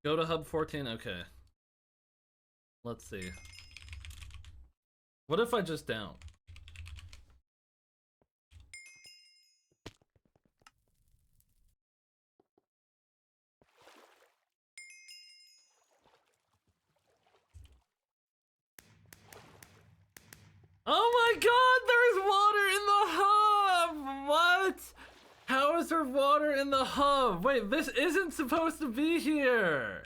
Go to hub 14, okay. Let's see. What if I just don't? Oh my god, there's water in the hub! What? How is there water in the hub? Wait, this isn't supposed to be here!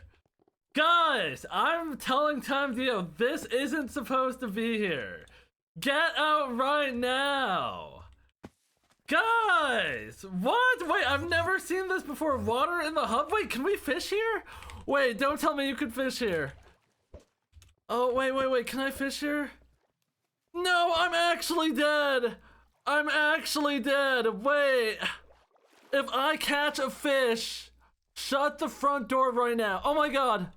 Guys, I'm telling Time Dio, this isn't supposed to be here. Get out right now! Guys, what? Wait, I've never seen this before. Water in the hub? Wait, can we fish here? Wait, don't tell me you can fish here. Oh, wait, can I fish here? No, I'm actually dead! I'm actually dead! Wait! If I catch a fish, shut the front door right now. Oh my god!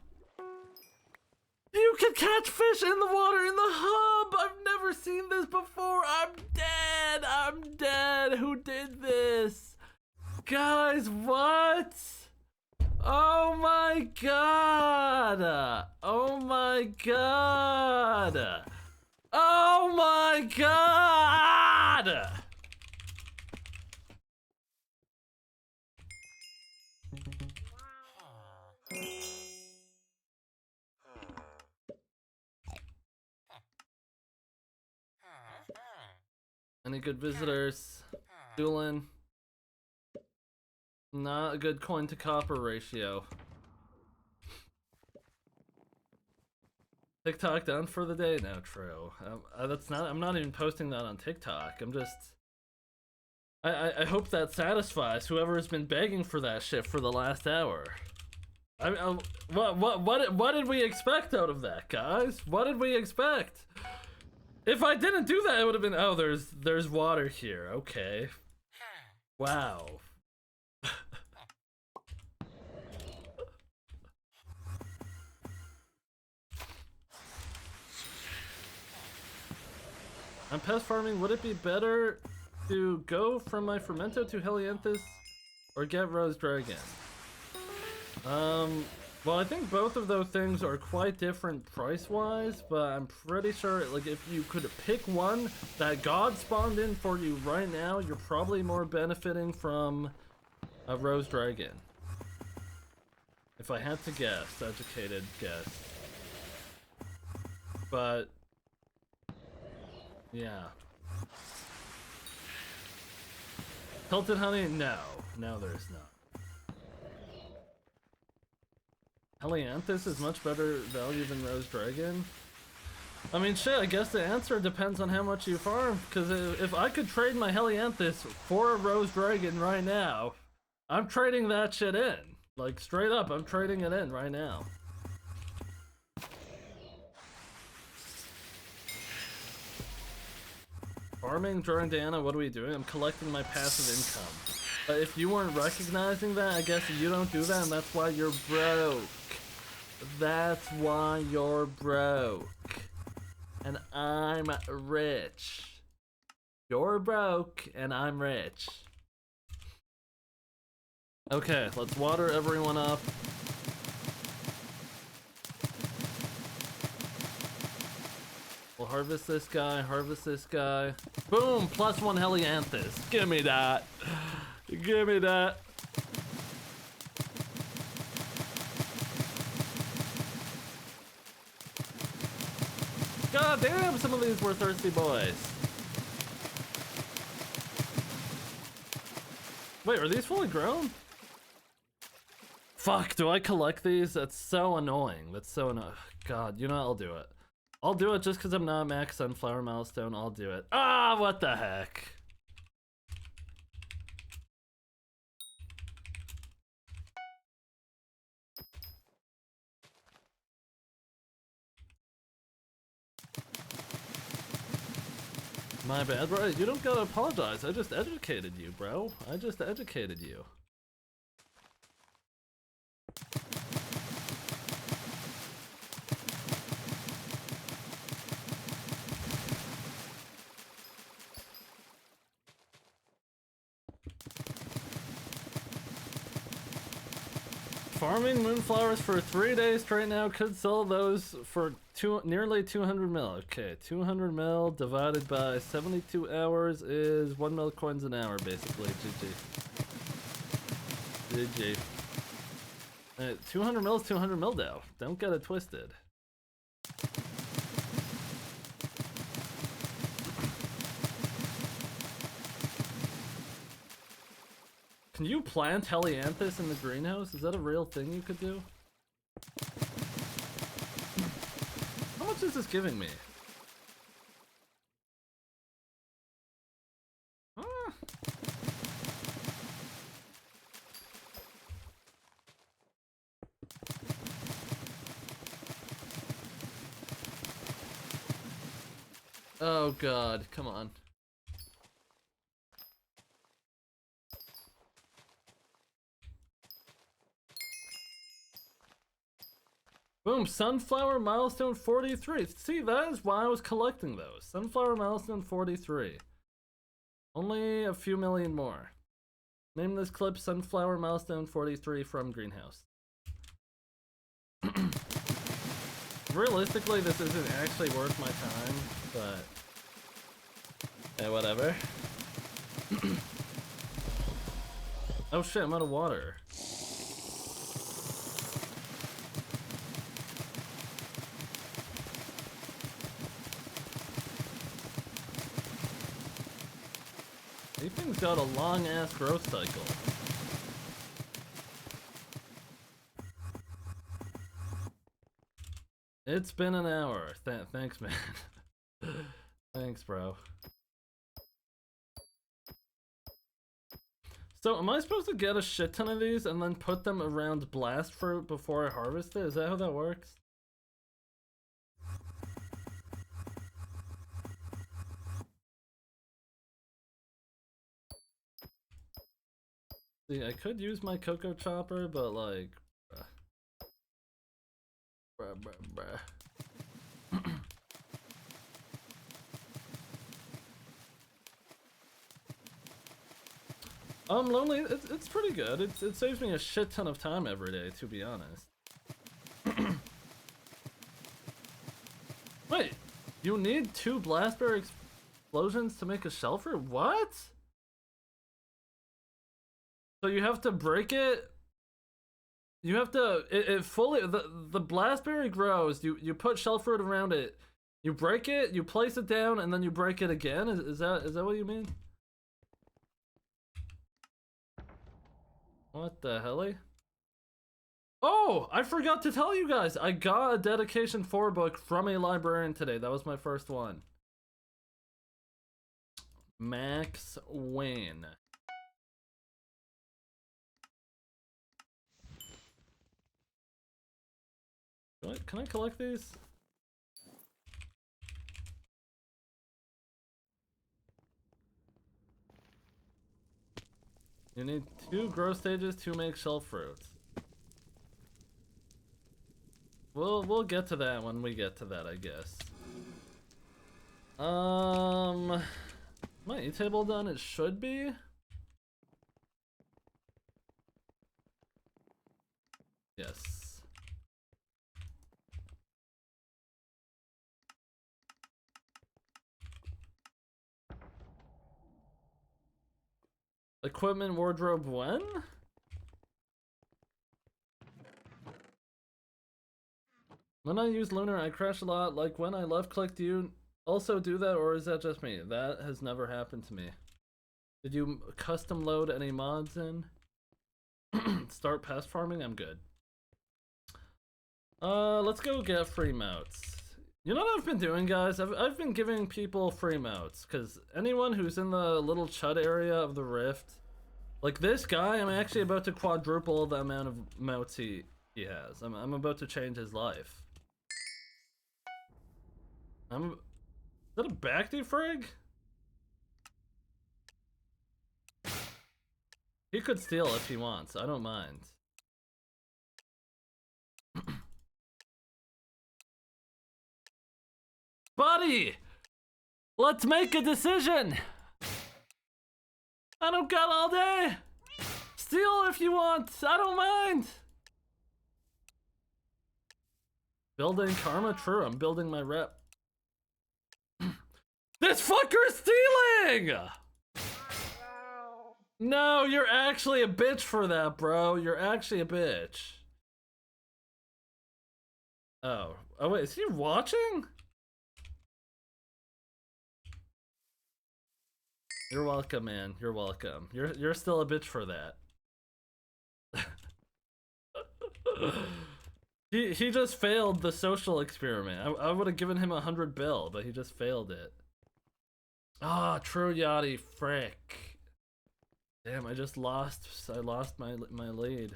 You can catch fish in the water in the hub! I've never seen this before! I'm dead! I'm dead! Who did this? Guys, what? Oh my god! Oh my god! Oh my god! Any good visitors? Doolin. Not a good coin to copper ratio. TikTok done for the day? No, true. That's not. I'm not even posting that on TikTok. I'm just. I hope that satisfies whoever has been begging for that shit for the last hour. What did we expect out of that, guys? What did we expect? If I didn't do that, it would have been, oh, there's water here. Okay. Wow. I'm pest farming. Would it be better to go from my Fermento to Helianthus or get Rose Dragon? Well, I think both of those things are quite different price-wise, but I'm pretty sure, like, if you could pick one that God spawned in for you right now, you're probably more benefiting from a Rose Dragon. If I had to guess, educated guess. But, yeah. Tilted Honey? No. No, there's not. Helianthus is much better value than Rose Dragon? I mean, shit, I guess the answer depends on how much you farm, because if I could trade my Helianthus for a Rose Dragon right now, I'm trading that shit in. Like, straight up, I'm trading it in right now. Farming during Diana, what are we doing? I'm collecting my passive income. If you weren't recognizing that, I guess you don't do that, and that's why you're broke. That's why you're broke. And I'm rich. You're broke, and I'm rich. Okay, let's water everyone up. We'll harvest this guy, harvest this guy. Boom! +1 Helianthus. Give me that. Give me that. God damn, some of these were thirsty boys. Wait, are these fully grown? Fuck, do I collect these? That's so annoying. That's so annoying. God, you know what? I'll do it. I'll do it just because I'm not max Sunflower Milestone. I'll do it. Ah, what the heck? My bad, bro. You don't gotta apologize. I just educated you, bro. I just educated you. Farming moonflowers for 3 days straight now. Could sell those for nearly 200 mil. Okay, 200 mil divided by 72 hours is 1 mil coins an hour, basically. GG. 200 mil is 200 mil now. Don't get it twisted. Can you plant helianthus in the greenhouse? Is that a real thing you could do? How much is this giving me? Huh? Oh god, come on. Boom, sunflower milestone 43. See, that is why I was collecting those. Sunflower milestone 43. Only a few million more. Name this clip Sunflower milestone 43 from Greenhouse. Realistically, this isn't actually worth my time, but hey, whatever. Oh shit, I'm out of water. These things got a long ass growth cycle. It's been an hour. Thanks, man. Thanks, bro. So, am I supposed to get a shit ton of these and then put them around blast fruit before I harvest it? Is that how that works? See, I could use my cocoa chopper, but like... Bruh. Lonely, it's pretty good. It saves me a shit ton of time every day, to be honest. Wait, you need 2 blastberry explosions to make a shelfer? What? So you have to break it? You have to, it fully, the blastberry grows, you put shell fruit around it, you break it, you place it down, and then you break it again? Is that what you mean? What the helly? Oh, I forgot to tell you guys, I got a Dedication 4 book from a librarian today. That was my first one. Max Wayne. Can I collect these? You need 2 growth stages to make shell fruit. We'll get to that when we get to that, I guess. My e-table done? It should be. Yes. Equipment wardrobe when? When I use Lunar, I crash a lot. Like when I left click, do you also do that, or is that just me? That has never happened to me. Did you custom load any mods in? Start pest farming? I'm good. Let's go get free motes. You know what I've been doing, guys? I've been giving people free motes, because anyone who's in the little chud area of the rift, like this guy, I'm actually about to quadruple the amount of motes he has. I'm about to change his life. Is that a back defrag? He could steal if he wants, I don't mind. Buddy! Let's make a decision! I don't got all day! Steal if you want, I don't mind! Building karma? True, I'm building my rep. This fucker's stealing! No, you're actually a bitch for that, bro. You're actually a bitch. Oh. Oh, wait, is he watching? You're welcome, man. You're welcome. You're still a bitch for that. He just failed the social experiment. I would have given him 100 bill, but he just failed it. Ah, oh, true, Yachty. Frick. Damn, I lost my lead.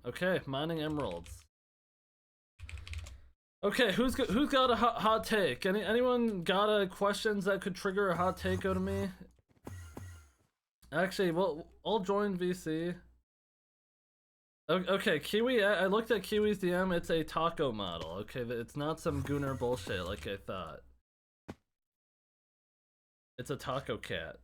Okay, mining emeralds. Okay, who's got a hot take? Anyone got a questions that could trigger a hot take out of me? Actually, well, I'll join VC. Okay, Kiwi, I looked at Kiwi's DM, it's a taco model. Okay, it's not some gooner bullshit like I thought. It's a taco cat.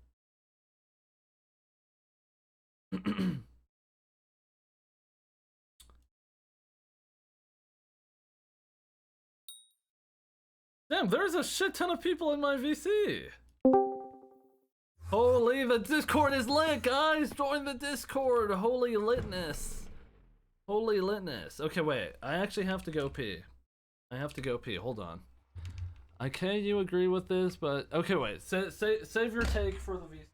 Damn, there's a shit ton of people in my VC. Holy, the Discord is lit, guys! Join the Discord! Holy litness. Holy litness. Okay, wait. I actually have to go pee. I have to go pee. Hold on. Okay, you agree with this, but... Okay, wait. Save your take for the VC.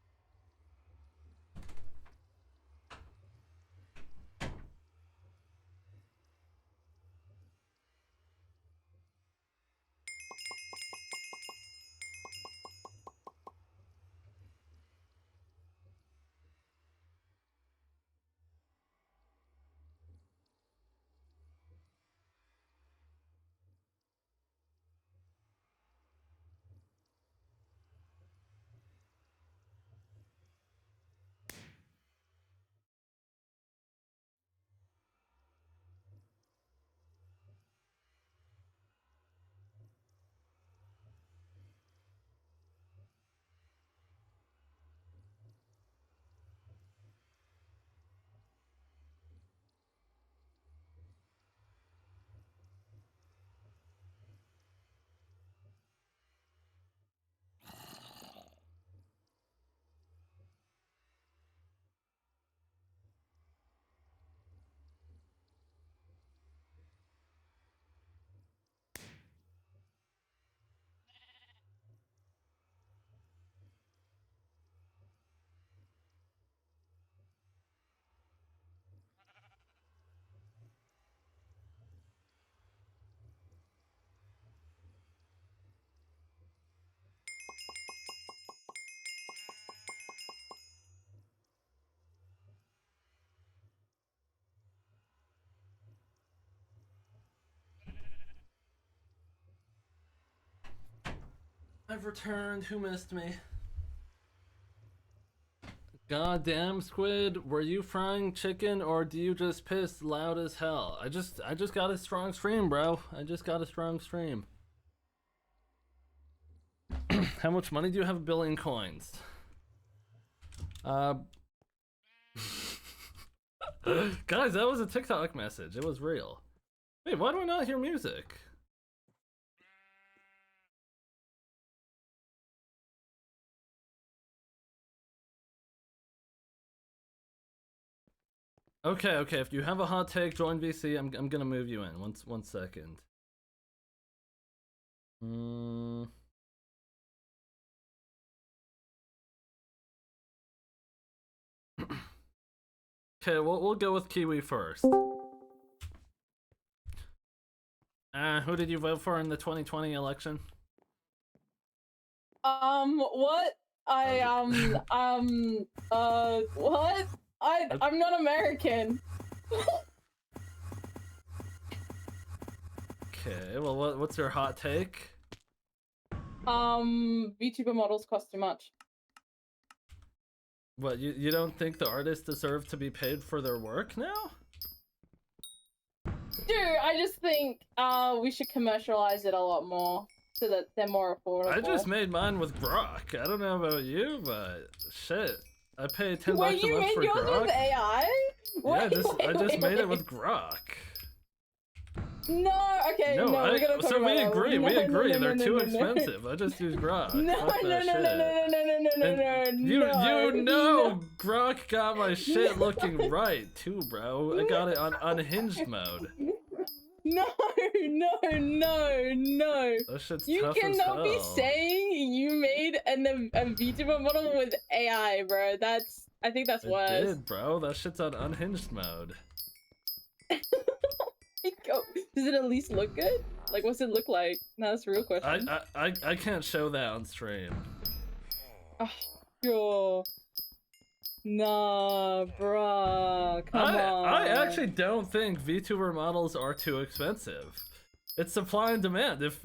I've returned. Who missed me? Goddamn, Squid, were you frying chicken or do you just piss loud as hell? I just got a strong stream, bro. I just got a strong stream. How much money do you have? 1 billion coins. Guys, that was a TikTok message. It was real. Wait, why do I not hear music? Okay, if you have a hot take, join VC. I'm gonna move you in. One second. Okay, we'll go with Kiwi first. Who did you vote for in the 2020 election? What? What? I'm not American. Okay, well, what's your hot take? VTuber models cost too much. What, you don't think the artists deserve to be paid for their work now? Dude, I just think we should commercialize it a lot more so that they're more affordable. I just made mine with Brock. I don't know about you, but shit. I pay $10 Wait, a you month made for yours Grok. with AI? Yeah, I Wait, just made it wait. with Grok. No, okay, No, we gotta talk so about we that. agree. No, we agree. no, They're no, too no, no. expensive. I just use Grok. No, Fuck no, that no, no, shit. no, no, no, no, And no, you know no. Grok got my shit looking right too, bro. I got it on unhinged mode. No, no, no, no. That shit's You tough as cannot be hell. saying you made a VTuber model with AI, bro. I think that's I worse. did, bro. That shit's on unhinged mode. Does it at least look good? Like, what's it look like? No, that's a real question. I can't show that on stream. Oh, sure. Nah, bruh. Come on. I actually don't think VTuber models are too expensive. It's supply and demand. If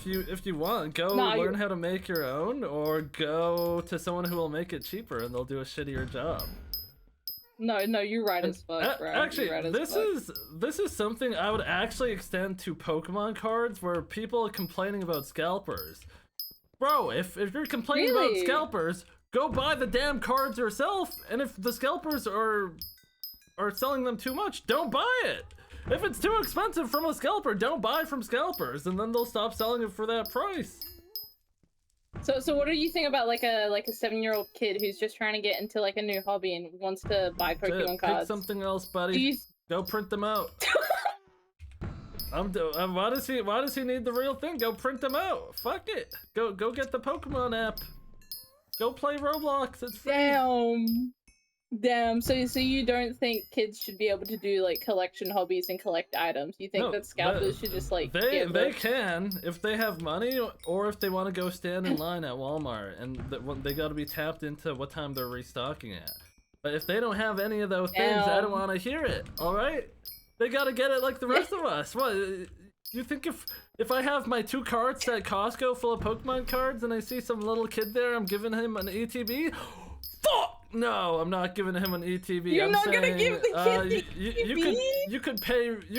you want, go learn how to make your own, or go to someone who will make it cheaper and they'll do a shittier job. No, you're right as fuck, bro. Actually, this is something I would actually extend to Pokemon cards, where people are complaining about scalpers. Bro, if you're complaining about scalpers, go buy the damn cards yourself. And if the scalpers are selling them too much, don't buy it. If it's too expensive from a scalper, don't buy from scalpers, and then they'll stop selling it for that price. So what do you think about like a 7-year-old kid who's just trying to get into like a new hobby and wants to buy Pokemon cards? Pick something else, buddy. Go print them out. Why does he need the real thing? Go print them out. Fuck it. Go get the Pokemon app. Go play Roblox. It's free. Damn. So you don't think kids should be able to do like collection hobbies and collect items? You think that scalpers should just like they can if they have money, or if they want to go stand in line at Walmart, and they got to be tapped into what time they're restocking at. But if they don't have any of those things, I don't want to hear it. All right, they got to get it like the rest of us. What? You think if I have my 2 carts at Costco full of Pokemon cards and I see some little kid there, I'm giving him an ETB? Fuck! No, I'm not giving him an ETB. You're not gonna give the kid the ETB? You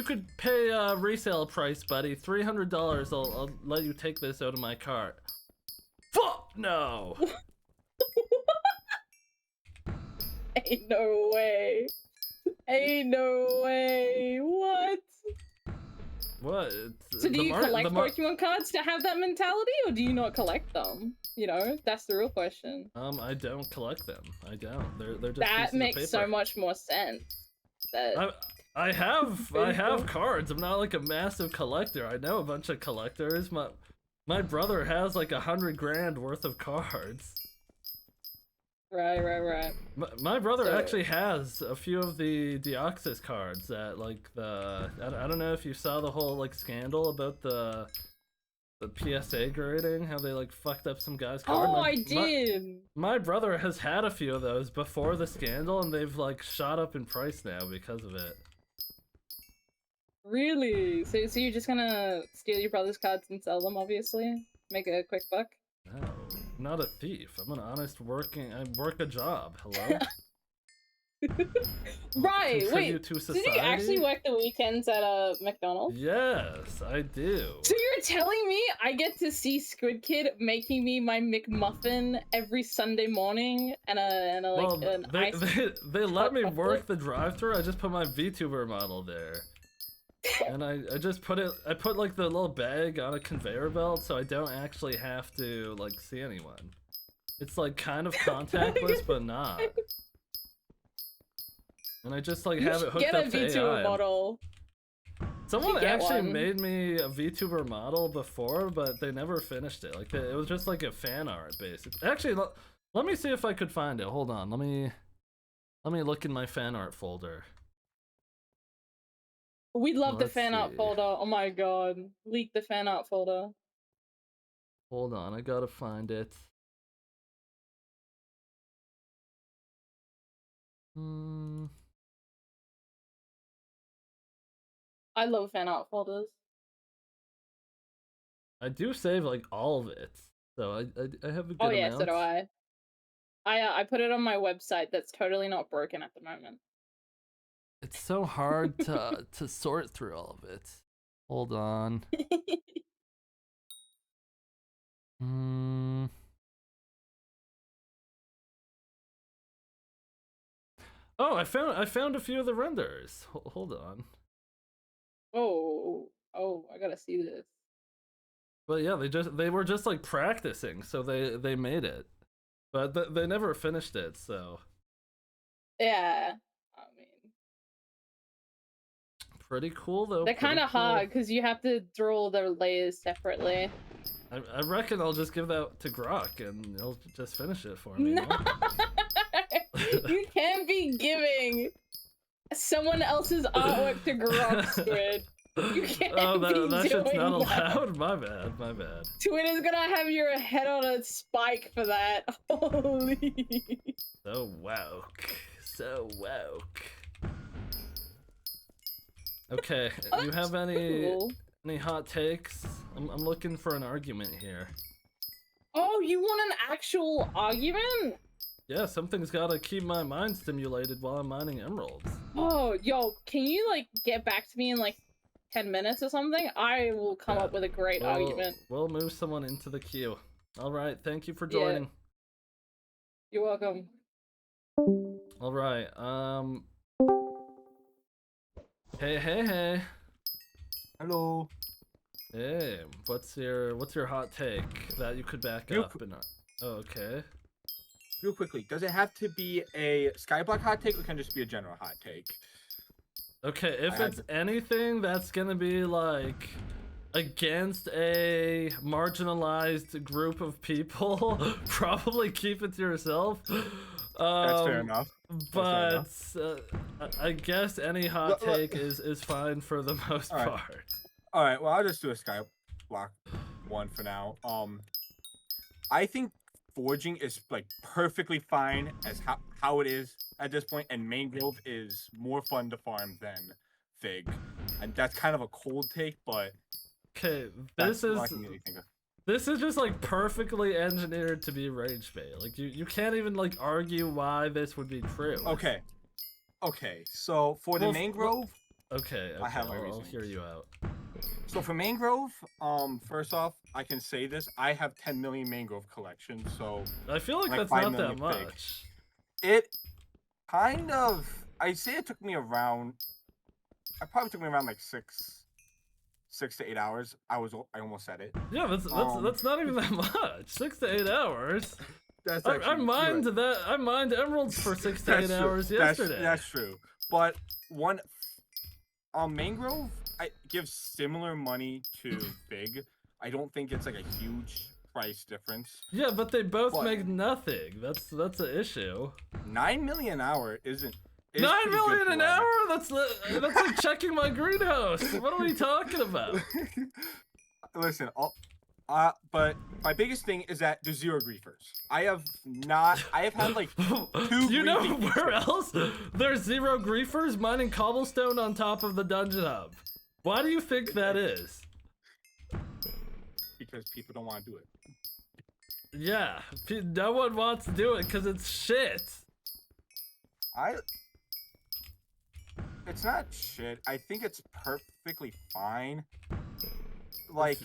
could pay resale price, buddy. $300. I'll let you take this out of my cart. Fuck no. Ain't no way. Ain't no way. What? What? So do you collect Pokemon cards to have that mentality, or do you not collect them? You know, that's the real question. I don't collect them. I don't. They're just that makes so much more sense. I have cards. I'm not like a massive collector. I know a bunch of collectors. My brother has like 100 grand worth of cards. Right. My brother actually has a few of the Deoxys cards that like I don't know if you saw the whole like scandal about the PSA grading, how they like fucked up some guy's card. Oh, I did. My brother has had a few of those before the scandal, and they've like shot up in price now because of it. Really? So you're just gonna steal your brother's cards and sell them, obviously? Make a quick buck? No, I'm not a thief. I'm an honest I work a job. Hello? Right, wait, to did you actually work the weekends at McDonald's? Yes, I do. So you're telling me I get to see Squid Kid making me my McMuffin every Sunday morning and they let me work the drive-thru. I just put my VTuber model there. And I put like the little bag on a conveyor belt, so I don't actually have to like see anyone. It's like kind of contactless, but not. And I just like have it hooked up to AI. VTuber model. Someone actually made me a VTuber model before, but they never finished it. Like it was just like a fan art basically. Actually, let me see if I could find it. Hold on. Let me look in my fan art folder. We love the fan art folder. Oh my god. Leak the fan art folder. Hold on, I gotta find it. I love fan art folders. I do save like all of it, so I have a good amount. Oh yeah, so do I. I put it on my website that's totally not broken at the moment. It's so hard to sort through all of it. Hold on. Oh, I found a few of the renders. Hold on. Oh, I gotta see this. But yeah, they were just like practicing, so they made it, but they never finished it. So Yeah, I mean, pretty cool though. they're kind Pretty of cool. hard because you have to draw their layers separately. I reckon I'll just give that to Grok and he'll just finish it for me. No, you can't be giving someone else's artwork to Grok, Squid. You can't that shit's doing not that. allowed. My bad. My bad. Squid is gonna have your head on a spike for that. Holy. So woke. So woke. Okay, you have any hot takes? I'm looking for an argument here. Oh, you want an actual argument? Yeah, something's gotta keep my mind stimulated while I'm mining emeralds. Oh, yo, can you like get back to me in like 10 minutes or something? I will come up with a great argument. We'll move someone into the queue. All right, thank you for joining. You're welcome. All right, Hey. Hello. Hey, what's your hot take that you could back up? Oh, okay. Real quickly, does it have to be a Skyblock hot take, or can it just be a general hot take? Okay, if it's anything that's gonna be like against a marginalized group of people, probably keep it to yourself. That's fair enough. But I guess any hot take is fine for the most part. All right, well, I'll just do a Skyblock one for now. I think forging is like perfectly fine as how it is at this point, and mangrove is more fun to farm than fig, and that's kind of a cold take, but okay, this is just like perfectly engineered to be rage bait. Like you can't even like argue why this would be true. Okay, so for the mangrove, okay, I have I'll hear you out. So for mangrove, first off, I can say this: I have 10 million mangrove collection. So I feel like that's not that much. It kind of, I say it took me around. It probably took me around like 6 to 8 hours. I almost said it. Yeah, that's not even that much. 6 to 8 hours. That's I mined emeralds for 6 to 8 hours yesterday. That's true. But one mangrove, it gives similar money to fig. I don't think it's like a huge price difference. Yeah, but they both make nothing. That's an issue. 9 million an hour isn't. 9 million an hour? That's like checking my greenhouse. What are we talking about? Listen, but my biggest thing is that there's 0 griefers. I have had like 2. You know where else there's 0 griefers? Mining cobblestone on top of the dungeon hub. Why do you think that is? Because people don't want to do it. Yeah, no one wants to do it because it's shit. It's not shit. I think it's perfectly fine. Like,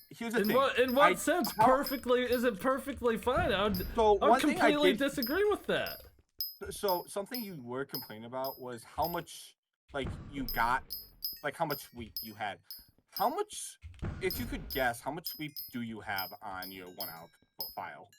here's the thing. In what sense is it perfectly fine? I would completely disagree with that. So something you were complaining about was how much, like, you got, like how much sweep you had. How much, if you could guess, how much sweep do you have on your 1 hour file?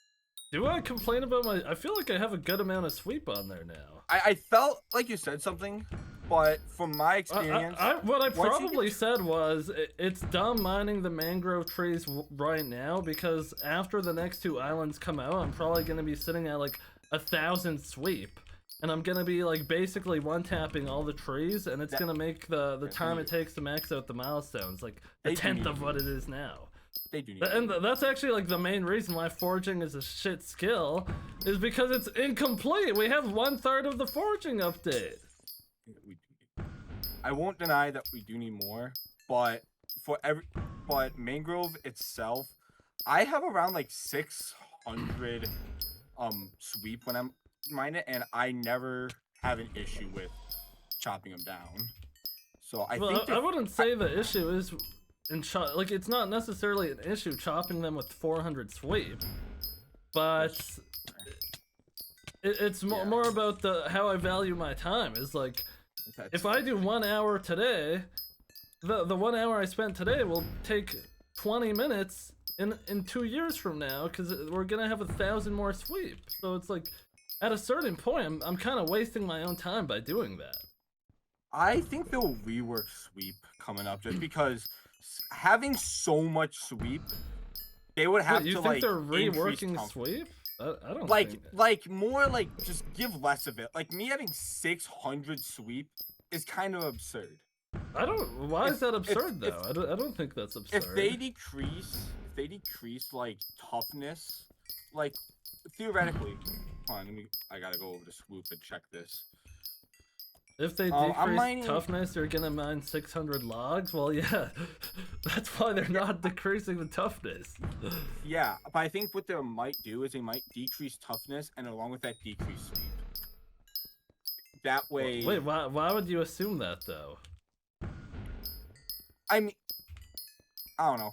Do I complain about I feel like I have a good amount of sweep on there now. I felt like you said something, but from my experience... what I probably said was, it's dumb mining the mangrove trees right now, because after the next 2 islands come out, I'm probably going to be sitting at like 1,000 sweep. And I'm going to be like basically one-tapping all the trees, and it's going to make the time it takes to max out the milestones like a tenth of what it is now. They do. And that's actually like the main reason why forging is a shit skill, is because it's incomplete. We have 1/3 of the forging update. I won't deny that we do need more, but but mangrove itself, I have around like 600 sweep when I'm mining it, and I never have an issue with chopping them down. So I wouldn't say the issue is like it's not necessarily an issue chopping them with 400 sweep, but It's more about how I value my time. Is like, if I do 1 hour today, the 1 hour I spent today will take 20 minutes in 2 years from now, because we're gonna have 1,000 more sweep. So it's like, at a certain point, I'm kind of wasting my own time by doing that. I think they'll rework sweep coming up, just because having so much sweep, they would have you to think like they're reworking increase sweep? I don't like think... more like just give less of it. Like me having 600 sweep is kind of absurd. Why is that absurd though? I don't think that's absurd. If they decrease like toughness, like theoretically, hold on, I gotta go over to swoop and check this. If they decrease toughness, you're gonna mine 600 logs? Well, yeah, that's why they're not decreasing the toughness. Yeah, but I think what they might do is they might decrease toughness, and along with that, decrease sweep. That way... Wait, why would you assume that, though? I mean, I don't know.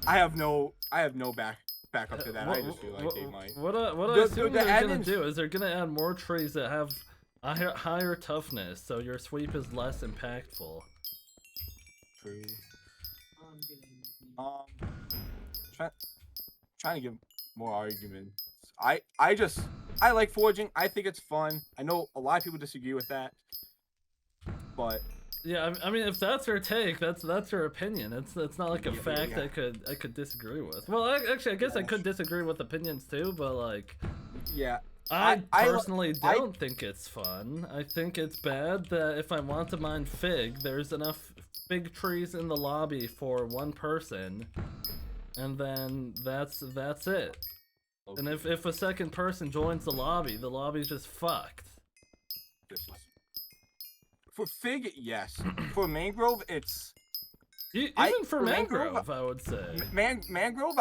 I have no backup to that. I just feel like they might. What I assume they're gonna do is they're gonna add more trees that have higher toughness, so your sweep is less impactful. True. Trying to give more arguments. I like forging. I think it's fun. I know a lot of people disagree with that, but yeah, I mean, if that's her take, that's her opinion. It's not like a fact I could disagree with. Well, actually, I guess I could disagree with opinions too, but like, yeah. I personally don't think it's fun. I think it's bad that if I want to mine fig, there's enough fig trees in the lobby for one person, and then that's it. Okay. And if a second person joins the lobby's just fucked. For fig, yes. For mangrove, it's even for mangrove, I would say. Mangrove,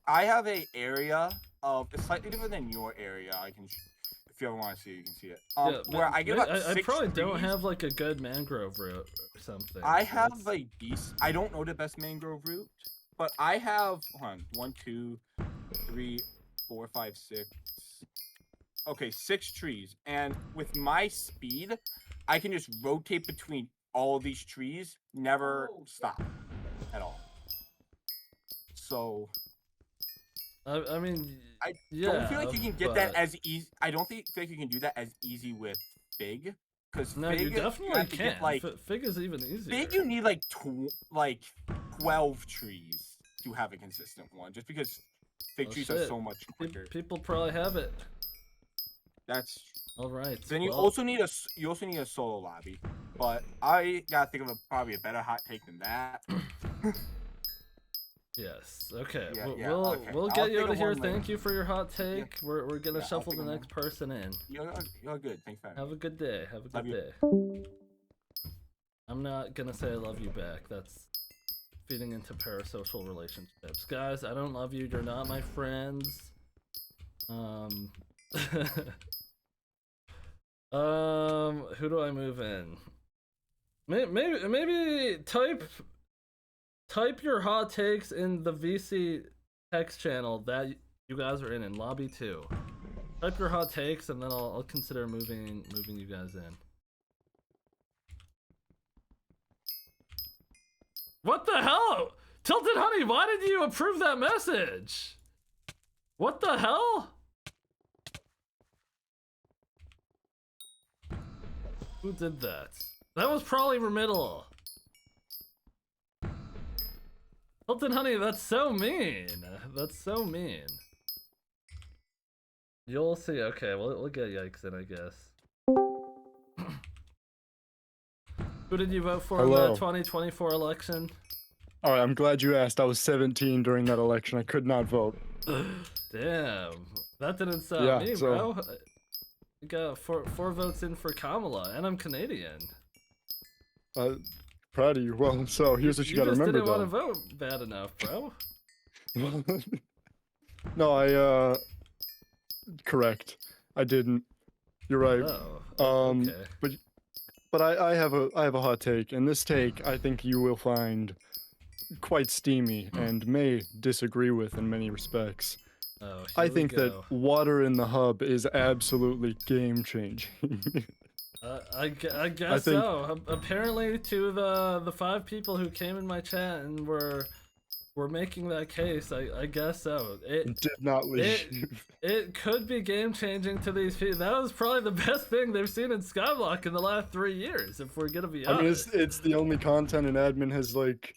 I have a area of, it's slightly different than your area. I can, if you ever want to see it, you can see it. Where I give up I probably trees. don't have like a good mangrove route or something. I have a decent. I don't know the best mangrove route, but I have 1, 2, 3, 4, 5, 6. Okay, 6 trees, and with my speed, I can just rotate between all of these trees, never stop at all. So, I mean, I don't feel like you can get that as easy. I don't think you can do that as easy with fig, because no, fig, you definitely can. Get, like, fig is even easier. Fig, you need like 12 trees to have a consistent one, just because fig trees are so much quicker. People probably have it. That's all right. Then you also need a solo lobby, but I gotta think of probably a better hot take than that. Yes. Okay. Yeah, We'll get you out of here. Thank you for your hot take. Yeah. We're gonna shuffle the next person in. You're good. Thanks for having me. Have a good day. Have a good day. I'm not gonna say I love you back. That's feeding into parasocial relationships, guys. I don't love you. You're not my friends. Who do I move in? Maybe type your hot takes in the VC text channel that you guys are in lobby 2. Type your hot takes, and then I'll consider moving you guys in. What the hell? Tilted Honey, why did you approve that message? What the hell? Who did that? That was probably Remiddle. Tilted Honey, that's so mean. That's so mean. You'll see. Okay, we'll get Yikes in, I guess. Who did you vote for in the 2024 election? Alright, I'm glad you asked. I was 17 during that election. I could not vote. Damn. That didn't stop me, bro. I got four votes in for Kamala, and I'm Canadian. Proud of you. Well, so here's what you gotta remember, though. You just didn't want to vote bad enough, bro. No, correct. I didn't. You're right. Oh, okay. But I have a hot take, and this take I think you will find quite steamy and may disagree with in many respects. Oh, I here we think that go. water in the hub is absolutely game changing. I guess I think- so. Apparently, to the 5 people who came in my chat and were making that case, I guess so. Did not leave. It could be game changing to these people. That was probably the best thing they've seen in Skyblock in the last 3 years, if we're gonna be I mean, honest. it's the only content an admin has like,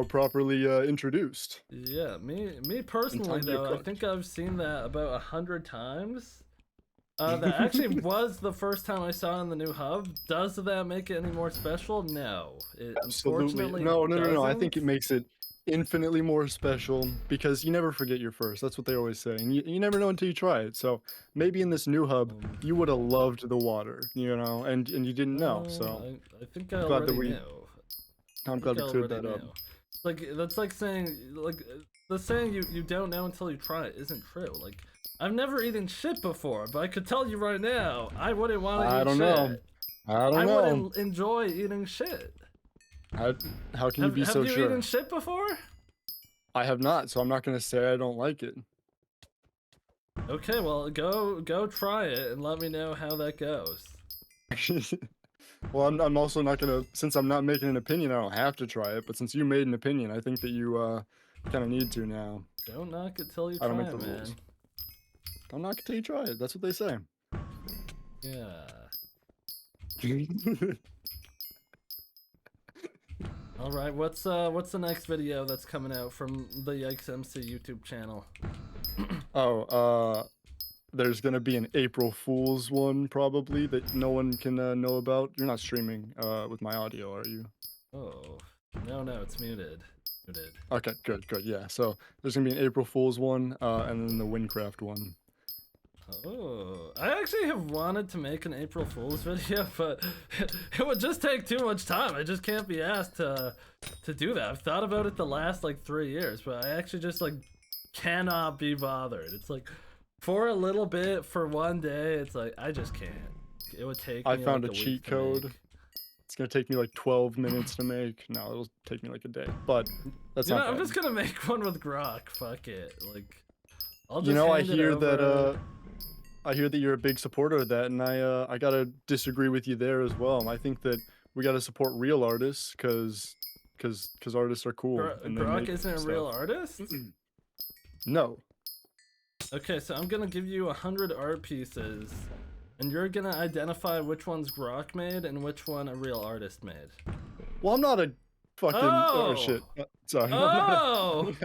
properly introduced. Yeah, me personally time to though, I cook. think I've seen that about 100 times. That actually was the first time I saw it in the new hub. Does that make it any more special? No. It Absolutely. unfortunately No. I think it doesn't. makes it infinitely more special because you never forget your first. That's what they always say. And you never know until you try it. So maybe in this new hub, you would have loved the water, and you didn't know. So I think I glad that already we- knew. I'm I glad think we I cleared already that up. knew. Like that's like saying the saying you don't know until you try it isn't true. Like I've never eaten shit before, but I could tell you right now, I wouldn't want to eat I don't shit. know. I don't I know. wouldn't enjoy eating shit. How can you be so have you sure? eaten shit before? I have not, so I'm not gonna say I don't like it. Okay, well go try it and let me know how that goes. Well, I'm also not gonna, since I'm not making an opinion, I don't have to try it. But since you made an opinion, I think that you kind of need to now. Don't knock it till you I try don't make it, the man. rules. Don't knock it till you try it. That's what they say. Yeah. All right, what's the next video that's coming out from the Yikes MC YouTube channel? There's gonna be an April Fool's one probably that no one can know about. You're not streaming with my audio, are you? Oh, no, it's muted. Muted. Okay, good. Yeah. So there's gonna be an April Fool's one, and then the Windcraft one. Oh, I actually have wanted to make an April Fool's video, but it would just take too much time. I just can't be asked to do that. I've thought about it the last like 3 years, but I actually just like cannot be bothered. It's like for a little bit, for one day, it's like I just can't. It would take me I found like a week cheat to code. make. It's gonna take me like 12 minutes to make. No, it'll take me like a day. But that's You know, not I'm bad. just gonna make one with Grok. Fuck it. Like, I'll just You know, I hand it hear that over. I hear that you're a big supporter of that, and I gotta disagree with you there as well. I think that we gotta support real artists, cause artists are cool. And they Grok make isn't a stuff. real artist? No. Okay, so I'm gonna give you 100 art pieces, and you're gonna identify which one's Grok made and which one a real artist made. Well, I'm not a fucking Oh! shit. Sorry. Oh!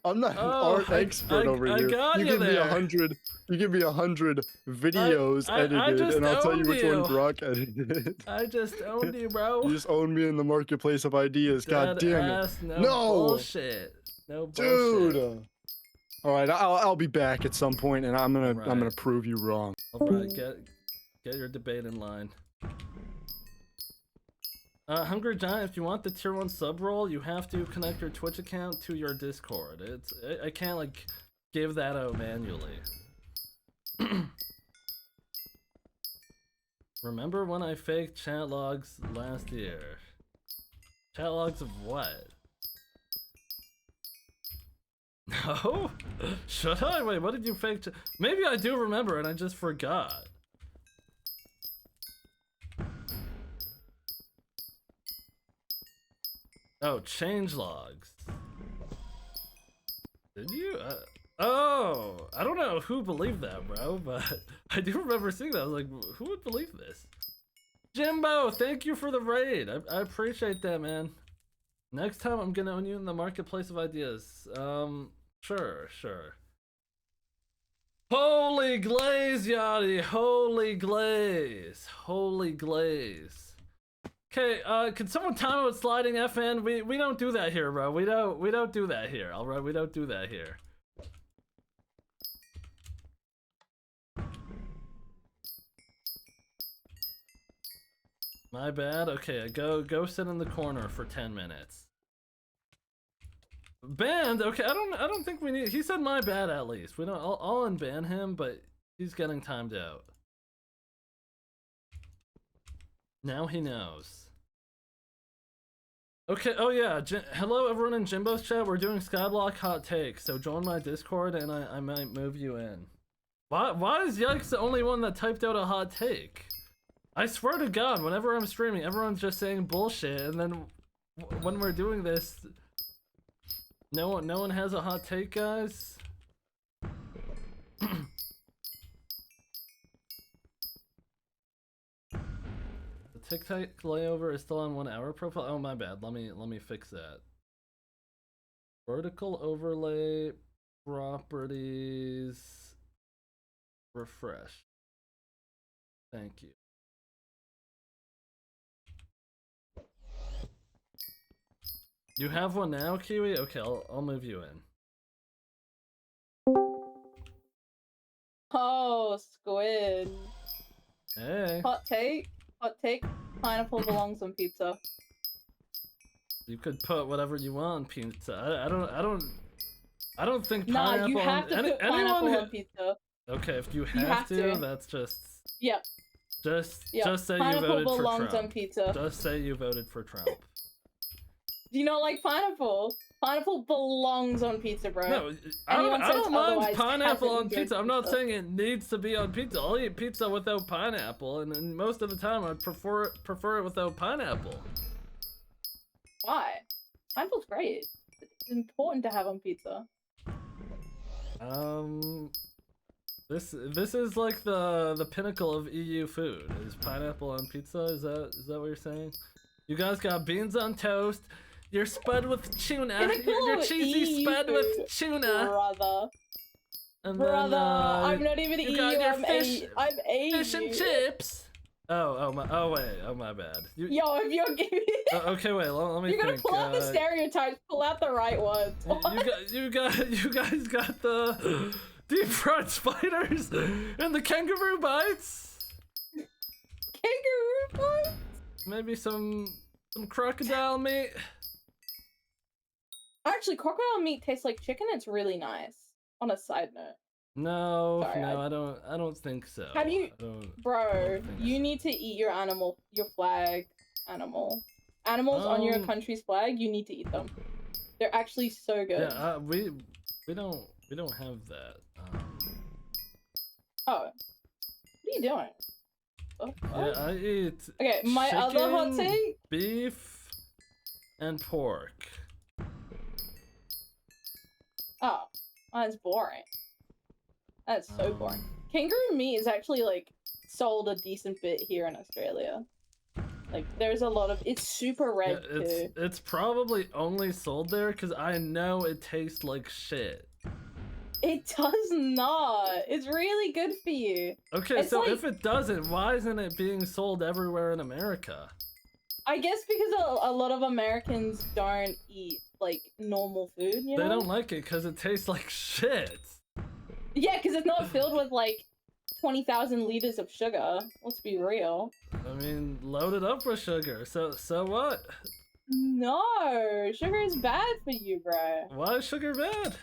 I'm not an Oh, art expert over I here. got you give me there. 100. You give me 100 videos I edited, just and I'll tell you owned which you. one Grok edited. I just owned you, bro. You just own me in the marketplace of ideas. God Dead damn it, ass, no, No! bullshit. No bullshit. dude. All right, I'll be back at some point, and I'm gonna Alright. prove you wrong. Alright, get your debate in line. Hungry Giant, if you want the tier 1 sub roll, you have to connect your Twitch account to your Discord. I can't like give that out manually. Remember when I faked chat logs last year? Chat logs of what? No? Should I? Wait, what did you fake? Maybe I do remember and I just forgot. Oh, change logs. Did you? Oh, I don't know who believed that, bro, but I do remember seeing that. I was like, who would believe this? Jimbo, thank you for the raid. I appreciate that, man. Next time I'm gonna own you in the marketplace of ideas. Sure. Holy glaze, Yachty! Holy glaze! Holy glaze! Okay, can someone time out sliding FN? We don't do that here, bro. We don't do that here. All right, we don't do that here. My bad. Okay, go sit in the corner for 10 minutes. Banned? Okay, I don't think we need. He said my bad at least. We don't. I'll unban him, but he's getting timed out. Now he knows. Okay, oh yeah, hello everyone in Jimbo's chat, we're doing Skyblock hot takes, so join my Discord and I might move you in. Why is Yikes the only one that typed out a hot take? I swear to God, whenever I'm streaming, everyone's just saying bullshit, and then when we're doing this, no one has a hot take, guys? The TikTok layover is still on 1 hour profile? Oh my bad, let me fix that. Vertical overlay, properties, refresh. Thank you. You have one now, Kiwi? Okay, I'll move you in. Oh, Squid. Hey. Hot take. Hot take. Pineapple belongs on pizza. You could put whatever you want on pizza. I don't think Nah, pineapple you have to put pineapple on pizza. Okay, if you have to, that's just. Yep. Just say pineapple you voted for belongs Trump. on pizza. Just say you voted for Trump. Do you not like pineapple? Pineapple belongs on pizza, bro. No, I don't mind pineapple on pizza. I'm not saying it needs to be on pizza. I'll eat pizza without pineapple, and most of the time I'd prefer it without pineapple. Why? Pineapple's great. It's important to have on pizza. This is like the pinnacle of EU food. Is pineapple on pizza? Is that what you're saying? You guys got beans on toast. You're spud with tuna. You're cheesy spud with tuna. Brother. And Brother, then, I'm not even EU. I'm fish, I'm EU. Fish and chips. Oh my bad. Yo, if you're giving okay, wait, let me You're gonna think. pull out the stereotypes, pull out the right ones. You guys got the deep fried spiders and the kangaroo bites. Kangaroo bites? Maybe some crocodile meat. Actually, crocodile meat tastes like chicken. It's really nice. On a side note. No, Sorry, I don't think so. Have you, bro? You so. need to eat your animal, your flag animal. Animals on your country's flag. You need to eat them. They're actually so good. Yeah, we don't have that. Oh, what are you doing? Yeah, I eat. Okay, my chicken, other hot take: beef and pork. Oh, that's boring. That's so boring. Kangaroo meat is actually like sold a decent bit here in Australia. Like there's a lot of it's super red too. It's probably only sold there because I know it tastes like shit. It does not. It's really good for you. Okay, it's so like, if it doesn't, why isn't it being sold everywhere in America? I guess because a lot of Americans don't eat like normal food, you know? They don't like it because it tastes like shit. Yeah, because it's not filled with like 20,000 liters of sugar. Let's be real. I mean, load it up with sugar. So what? No, sugar is bad for you, bro. Why is sugar bad?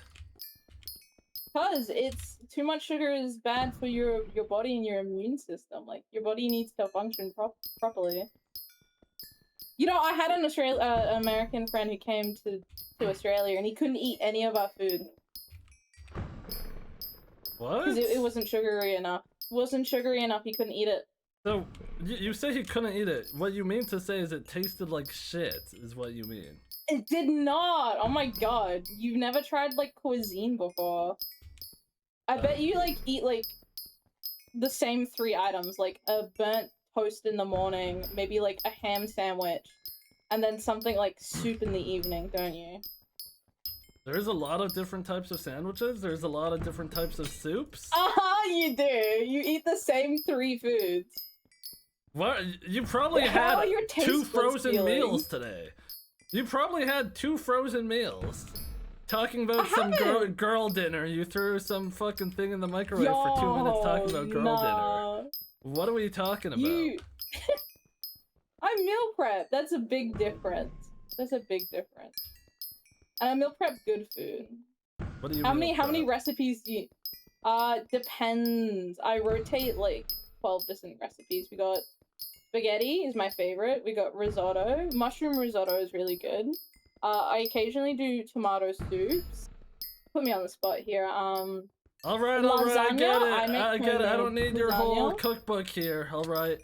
Because it's too much sugar is bad for your body and your immune system. Like your body needs to function properly. You know, I had an American friend who came to Australia and he couldn't eat any of our food. What? Because it wasn't sugary enough. Wasn't sugary enough. He couldn't eat it. So you say he couldn't eat it. What you mean to say is it tasted like shit. Is what you mean? It did not. Oh my god, you've never tried like cuisine before. I bet you like eat like the same 3 items, like a burnt toast in the morning, maybe like a ham sandwich, and then something like soup in the evening, don't you? There's a lot of different types of sandwiches. There's a lot of different types of soups. You do. You eat the same 3 foods. What? You probably had 2 frozen meals feeling? today. You probably had 2 frozen meals. Talking about some girl dinner. You threw some fucking thing in the microwave for 2 minutes talking about girl dinner. What are we talking about? I meal prep. That's a big difference. That's a big difference. And I meal prep good food. What do you How many recipes do you... Depends. I rotate like 12 different recipes. We got Spaghetti is my favorite. We got risotto. Mushroom risotto is really good. I occasionally do tomato soups. Put me on the spot here. All right, I get it. I get it. I don't need your whole cookbook here. All right.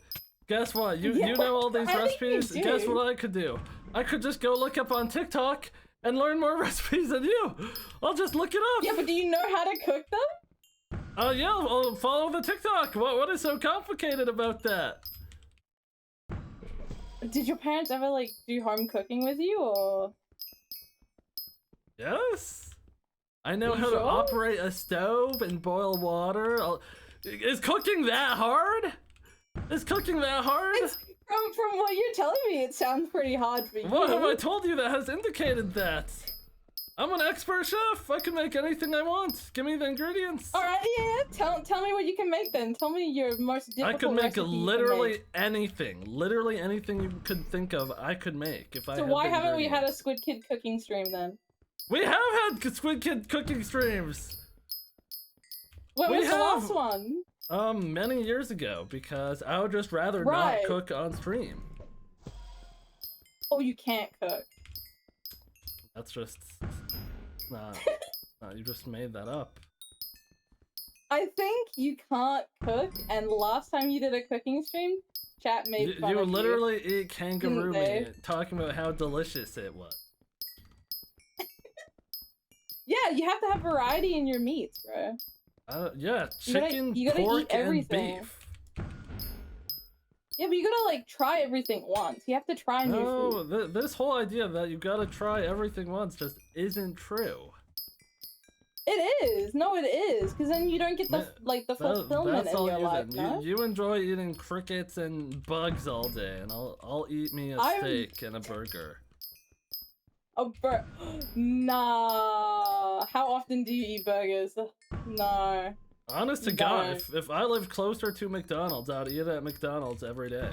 Guess what? You know all these recipes. Guess what I could do? I could just go look up on TikTok and learn more recipes than you. I'll just look it up. Yeah, but do you know how to cook them? Yeah, I'll follow the TikTok. What is so complicated about that? Did your parents ever like do home cooking with you, or? Yes. I know how to operate a stove and boil water. Is cooking that hard? Is cooking that hard? From what you're telling me, it sounds pretty hard for you. What have I told you that has indicated that? I'm an expert chef. I can make anything I want. Give me the ingredients. All right, yeah. Tell me what you can make then. Tell me your most difficult. I could make literally anything. Literally anything you could think of, I could make if I. So why haven't we had a Squid Kid cooking stream then? We have had Squid Kid cooking streams. When was the last one? Many years ago, because I would just rather not cook on stream. Oh, you can't cook. That's just not. You just made that up. I think you can't cook, and last time you did a cooking stream, chat made fun of you. You literally ate kangaroo meat, talking about how delicious it was. Yeah, you have to have variety in your meats, bro. Yeah, chicken, pork, and beef. Yeah, but you gotta like try everything once. You have to try new food. No, this whole idea that you gotta try everything once just isn't true. It is. No, it is. Because then you don't get the the fulfillment in your life. No? You enjoy eating crickets and bugs all day, and I'll eat me a steak and a burger. Nah. How often do you eat burgers? No. Honest to God, if I lived closer to McDonald's, I'd eat at McDonald's every day.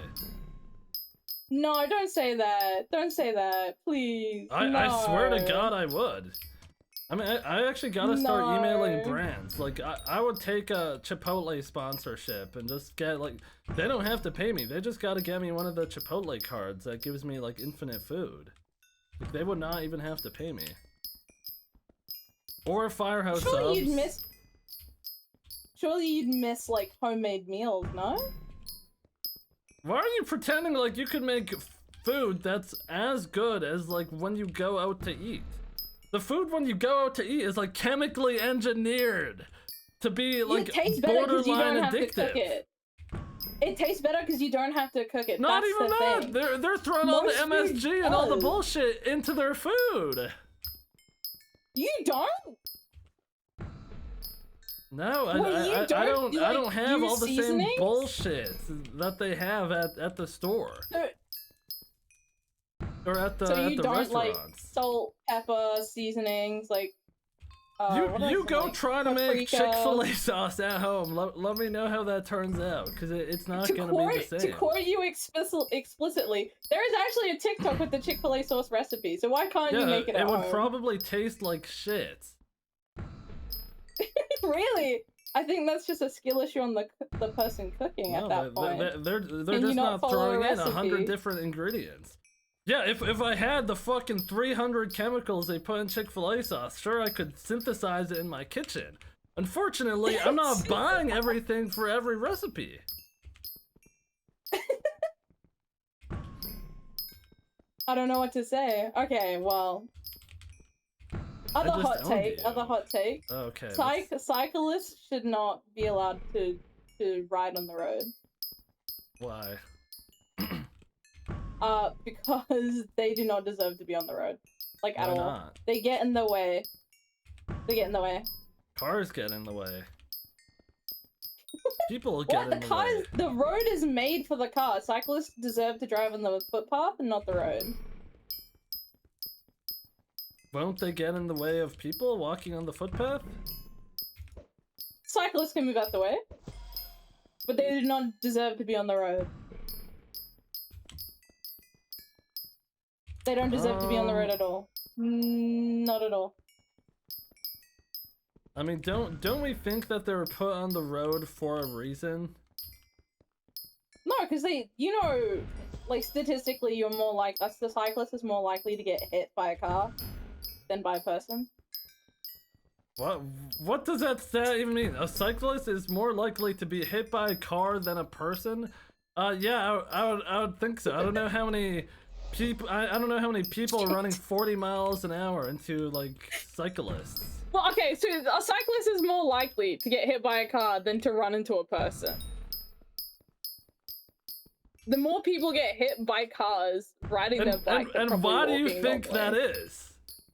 No, don't say that. Don't say that, please. I swear to God, I would. I mean, I actually gotta start emailing brands. Like, I would take a Chipotle sponsorship and just get, like, they don't have to pay me. They just gotta get me one of the Chipotle cards that gives me, like, infinite food. Like, they would not even have to pay me. Or Firehouse subs. Surely you'd miss, like, homemade meals, no? Why are you pretending like you could make food that's as good as, like, when you go out to eat? The food when you go out to eat is, like, chemically engineered to be, like, borderline addictive. It tastes better because you don't have to cook it. Not even that! They're throwing all the MSG and all the bullshit into their food! You don't? No, I don't have all the same bullshit that they have at the store. Or at the So you don't restaurants. like salt, pepper, seasonings, like you go try to make Chick-fil-A sauce at home. Let me know how that turns out, because it's not gonna be the same. To quote you explicitly, there is actually a TikTok with the Chick-fil-A sauce recipe, so why can't you make it at home? It would probably taste like shit. Really? I think that's just a skill issue on the person cooking at that point. They're just not throwing in 100 different ingredients. Yeah, if I had the fucking 300 chemicals they put in Chick-fil-A sauce, sure I could synthesize it in my kitchen. Unfortunately, I'm not buying everything for every recipe. I don't know what to say. Okay, well. Other hot take. Okay. Cyclists should not be allowed to ride on the road. Why? Because they do not deserve to be on the road. Like, at all. Why not? They get in the way. Cars get in the way. People get in the way. The road is made for the car. Cyclists deserve to drive on the footpath and not the road. Won't they get in the way of people walking on the footpath? Cyclists can move out the way. But they do not deserve to be on the road. They don't deserve to be on the road at all. Not at all. I mean, don't we think that they were put on the road for a reason? No, because like statistically, you're more like the cyclist is more likely to get hit by a car than by a person. What does that stat even mean? A cyclist is more likely to be hit by a car than a person? Yeah, I would think so. I don't know how many people. I don't know how many people are running 40 miles an hour into like cyclists. Well, okay, so a cyclist is more likely to get hit by a car than to run into a person. The more people get hit by cars riding their bike, and why do you think that is?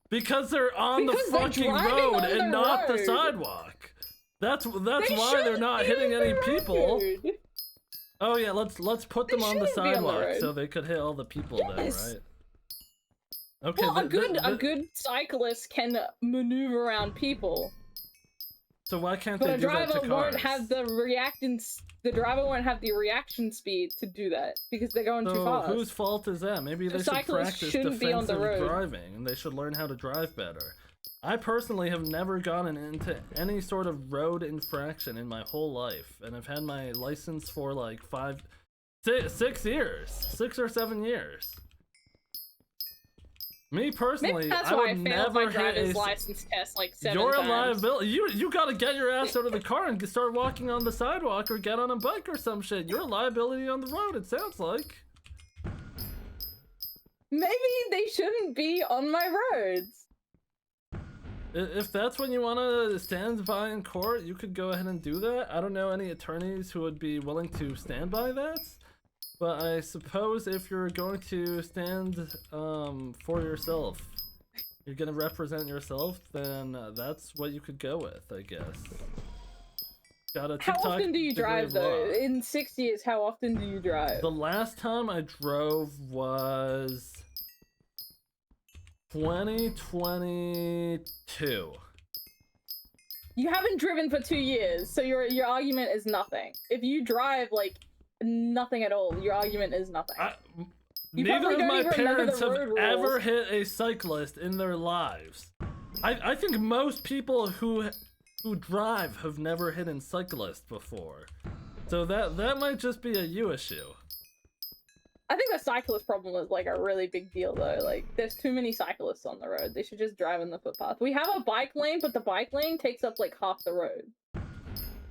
Because they're on the fucking road and not the sidewalk. That's why they're not hitting any people. Oh yeah, let's put them on the sidewalk so they could hit all the people then, right? Okay. Well, a good cyclist can maneuver around people. So why can't they do that to cars? But a driver won't have the driver won't have the reaction speed to do that because they're going too fast. Whose fault is that? Maybe they should practice defensive driving and they should learn how to drive better. I personally have never gotten into any sort of road infraction in my whole life, and I've had my license for like 6 years, 6 or 7 years. Me personally, maybe that's I why would I failed never my driver's license test like 7 You're times. a liability. You gotta get your ass out of the car and start walking on the sidewalk or get on a bike or some shit. You're a liability on the road, it sounds like. Maybe they shouldn't be on my roads. If that's when you want to stand by in court, you could go ahead and do that. I don't know any attorneys who would be willing to stand by that. But I suppose if you're going to stand for yourself, you're going to represent yourself, then that's what you could go with, I guess. How often do you drive, though? In 6 years, how often do you drive? The last time I drove was 2022. You haven't driven for 2 years, so your argument is nothing. If you drive, like, nothing at all, your argument is nothing. Neither of my parents have ever hit a cyclist in their lives. I think most people who drive have never hit a cyclist before. So that might just be a you issue. I think the cyclist problem is like a really big deal though. Like there's too many cyclists on the road. They should just drive in the footpath. We have a bike lane, but the bike lane takes up like half the road.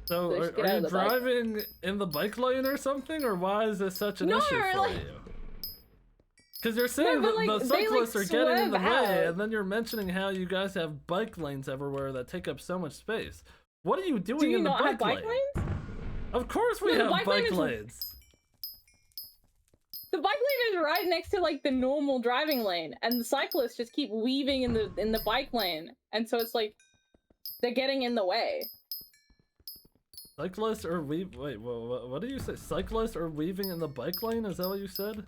So are you driving in the bike lane or something, or why is this such an issue for you? Because you're saying the cyclists are getting in the way, and then you're mentioning how you guys have bike lanes everywhere that take up so much space. What are you doing in the bike lane? Lanes? Of course we have bike lanes. The bike lane is right next to like the normal driving lane, and the cyclists just keep weaving in the bike lane, and so it's like they're getting in the way. Cyclists are wait, what do you say? Cyclists are weaving in the bike lane? Is that what you said?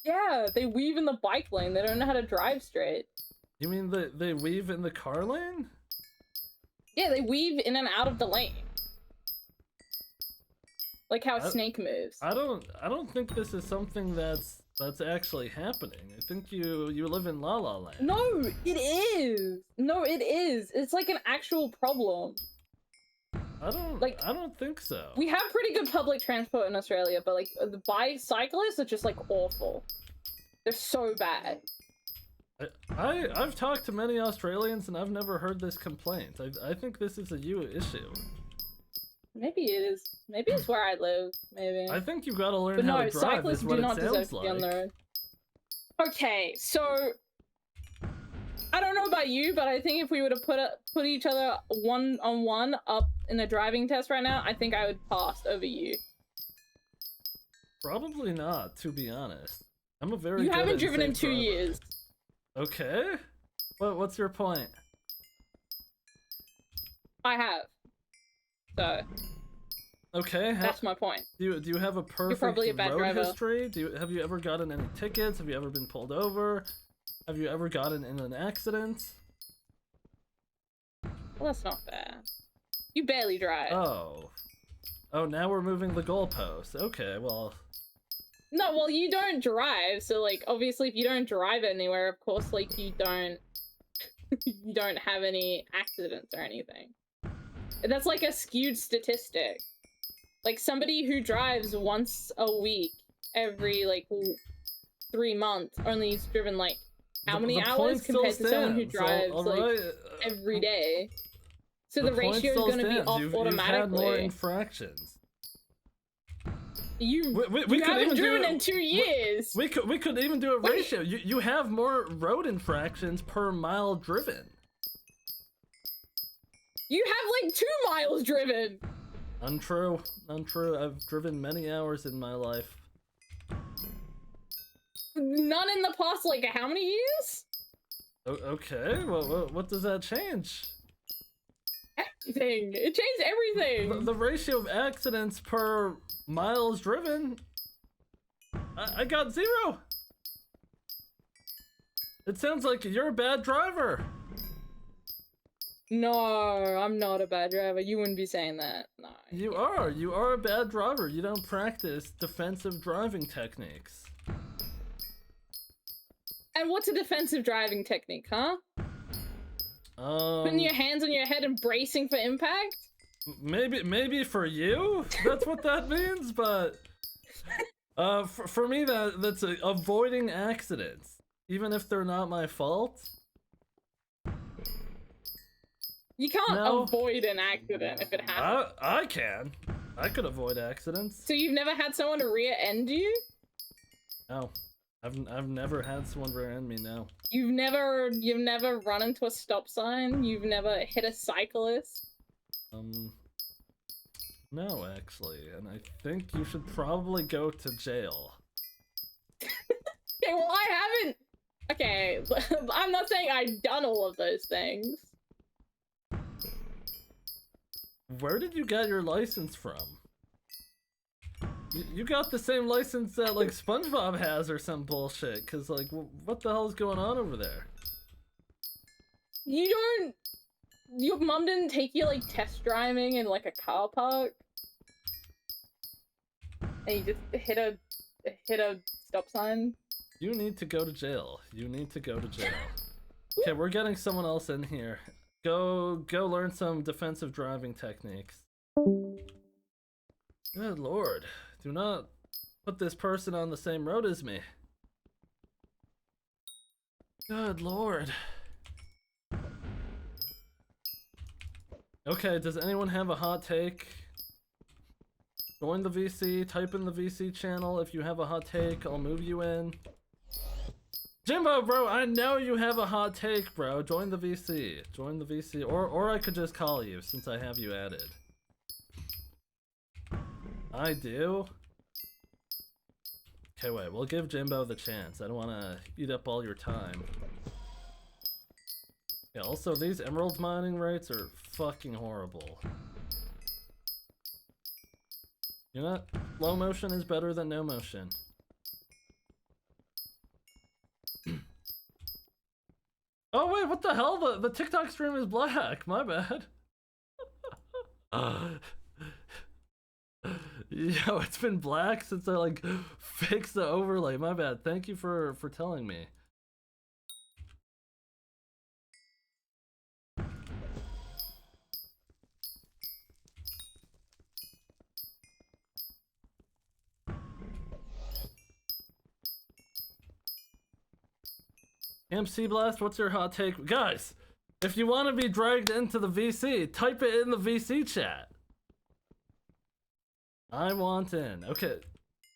Yeah, they weave in the bike lane. They don't know how to drive straight. You mean they weave in the car lane? Yeah, they weave in and out of the lane. Like how a snake moves. I don't think this is something that's actually happening. I think you live in La La Land. No, it is. No, it is. It's like an actual problem. I don't think so. We have pretty good public transport in Australia, but like the bicyclists are just like awful. They're so bad. I've talked to many Australians and I've never heard this complaint. I think this is a you issue. Maybe it is. Maybe it's where I live. Maybe. I think you gotta learn how to drive. Cyclists is what do not it deserve sounds to be on the like. road. Okay, so I don't know about you, but I think if we were to put each other one-on-one up in a driving test right now, I think I would pass over you. Probably not, to be honest. I'm a very You good haven't driven in driver. 2 years. Okay. What's your point? I have. So. Okay. That's my point. Do you have a perfect probably a bad road driver. history? Have you ever gotten any tickets? Have you ever been pulled over? Have you ever gotten in an accident? Well, that's not fair. You barely drive. Oh, now we're moving the goalposts. Okay, well. No, well, you don't drive, so like obviously if you don't drive anywhere, of course like you don't you don't have any accidents or anything. That's like a skewed statistic. Like somebody who drives once a week every like 3 months only has driven like how many the hours point still compared to someone who stands. drives all like right, every day. So the point ratio is still going to be stands. off You've automatically. had more infractions. You We could haven't even driven do, in 2 years. We could even do a ratio. You have more road infractions per mile driven. You have like 2 miles driven. Untrue. I've driven many hours in my life. None in the past like how many years? Okay, well, what does that change? Everything. It changed everything. The ratio of accidents per miles driven, I got 0. It sounds like you're a bad driver. No, I'm not a bad driver. You wouldn't be saying that. No. You are a bad driver. You don't practice defensive driving techniques. And what's a defensive driving technique, huh? Putting your hands on your head and bracing for impact? Maybe for you, that's what that means, but for me that's avoiding accidents, even if they're not my fault. You can't avoid an accident if it happens. I can. I could avoid accidents. So you've never had someone rear-end you? No. I've never had someone rear-end me, no. You've never run into a stop sign? You've never hit a cyclist? No, actually, and I think you should probably go to jail. Okay, well, I haven't. Okay, I'm not saying I've done all of those things. Where did you get your license from? You got the same license that, like, SpongeBob has or some bullshit, because, like, what the hell is going on over there? You don't... Your mom didn't take you, like, test driving in, like, a car park? And you just hit a stop sign? You need to go to jail. You need to go to jail. Okay, we're getting someone else in here. Go learn some defensive driving techniques. Good lord. Do not put this person on the same road as me. Good lord. Okay, does anyone have a hot take? Join the VC, type in the VC channel. If you have a hot take, I'll move you in. Jimbo, bro, I know you have a hot take, bro. Join the VC. Join the VC. Or I could just call you since I have you added. I do? Okay, wait, we'll give Jimbo the chance. I don't want to eat up all your time. Yeah, also, these emerald mining rates are fucking horrible. You know what? Low motion is better than no motion. Oh wait, what the hell? The TikTok stream is black. My bad. Yo, it's been black since I like fixed the overlay. My bad. Thank you for telling me. MC Blast, what's your hot take? Guys, if you want to be dragged into the VC, type it in the VC chat. I want in. Okay,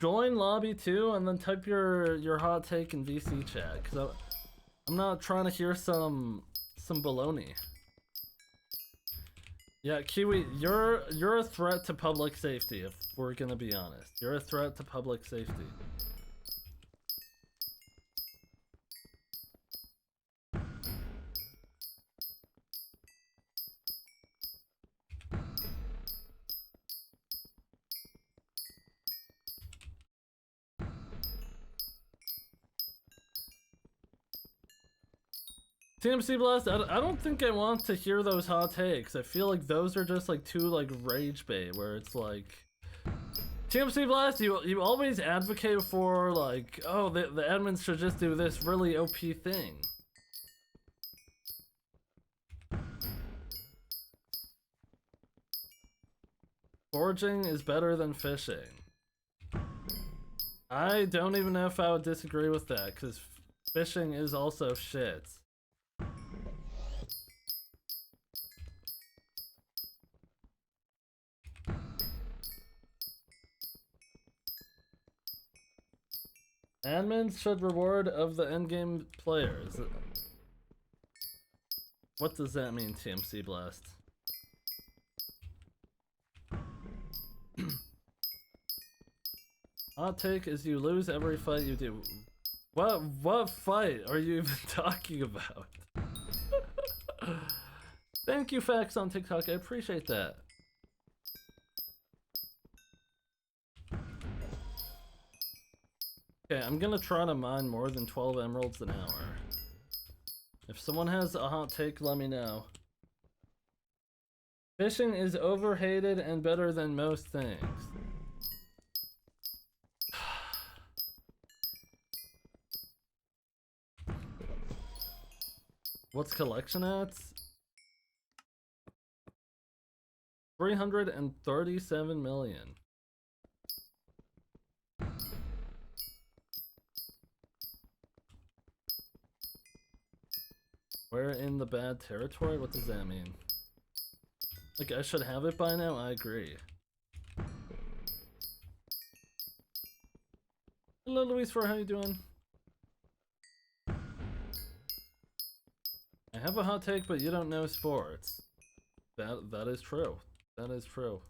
join lobby 2 and then type your hot take in VC chat, because I'm not trying to hear some baloney. Yeah, Kiwi, you're a threat to public safety, if we're gonna be honest. You're a threat to public safety. TMC Blast, I don't think I want to hear those hot takes. I feel like those are just like too like rage bait, where it's like TMC Blast, you always advocate for like, oh, the admins should just do this really OP thing. Foraging is better than fishing. I don't even know if I would disagree with that, because fishing is also shit. Admins should reward of the endgame players. What does that mean, TMC Blast? Hot take is you lose every fight you do. What fight are you even talking about? Thank you, Facts on TikTok. I appreciate that. Okay, I'm gonna try to mine more than 12 emeralds an hour. If someone has a hot take, let me know. Fishing is overhated and better than most things. What's collection at? 337 million. We're in the bad territory? What does that mean? Like, I should have it by now? I agree. Hello, Luis, how you doing? I have a hot take, but you don't know sports. That is true. That is true.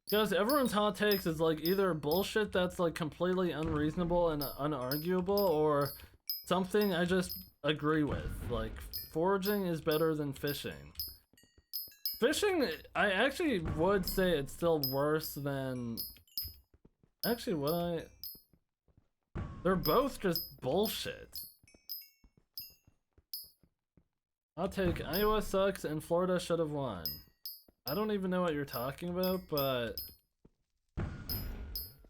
Because everyone's hot takes is like either bullshit that's like completely unreasonable and unarguable, or something I just agree with. Like, foraging is better than fishing. Fishing, I actually would say it's still worse than... Actually, what I... They're both just bullshit. I'll take Iowa sucks and Florida should have won. I don't even know what you're talking about, but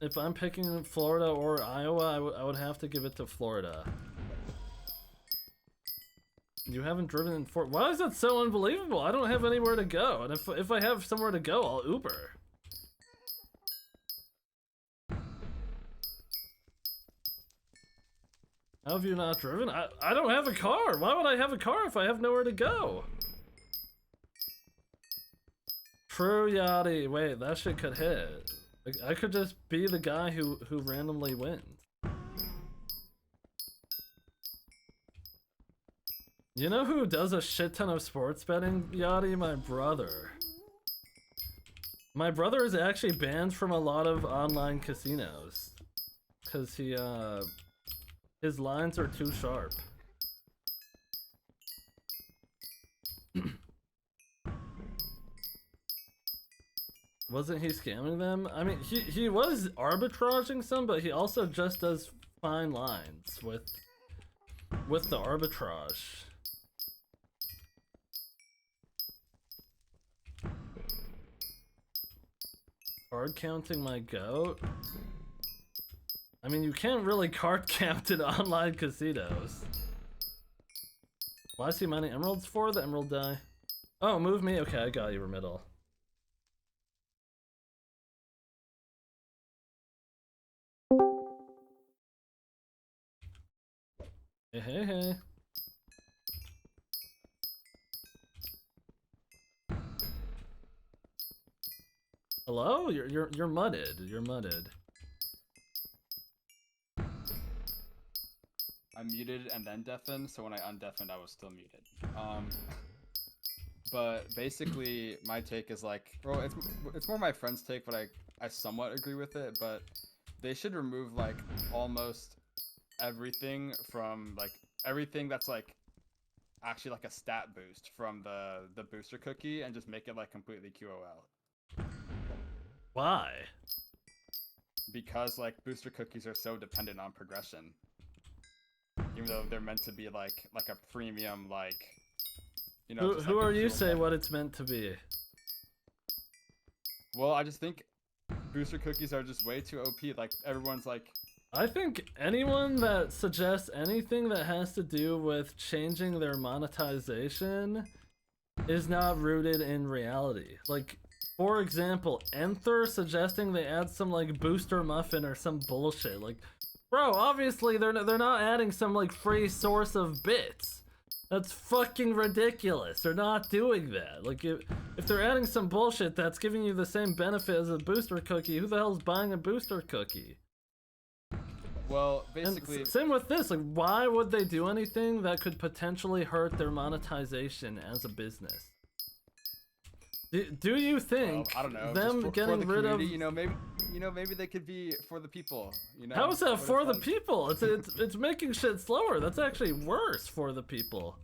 if I'm picking Florida or Iowa, I would have to give it to Florida. You haven't driven in Fort... Why is that so unbelievable? I don't have anywhere to go, and if I have somewhere to go, I'll Uber. How have you not driven? I don't have a car. Why would I have a car if I have nowhere to go? True, Yachty. Wait, that shit could hit. Like, I could just be the guy who randomly wins. You know who does a shit ton of sports betting, Yachty? My brother. My brother is actually banned from a lot of online casinos. Cause his lines are too sharp. Wasn't he scamming them? I mean, he was arbitraging some, but he also just does fine lines with the arbitrage. Card counting my goat? I mean, you can't really card count in online casinos. Why is he mining emeralds for? The emerald die. Oh, move me? Okay, I got you, Middle. Hey, hey, hey. Hello? You're mudded. You're mudded. I muted and then deafened, so when I undeafened, I was still muted. But basically, my take is like, well, it's more my friend's take, but I somewhat agree with it. But they should remove like almost everything from like everything that's like actually like a stat boost from the booster cookie, and just make it like completely QOL. Why? Because like booster cookies are so dependent on progression. Even though they're meant to be like a premium, like, you know. Who like are you say what it's meant to be? Well, I just think booster cookies are just way too OP. Like, everyone's like... I think anyone that suggests anything that has to do with changing their monetization is not rooted in reality. Like, for example, Enther suggesting they add some like booster muffin or some bullshit. Like, bro, obviously they're not adding some like free source of bits. That's fucking ridiculous. They're not doing that. Like, if they're adding some bullshit that's giving you the same benefit as a booster cookie, who the hell's buying a booster cookie? Well, basically, And same with this. Like, why would they do anything that could potentially hurt their monetization as a business? Do you think I don't know. them for getting the rid of? community, maybe they could be for the people. How is that What for if, the like- people? It's making shit slower. That's actually worse for the people.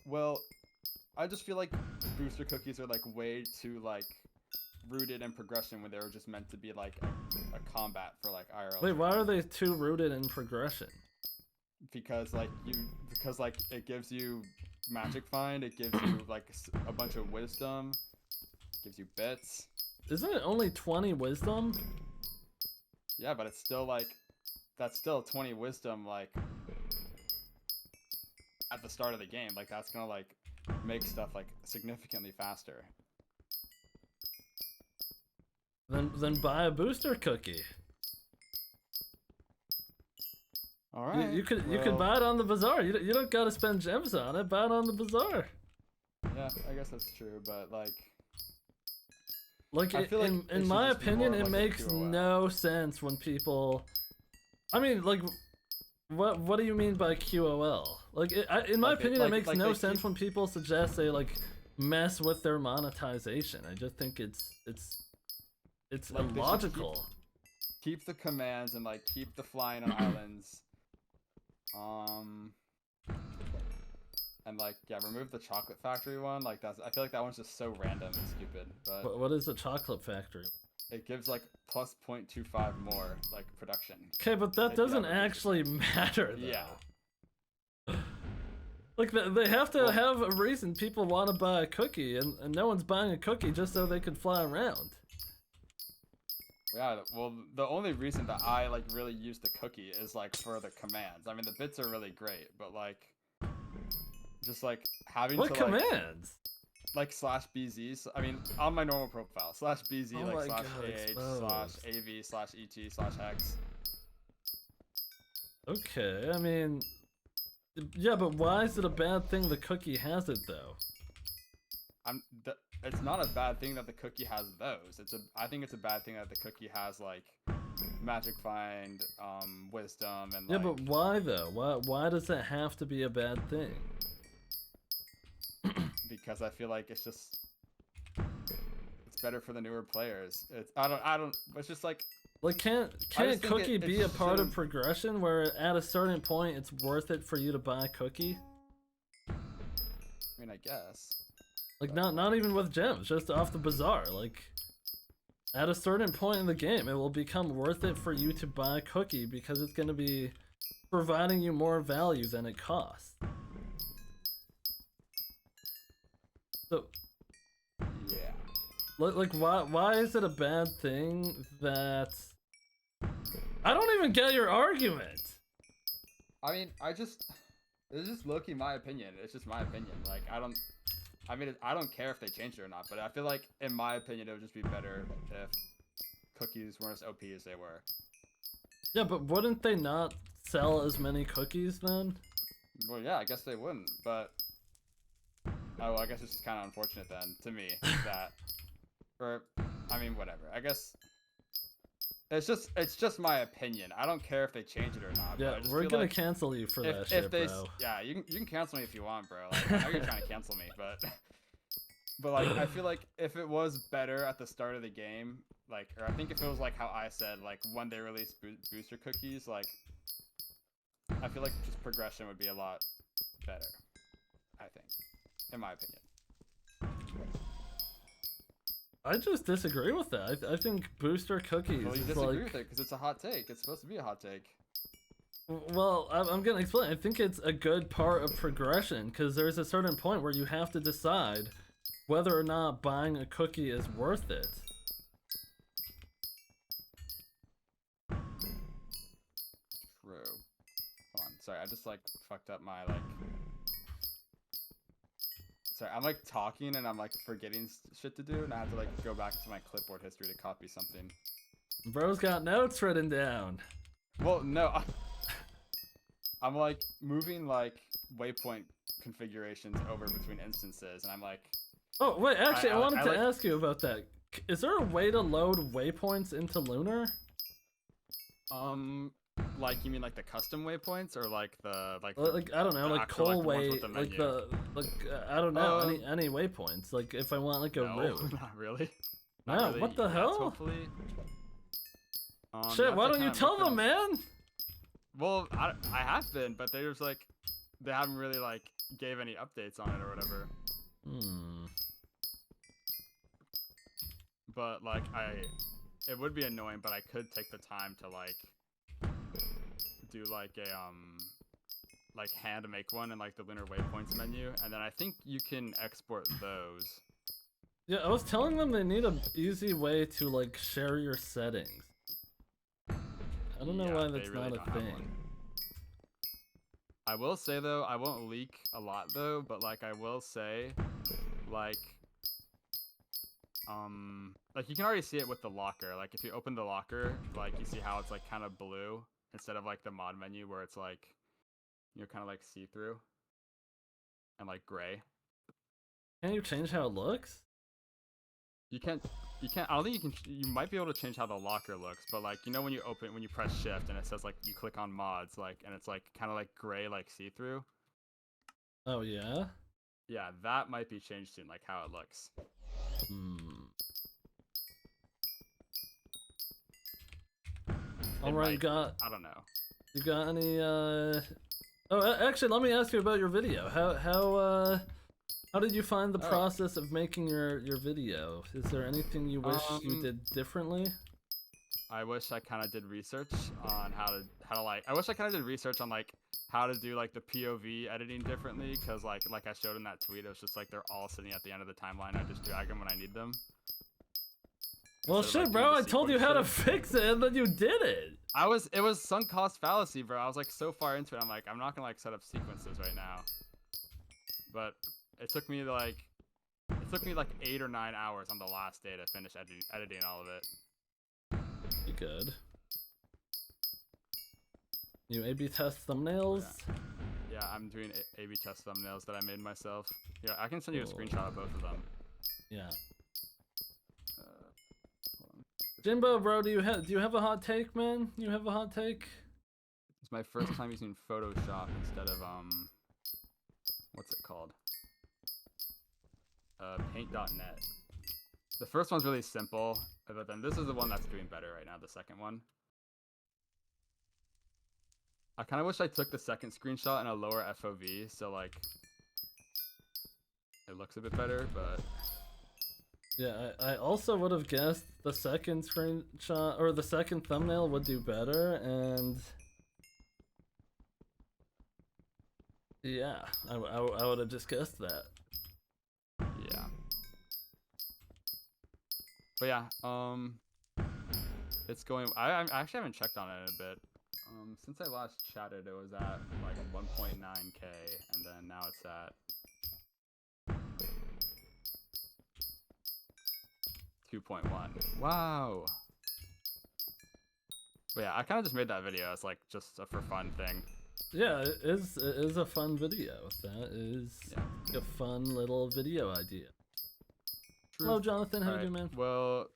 Well, I just feel like booster cookies are like way too like rooted in progression when they were just meant to be like a combat for like IRL. Wait, why are they too rooted in progression? Because it gives you magic find, it gives you like a bunch of wisdom, gives you bits. Isn't it only 20 wisdom? Yeah, but it's still like that's still 20 wisdom like at the start of the game. Like that's gonna like make stuff like significantly faster. Then buy a booster cookie. All right. You could buy it on the bazaar. You don't gotta spend gems on it. Buy it on the bazaar. Yeah, I guess that's true, but like Like, I feel like it in should my just be opinion, more it of like a makes QOL. no sense when people. I mean, like, what do you mean by QOL? Like, in my Like opinion, it makes like no they sense keep- when people suggest they like mess with their monetization. I just think it's Like, they should illogical. keep the commands and like keep the flying on islands. And like yeah, remove the chocolate factory one. Like I feel like that one's just so random and stupid. But What is the chocolate factory? it gives like plus 0.25 more like production. Okay, but that If you doesn't have a booster actually matter though. Yeah. Like, they have to Well- have a reason people want to buy a cookie, and no one's buying a cookie just so they can fly around. Yeah, well, the only reason that I like really use the cookie is like for the commands. I mean, the bits are really great, but like, just like having What to like, commands? like /bz. I mean, on my normal profile, /bz Oh like my God, /ah/av/et/hex. Okay, I mean, yeah, but why is it a bad thing the cookie has it though? It's not a bad thing that the cookie has those. I think it's a bad thing that the cookie has like magic find, wisdom, and Yeah, like. but why though? Why does that have to be a bad thing? Because I feel like it's better for the newer players. It's just like Like, can't think cookie it be a part of shouldn't- progression where at a certain point it's worth it for you to buy a cookie? I mean, I guess. Like, not even with gems, just off the bazaar. Like, at a certain point in the game, it will become worth it for you to buy a cookie because it's going to be providing you more value than it costs. So, Yeah. like, why is it a bad thing that... I don't even get your argument! I mean, it's just low-key my opinion. It's just my opinion. Like, I don't care if they change it or not, but I feel like, in my opinion, it would just be better if cookies weren't as OP as they were. Yeah, but wouldn't they not sell as many cookies then? Well, yeah, I guess they wouldn't, but... Oh, well, I guess it's just kind of unfortunate then, to me, that... Or, I mean, whatever. I guess... It's just my opinion. I don't care if they change it or not. but I Yeah, just we're feel gonna like cancel you for that if shit, they, bro. yeah, you can cancel me if you want, bro. Like, I know you're trying to cancel me, but like I feel like if it was better at the start of the game, like, or I think if it was like how I said, like when they released booster cookies, like I feel like just progression would be a lot better. I think, in my opinion. I just disagree with that. I think booster cookies Well, you is disagree like... with it because it's a hot take. It's supposed to be a hot take. Well, I'm gonna explain. I think it's a good part of progression because there's a certain point where you have to decide whether or not buying a cookie is worth it. True. Hold on. Sorry, I just like fucked up my like Sorry, I'm like talking and I'm like forgetting shit to do, and I have to like go back to my clipboard history to copy something. Bro's got notes written down. Well, no, I'm like moving like waypoint configurations over between instances, and I'm like, Oh wait, actually, I wanted to like- ask you about that. Is there a way to load waypoints into Lunar? like you mean like the custom waypoints or like the Like I don't know, the like actual, coal the ones way, with the like menu? I don't know, Um, any waypoints. Like if I want like a No, route. not really. No, Not what the yet, hell? Hopefully. You Shit, have why to don't you kinda tell make them, man? Well, I have been, but they just like they haven't really like gave any updates on it or whatever. Hmm. But like it would be annoying, but I could take the time to like do like a like hand make one in like the lunar waypoints menu, and then I think you can export those. Yeah, I was telling them they need an easy way to like share your settings. I don't know Yeah, why they that's really not don't a have thing. one. I will say though, I won't leak a lot though, but like I will say, like you can already see it with the locker. Like if you open the locker, like you see how it's like kind of blue instead of like the mod menu where it's like, you know, kind of like see-through and like gray. Can you change how it looks? You can't, I don't think you can, you might be able to change how the locker looks, but like, you know, when you press shift and it says like, you click on mods, like, and it's like kind of like gray, like see-through. Oh yeah? Yeah, that might be changed soon, like how it looks. Hmm. It Alright, might be. I don't know. you got any actually let me ask you about your video. How did you find the Oh. process of making your video? Is there anything you wish you did differently? I wish I kind of did research on how to like. I wish I kind of did research on like how to do like the POV editing differently, because like I showed in that tweet, it was just like they're all sitting at the end of the timeline. I just drag them when I need them. Well Instead of, shit, like, doing bro, I the told you how to sequence fix it and then you did it! It was sunk cost fallacy, bro. I was like so far into it. I'm like, I'm not gonna like set up sequences right now. But it took me like 8 or 9 hours on the last day to finish editing all of it. You good. You A/B test thumbnails? Yeah, I'm doing A/B test thumbnails that I made myself. Yeah, I can send you a Cool. screenshot of both of them. Yeah. Hold on. Jimbo, bro, do you have a hot take, man? You have a hot take? It's my first time using Photoshop instead of what's it called? Paint.net. The first one's really simple, but then this is the one that's doing better right now, the second one. I kind of wish I took the second screenshot in a lower FOV, so like it looks a bit better, but Yeah, I also would have guessed the second screenshot or the second thumbnail would do better, and yeah, I would have just guessed that. yeah. But yeah, it's going. I actually haven't checked on it in a bit. Since I last chatted, it was at like 1.9K, and then now it's at 2.1. Wow. But yeah, I kind of just made that video as like just a for fun thing. Yeah, it is a fun video. That is a fun little video idea. Hello, Jonathan. How you doing, man? Well,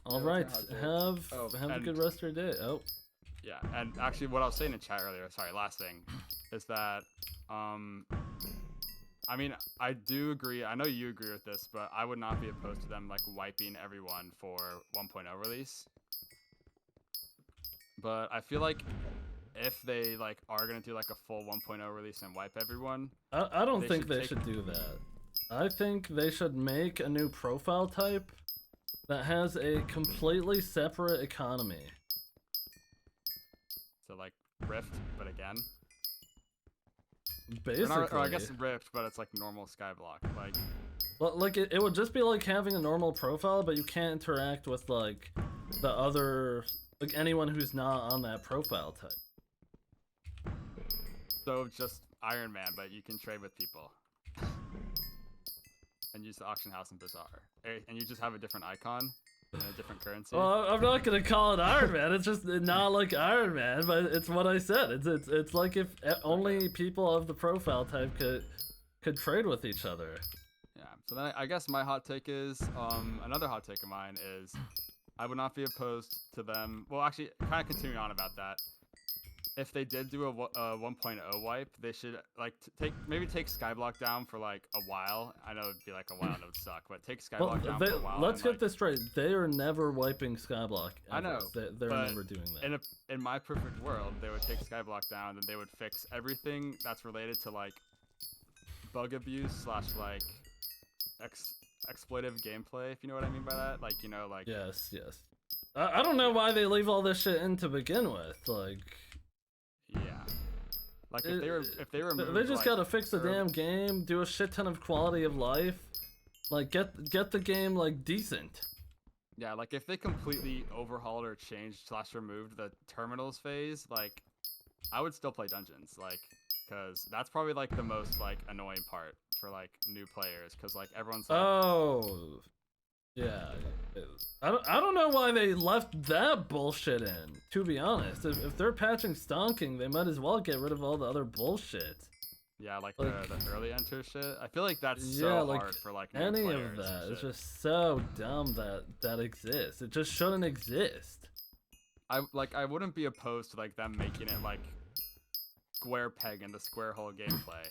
All what's right, your hot take? have a and- good rest of your day. Oh, yeah, and actually, what I was saying in chat earlier, sorry, last thing, is that, I mean, I do agree. I know you agree with this, but I would not be opposed to them like wiping everyone for 1.0 release. But I feel like if they like are gonna do like a full 1.0 release and wipe everyone, I don't They think should they take- should do that. I think they should make a new profile type that has a completely separate economy. so like Rift, but again, Basically, or I guess Rift, but it's like normal Skyblock. Like, well, like it would just be like having a normal profile, but you can't interact with like the other, like anyone who's not on that profile type. so just Iron Man, but you can trade with people. and use the auction house in Bazaar, and you just have a different icon and a different currency. Well, I'm not gonna call it Iron Man. It's just not like Iron Man, but it's what I said. It's like if only people of the profile type could trade with each other. Yeah. So then I guess my hot take is another hot take of mine is I would not be opposed to them. Well, actually, kind of continuing on about that. If they did do a 1.0 wipe, they should like take Skyblock down for like a while. I know it'd be like a while and it would suck, but take Skyblock down for a while. Let's and, get this straight. They are never wiping Skyblock. Ever. I know. They're but never doing that. In my perfect world, they would take Skyblock down and they would fix everything that's related to like bug abuse / like exploitive gameplay, if you know what I mean by that. Like, you know, like Yes. I don't know why they leave all this shit in to begin with. Like, yeah, like if they removed, they just like, gotta fix the damn game, do a shit ton of quality of life, like get the game like decent. Yeah, like if they completely overhauled or changed / removed the terminals phase, like I would still play dungeons, like, cause that's probably like the most like annoying part for like new players, cause like everyone's like, Oh, yeah. I don't know why they left that bullshit in. To be honest, if they're patching stonking, they might as well get rid of all the other bullshit. yeah, like the early enter shit. I feel like that's Yeah, so like, hard for like new any players of and that is shit. just so dumb that exists. It just shouldn't exist. I wouldn't be opposed to like them making it like square peg in the square hole gameplay.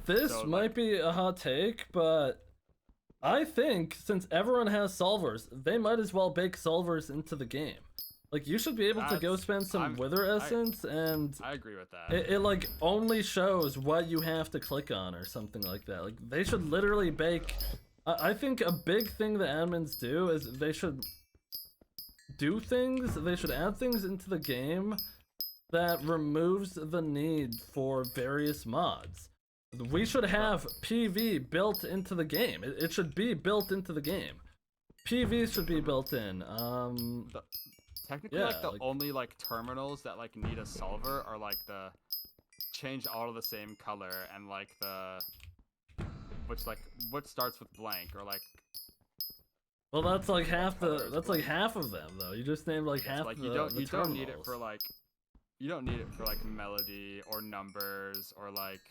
This So, might like- be a hot take, but I think since everyone has solvers, they might as well bake solvers into the game. Like, you should be able to go That's- spend some I'm- Wither Essence, and I agree with that. it like only shows what you have to click on or something like that. Like, they should literally bake. I think a big thing that admins do is they should do things. They should add things into the game that removes the need for various mods. We should have PV built into the game. It should be built into the game. PV should be built in. Technically, yeah, like the like- only like terminals that like need a solver are like the change all to the same color and like the what starts with blank or like Well, that's like half the. colors, That's like half of them, though. You just named like half like the. you don't the don't need it terminals. for like melody or numbers or like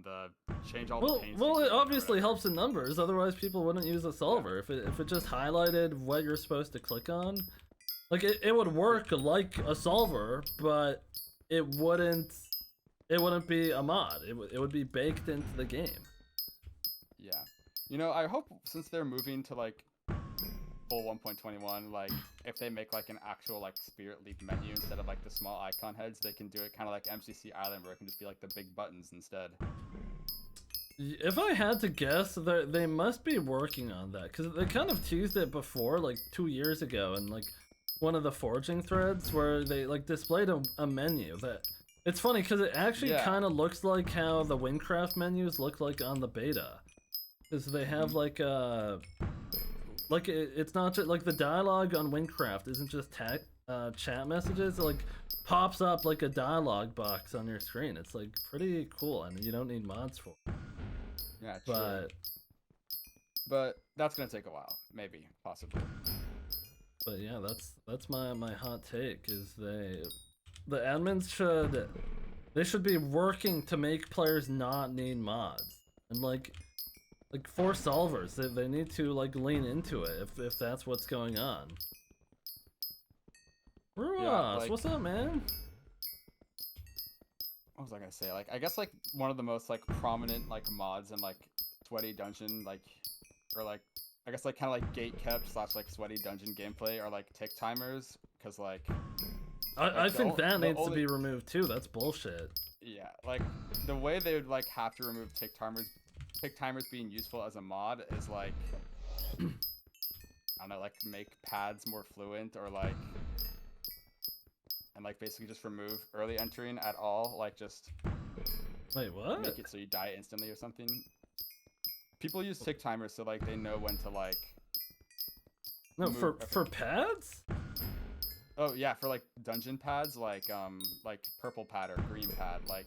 the change all the panes. Well, to it green or obviously whatever. helps in numbers. Otherwise, people wouldn't use a solver. If it just highlighted what you're supposed to click on, like it would work like a solver, but it wouldn't be a mod. It would be baked into the game. Yeah. You know, I hope since they're moving to like full 1.21, like if they make like an actual like Spirit Leap menu instead of like the small icon heads, they can do it kind of like MCC Island where it can just be like the big buttons instead. If I had to guess, they must be working on that because they kind of teased it before, like 2 years ago, in like one of the forging threads where they like displayed a menu that. It's funny because it actually Yeah. kind of looks like how the Windcraft menus look like on the beta, because they have like it's not just like the dialogue on Windcraft isn't just chat messages. It like pops up like a dialogue box on your screen. It's like pretty cool, and you don't need mods for it. Yeah, true. But that's gonna take a while, maybe, possibly. But yeah, that's my hot take is the admins should be working to make players not need mods, and like for solvers they need to like lean into it if that's what's going on. Ruas, like- what's up, man? What was I gonna say? Like, I guess like one of the most like prominent like mods in like Sweaty Dungeon, like, or like I guess like kind of like gate kept / like Sweaty Dungeon gameplay are like tick timers, because like I the think that the needs to only- be removed too. That's bullshit. yeah, like the way they would like have to remove tick timers being useful as a mod is like I don't know, like make pads more fluent or like and like basically just remove early entering at all, like just Wait, what? make it so you die instantly or something. People use tick timers so like they know when to like No, move- for pads? oh yeah, for like dungeon pads, like purple pad or green pad, like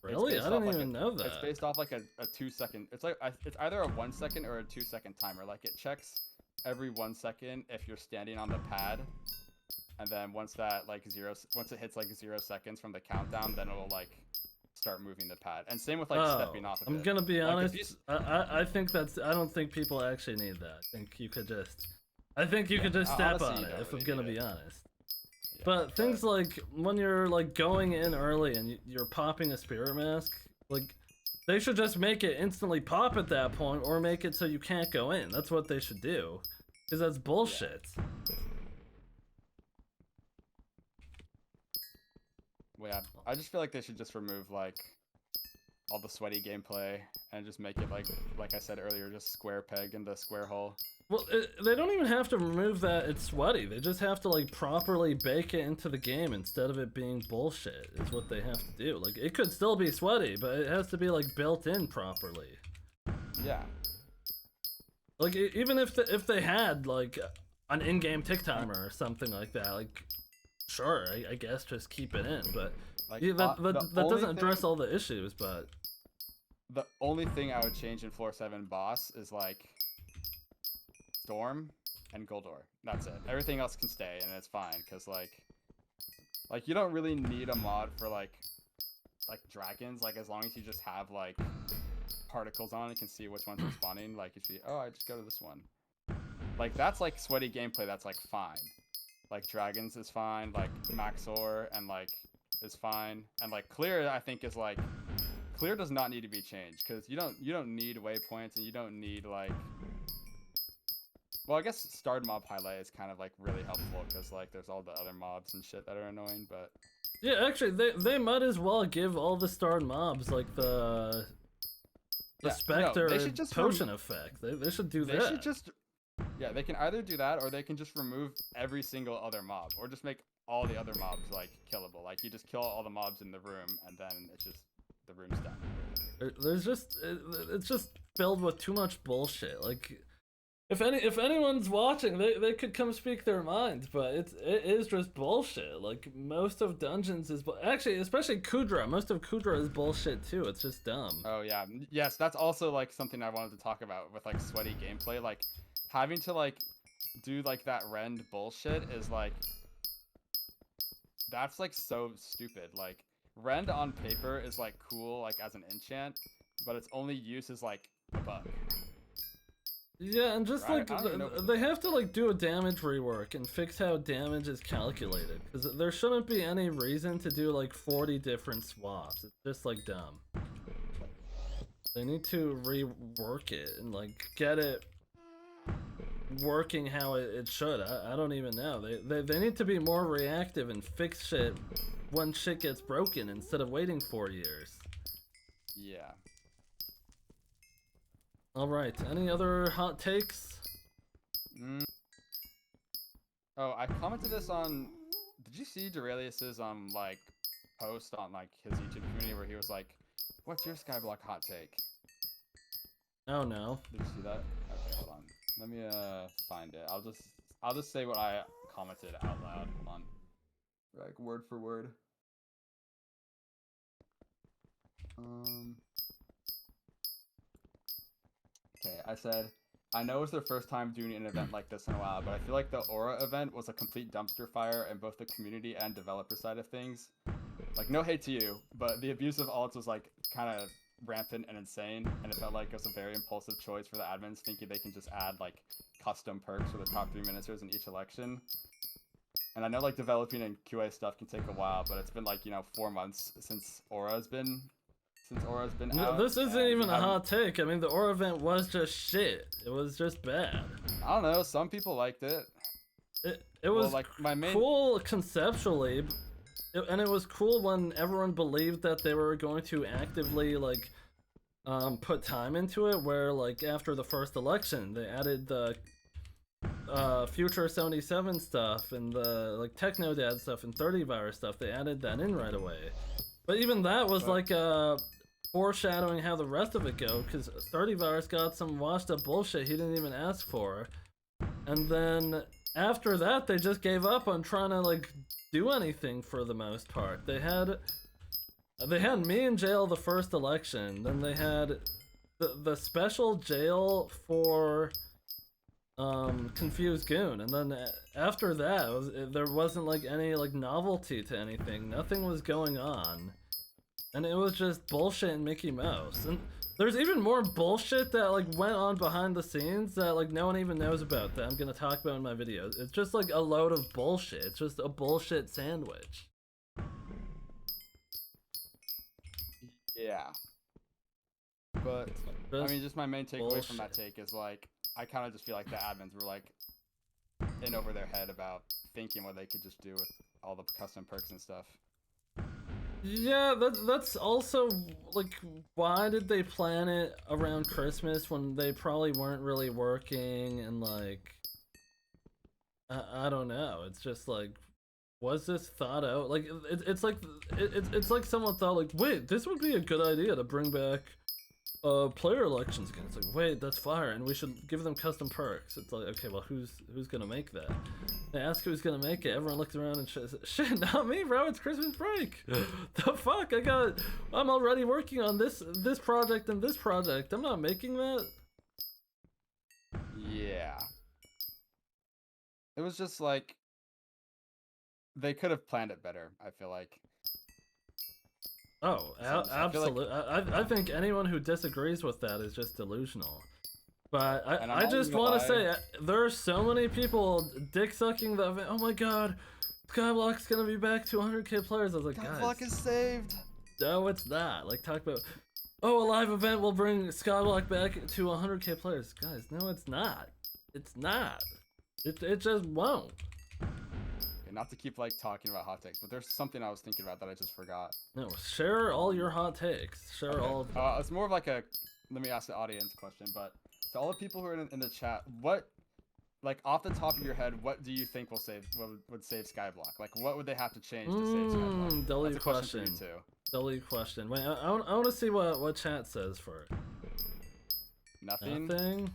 Really? based I off, didn't like, even know that. It's based off like a 2 second. It's like it's either a 1 second or a 2 second timer. Like it checks every 1 second if you're standing on the pad, and then once it hits like 0 seconds from the countdown, then it'll like start moving the pad. And same with like stepping off of it. I'm gonna be Like, honest. if you I think I don't think people actually need that. I think you could just step honestly, on you it. don't If really I'm gonna need be it. honest. Yeah, But things like when you're like going in early and you're popping a spirit mask, like they should just make it instantly pop at that point, or make it so you can't go in. That's what they should do, because that's bullshit. well, yeah, I just feel like they should just remove like all the sweaty gameplay and just make it like I said earlier, just square peg in the square hole. Well, they don't even have to remove that it's sweaty. They just have to like properly bake it into the game instead of it being bullshit. Is what they have to do. Like it could still be sweaty, but it has to be like built in properly. Yeah. Like even if they had like an in-game tick timer or something like that, like sure, I guess just keep it in. But Like yeah, that the only doesn't address thing- all the issues. But The only thing I would change in Floor 7 boss is like Storm and Goldor. That's it. Everything else can stay and it's fine because like you don't really need a mod for like dragons. Like as long as you just have like particles on, you can see which ones are spawning. Like you see, oh, I just go to this one. Like that's like sweaty gameplay. That's like fine. Like dragons is fine. Like Maxor and like is fine. And like clear, I think is like clear does not need to be changed because you don't need waypoints and you don't need like. Well, I guess starred mob highlight is kind of like really helpful because like there's all the other mobs and shit that are annoying, but yeah, actually, they might as well give all the starred mobs like the Spectre they should just potion effect. They should do they that. should just they can either do that or they can just remove every single other mob or just make all the other mobs like killable. Like you just kill all the mobs in the room and then it's just the room's done. There's just it's just filled with too much bullshit. Like if anyone's watching, they could come speak their minds, but it is just bullshit. Like most of dungeons is actually, especially Kudra, most of Kudra is bullshit too. It's just dumb. Oh yeah, yes, that's also like something I wanted to talk about with like sweaty gameplay. Like having to like do like that rend bullshit is like that's like so stupid. Like rend on paper is like cool like as an enchant, but its only use is like a bug. Yeah, and just Right, like I don't even know if they have to like do a damage rework and fix how damage is calculated, because there shouldn't be any reason to do like 40 different swaps. It's just like dumb. They need to rework it and like get it working how it should. I don't even know. They need to be more reactive and fix shit when shit gets broken instead of waiting 4 years. Yeah. Alright, any other hot takes? Oh, I commented this on. Did you see Duralius's like post on like his YouTube community where he was like, "What's your Skyblock hot take?" Oh no. Did you see that? Okay, hold on. Let me find it. I'll just say what I commented out loud. Hold on. Like word for word. Okay, I said, I know it's their first time doing an event like this in a while, but I feel like the Aura event was a complete dumpster fire in both the community and developer side of things. Like, no hate to you, but the abuse of alts was like kind of rampant and insane, and it felt like it was a very impulsive choice for the admins, thinking they can just add like custom perks for the top 3 ministers in each election. And I know like developing and QA stuff can take a while, but it's been like, 4 months since Aura's been out. This isn't and even we a haven't- hot take. I mean, the Aura event was just shit. It was just bad. I don't know, some people liked it. It was Well, like, my main- cool conceptually, and it was cool when everyone believed that they were going to actively like put time into it. Where like after the first election, they added the Future 77 stuff and the like Technodad stuff and 30 virus stuff. They added that in right away. But even that was like foreshadowing how the rest of it go, because 30 virus got some washed up bullshit he didn't even ask for, and then after that they just gave up on trying to like do anything for the most part. They had They had me in jail the first election. Then they had the special jail for Confused Goon, and then after that, there wasn't like any like novelty to anything. Nothing was going on, and it was just bullshit and Mickey Mouse. And there's even more bullshit that like went on behind the scenes that like no one even knows about that I'm gonna talk about in my videos. It's just like a load of bullshit. It's just a bullshit sandwich. Yeah. But I mean, just my main takeaway from that take is like, I kind of just feel like the admins were like in over their head about thinking what they could just do with all the custom perks and stuff. Yeah, that's also like, why did they plan it around Christmas when they probably weren't really working, and like, I don't know. It's just like, was this thought out? Like, it's like someone thought like, wait, this would be a good idea to bring back player elections again. It's like, wait, that's fire, and we should give them custom perks. It's like, okay, well, who's gonna make that? They ask who's gonna make it. Everyone looks around and says, shit, not me, bro. It's Christmas break. The fuck? I'm already working on this project and this project. I'm not making that. Yeah. It was just like, they could have planned it better, I feel like. Oh, absolutely. I think anyone who disagrees with that is just delusional. But I just want to say, there are so many people dick-sucking the event. Oh my god, Skyblock's gonna be back to 100k players. I was like, guys. Skyblock is saved! No, it's not. Like, talk about, oh, a live event will bring Skyblock back to 100k players. Guys, no, it's not. It's not. It just won't. Not to keep like talking about hot takes, but there's something I was thinking about that I just forgot. No, share all your hot takes. Share all of them. It's more of like a, let me ask the audience question, but to all the people who are in the chat, what, like off the top of your head, what do you think would save Skyblock? Like, what would they have to change to save Skyblock? Delete question. Delete question. Wait, I want to see what chat says for it. Nothing. Nothing.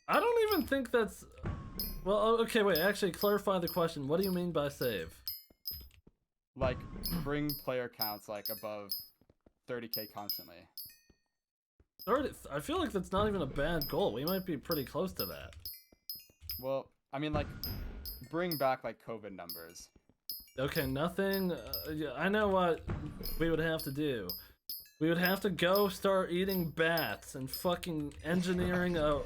I don't even think that's. Well, okay, wait, actually clarify the question. What do you mean by save? Like, bring player counts, like, above 30k constantly. 30? I feel like that's not even a bad goal. We might be pretty close to that. Well, I mean, like, bring back, like, COVID numbers. Okay, nothing. Yeah, I know what we would have to do. We would have to go start eating bats and fucking engineering a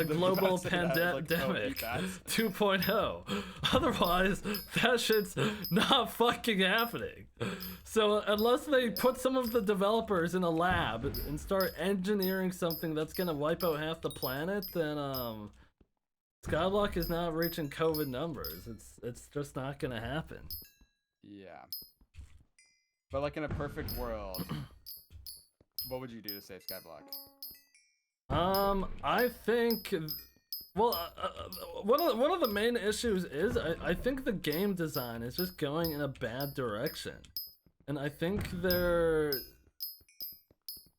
global pandemic 2.0. Otherwise, that shit's not fucking happening. So unless they put some of the developers in a lab and start engineering something that's gonna wipe out half the planet, then Skyblock is not reaching COVID numbers. It's just not gonna happen. Yeah. But like in a perfect world, what would you do to save Skyblock? I think, well, one of the main issues is I think the game design is just going in a bad direction, and I think they're,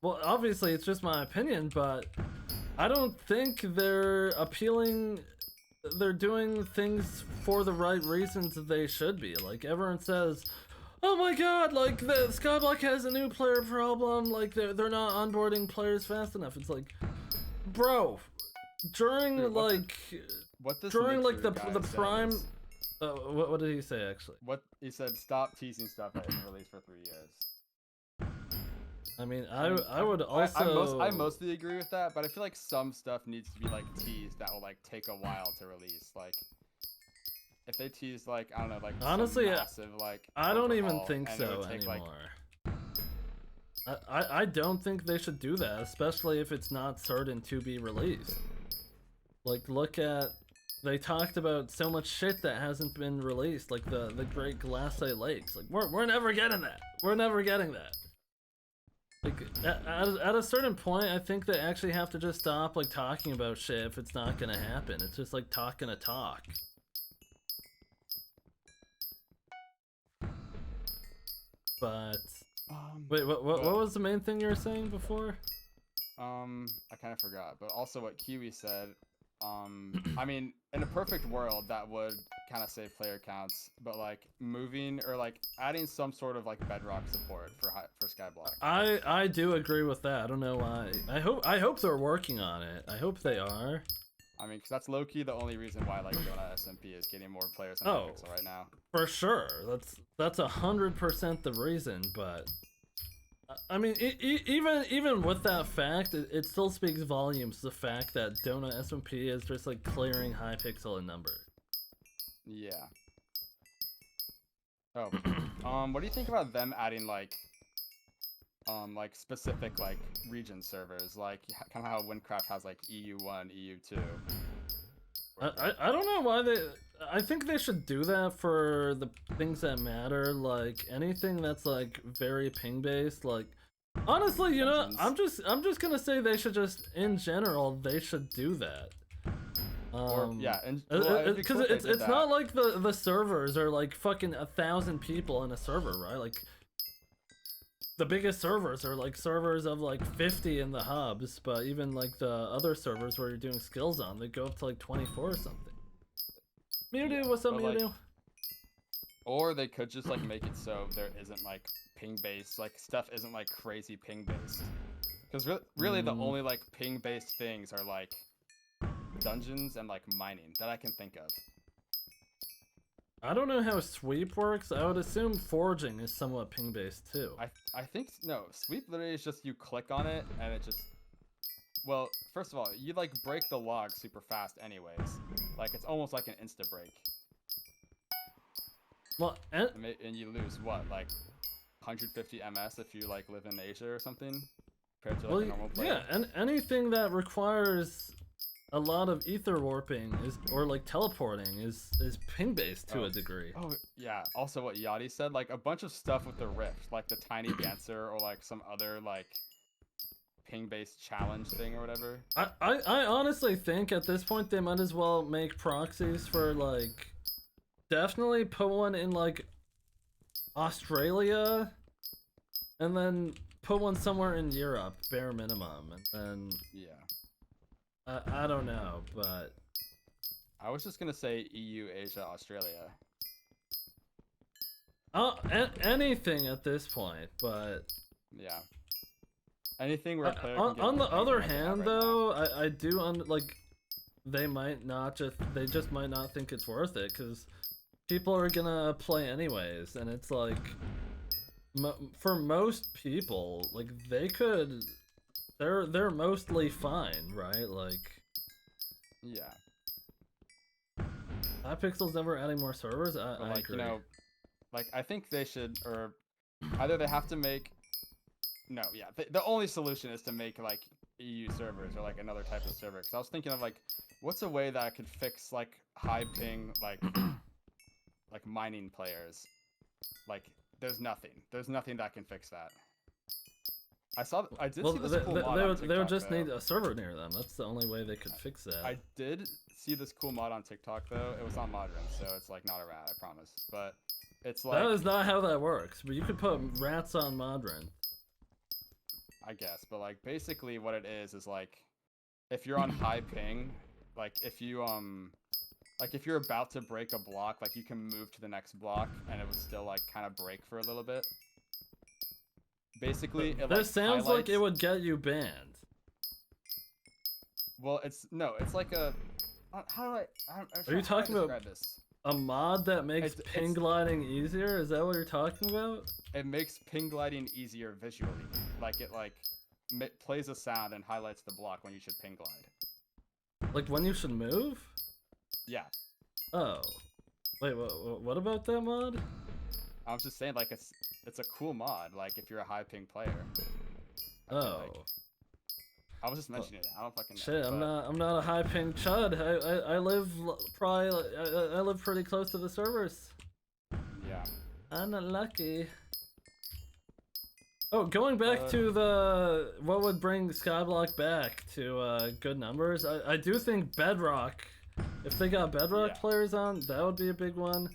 well, obviously it's just my opinion, but I don't think they're appealing. They're doing things for the right reasons that they should be. Like, everyone says, oh my god, like, the Skyblock has a new player problem, like, they're not onboarding players fast enough. It's like, bro, during, Dude, during, like, the prime, what did he say, actually? He said, stop teasing stuff that isn't released for 3 years. I mean, I would also... I mostly agree with that, but I feel like some stuff needs to be, like, teased that will, like, take a while to release, like... If they tease, like, I don't know, like, honestly, massive, like, I don't even think so take, anymore. Like... I don't think they should do that, especially if it's not certain to be released. Like, look at... They talked about so much shit that hasn't been released, like the Great Glassite Lakes. Like, we're never getting that. We're never getting that. Like, at a certain point, I think they actually have to just stop, like, talking about shit if it's not gonna happen. It's just like talking a talk. But wait, what was the main thing you were saying before? I kind of forgot, but also what Kiwi said. I mean, in a perfect world, that would kind of save player counts, but like moving or like adding some sort of like bedrock support for Skyblock. I do agree with that. I don't know why. I hope they're working on it. I hope they are. I mean, because that's low key the only reason why like Donut SMP is getting more players on Oh. Hypixel right now. For sure, that's 100% the reason. But I mean, even with that fact, it still speaks volumes. The fact that Donut SMP is just like clearing Hypixel in number. Yeah. Oh, what do you think about them adding like specific like region servers, like kind of how Windcraft has like EU1, EU2? I don't know why they. I think they should do that for the things that matter, like anything that's like very ping based. Like honestly, you know, Dungeons. I'm just gonna say they should just in general they should do that. Or yeah, and Because it's not like the servers are like fucking 1,000 people in a server, right? Like the biggest servers are like servers of like 50 in the hubs, but even like the other servers where you're doing skills on, they go up to like 24 or something. Mewtwo, what's up, but, like, Mewtwo? Or they could just like make it so there isn't like ping based, like stuff isn't like crazy ping based. Because really the only like ping based things are like dungeons and like mining that I can think of. I don't know how sweep works. I would assume foraging is somewhat ping based too. I think no, sweep literally is just you click on it and it just, well, first of all, you like break the log super fast anyways. Like it's almost like an insta break. Well, and And you lose what, like 150 ms if you like live in Asia or something compared to like a normal player. yeah, and anything that requires a lot of ether warping or like teleporting is ping based to a degree. Oh yeah. Also, what Yachty said, like a bunch of stuff with the rift, like the tiny dancer or like some other like ping based challenge thing or whatever. I honestly think at this point they might as well make proxies for like definitely put one in like Australia and then put one somewhere in Europe, bare minimum, and then Yeah. I don't know, but I was just gonna say EU, Asia, Australia. anything at this point, but Yeah. Anything where a player on, can get on the more ping other than they have hand right though, I do like they just might not think it's worth it because people are gonna play anyways, and it's like for most people, like they're mostly fine, right? Like Yeah. Hypixel's never adding more servers. I But like, agree. you know, like I think they should, or either they have to make, no, yeah, the only solution is to make like EU servers or like another type of server. Because I was thinking of like, what's a way that I could fix like high ping like like mining players? Like, there's nothing that can fix that. I did see this cool mod on they would TikTok, just though. need a server near them. That's the only way they could fix that. I did see this cool mod on TikTok though. It was on Modern, so it's like not a rat, I promise. But it's like, That is not how that works. But you could put rats on Modern. I guess, but like basically what it is like if you're on high ping, like if you're about to break a block, like you can move to the next block and it would still like kind of break for a little bit. Basically, it This sounds like it highlights- would get you banned. Well, it's like a. How do Are you talking about describe this? a mod that makes It's- ping gliding easier? Is that what you're talking about? It makes ping gliding easier visually. Like it plays a sound and highlights the block when you should ping glide. Like when you should move? Yeah, Oh. Wait, what about that mod? I was just saying like it's a cool mod. Like if you're a high ping player. I feel Oh. like. I was just mentioning it. I don't fucking know. Shit, I'm but- not a high ping chud. I live I live pretty close to the servers. Yeah. I'm not lucky. Oh, going back Uh, to the what would bring Skyblock back to good numbers, I do think Bedrock, if they got Bedrock Yeah. players on, that would be a big one.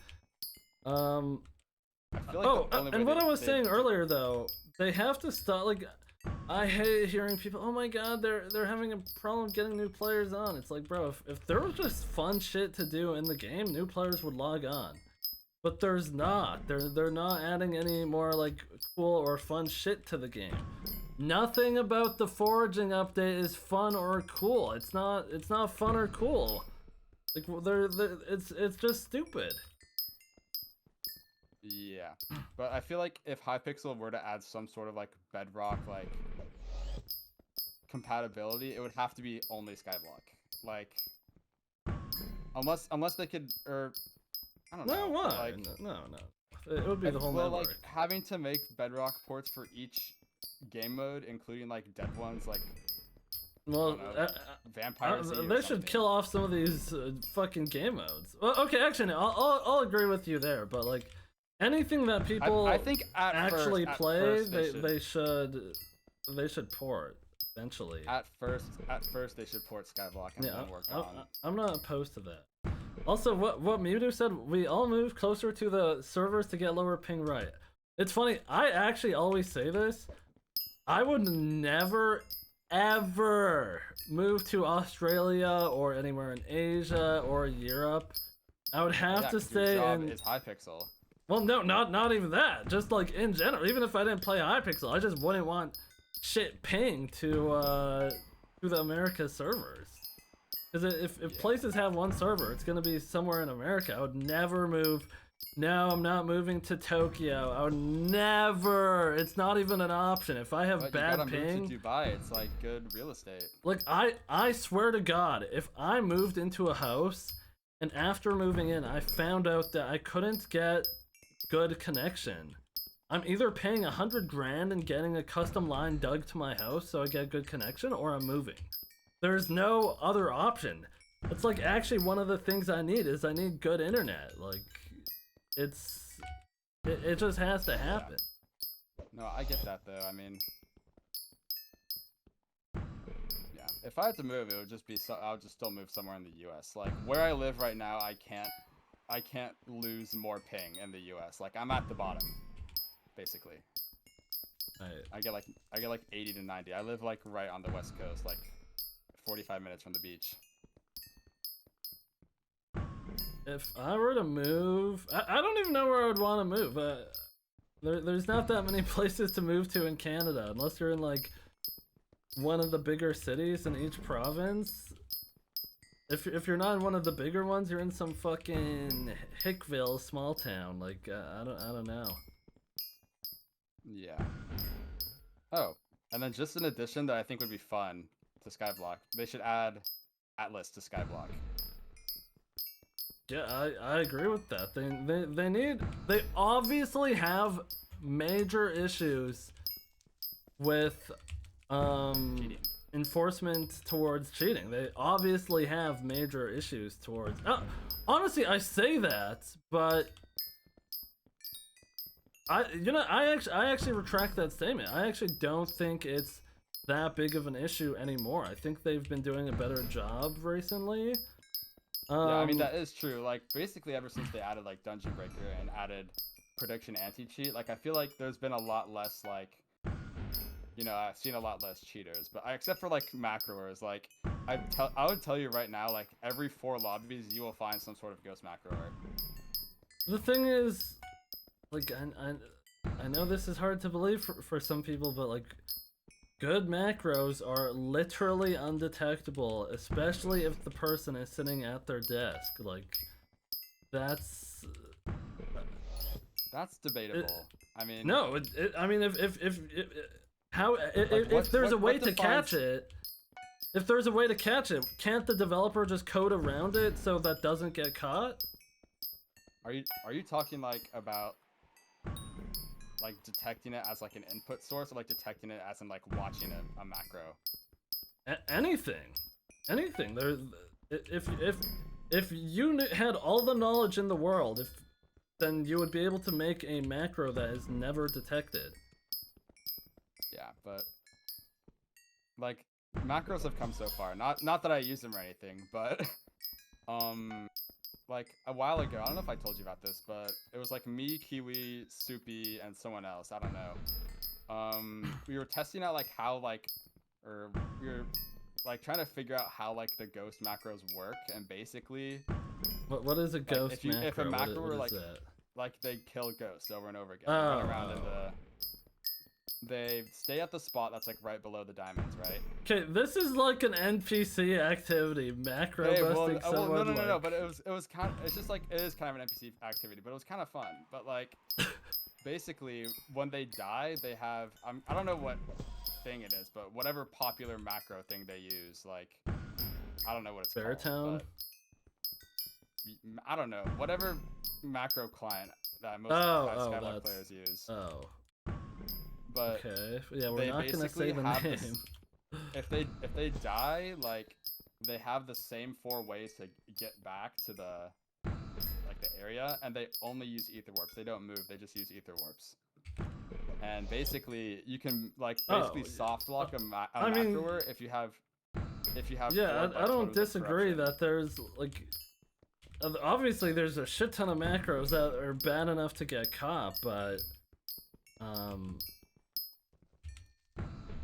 I feel like Oh, the only and way what I was they- saying earlier though, they have to stop, like, I hate hearing people, oh my god, they're having a problem getting new players on. It's like, bro, if there was just fun shit to do in the game, new players would log on. But there's not. They're not adding any more like cool or fun shit to the game. Nothing about the foraging update is fun or cool. It's not fun or cool. Like it's just stupid. Yeah, but I feel like if Hypixel were to add some sort of like bedrock like compatibility, it would have to be only Skyblock. Like unless they could, or I don't know. No, what? Like, No. It would be the whole well, network. like having to make bedrock ports for each game mode, including like dead ones, like Well, vampires. they should kill off some of these fucking game modes. Well, okay, actually, I'll agree with you there, but like anything that people I think actually play, first they should port eventually. At first, they should port Skyblock and then work on. I'm not opposed to that. Also, what Mewtwo said, we all move closer to the servers to get lower ping, right? It's funny, I actually always say this. I would never, ever move to Australia or anywhere in Asia or Europe. I would have to stay in... It's Hypixel. Well, no, not even that. Just like in general, even if I didn't play Hypixel, I just wouldn't want shit ping to the America servers. Because if places have one server, it's gonna be somewhere in America. I would never move. No, I'm not moving to Tokyo. I would never. It's not even an option. If I have bad ping, move to Dubai. It's like good real estate. Like I swear to God, if I moved into a house and after moving in, I found out that I couldn't get good connection, I'm either paying 100 grand and getting a custom line dug to my house so I get good connection, or I'm moving. There's no other option. It's like actually one of the things I need is I need good internet. Like it just has to happen. Yeah. No, I get that though. I mean, yeah. If I had to move, it would just be I would just still move somewhere in the U.S. Like where I live right now, I can't lose more ping in the U.S. Like I'm at the bottom, basically. I get like 80 to 90. I live like right on the west coast, like 45 minutes from the beach. If I were to move, I don't even know where I would want to move. There's not that many places to move to in Canada, unless you're in like one of the bigger cities in each province. If you're not in one of the bigger ones, you're in some fucking Hickville small town. Like I don't know. Yeah. Oh, and then just an addition that I think would be fun to Skyblock, they should add Atlas to Skyblock. Yeah, I agree with that. They obviously have major issues with Cheating. enforcement towards cheating. They obviously have major issues towards. Honestly, I say that, but I actually retract that statement. I actually don't think it's that big of an issue anymore. I think they've been doing a better job recently. Yeah, I mean that is true. Like basically ever since they added like Dungeon Breaker and added prediction anti-cheat, like I feel like there's been a lot less like, you know, I've seen a lot less cheaters. But except for like macroers, like I would tell you right now, like every 4 lobbies you will find some sort of ghost macroer. The thing is, like I know this is hard to believe for some people, but like good macros are literally undetectable, especially if the person is sitting at their desk. Like that's debatable. I mean, no, I mean if there's a way to catch it, if there's a way to catch it, can't the developer just code around it so that doesn't get caught? Are you talking like about like detecting it as like an input source, or like detecting it as in like watching a macro? Anything. There, if you had all the knowledge in the world, then you would be able to make a macro that is never detected. Yeah, but like macros have come so far. Not that I use them or anything, but like a while ago, I don't know if I told you about this, but it was like me, Kiwi, Soupy, and someone else, I don't know. we were testing out like how like, or we were like trying to figure out how like the ghost macros work, and basically What is a ghost macro? if a macro were what is like that? like they kill ghosts over and over again. They run around in they stay at the spot that's like right below the diamonds, right? Okay, this is like an NPC activity, macro busting someone. No, but it was kind of, it's just like, it is kind of an NPC activity, but it was kind of fun. But like, basically, when they die, they have, I don't know what thing it is, but whatever popular macro thing they use, like, I don't know what it's Beartown? called. I don't know, whatever macro client that most Skyblock players use. Oh. But okay, yeah, we're not gonna say the name. If they die, like they have the same 4 ways to get back to the like the area, and they only use ether warps. They don't move. They just use ether warps. And basically, you can like basically soft lock a macroer if you have Yeah, I don't disagree that there's like obviously there's a shit ton of macros that are bad enough to get caught, but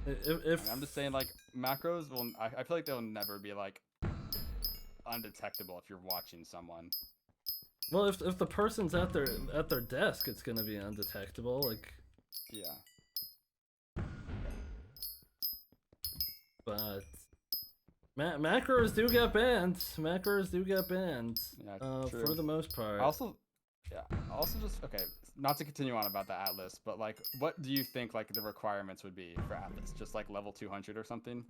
if I'm just saying, like, macros will, I feel like they'll never be like undetectable if you're watching someone. Well, if the person's at their desk, it's gonna be undetectable. Like, yeah. But macros do get banned. Macros do get banned. Yeah, true. For the most part. Also just okay. Not to continue on about the Atlas, but like, what do you think like the requirements would be for Atlas? Just like level 200 or something?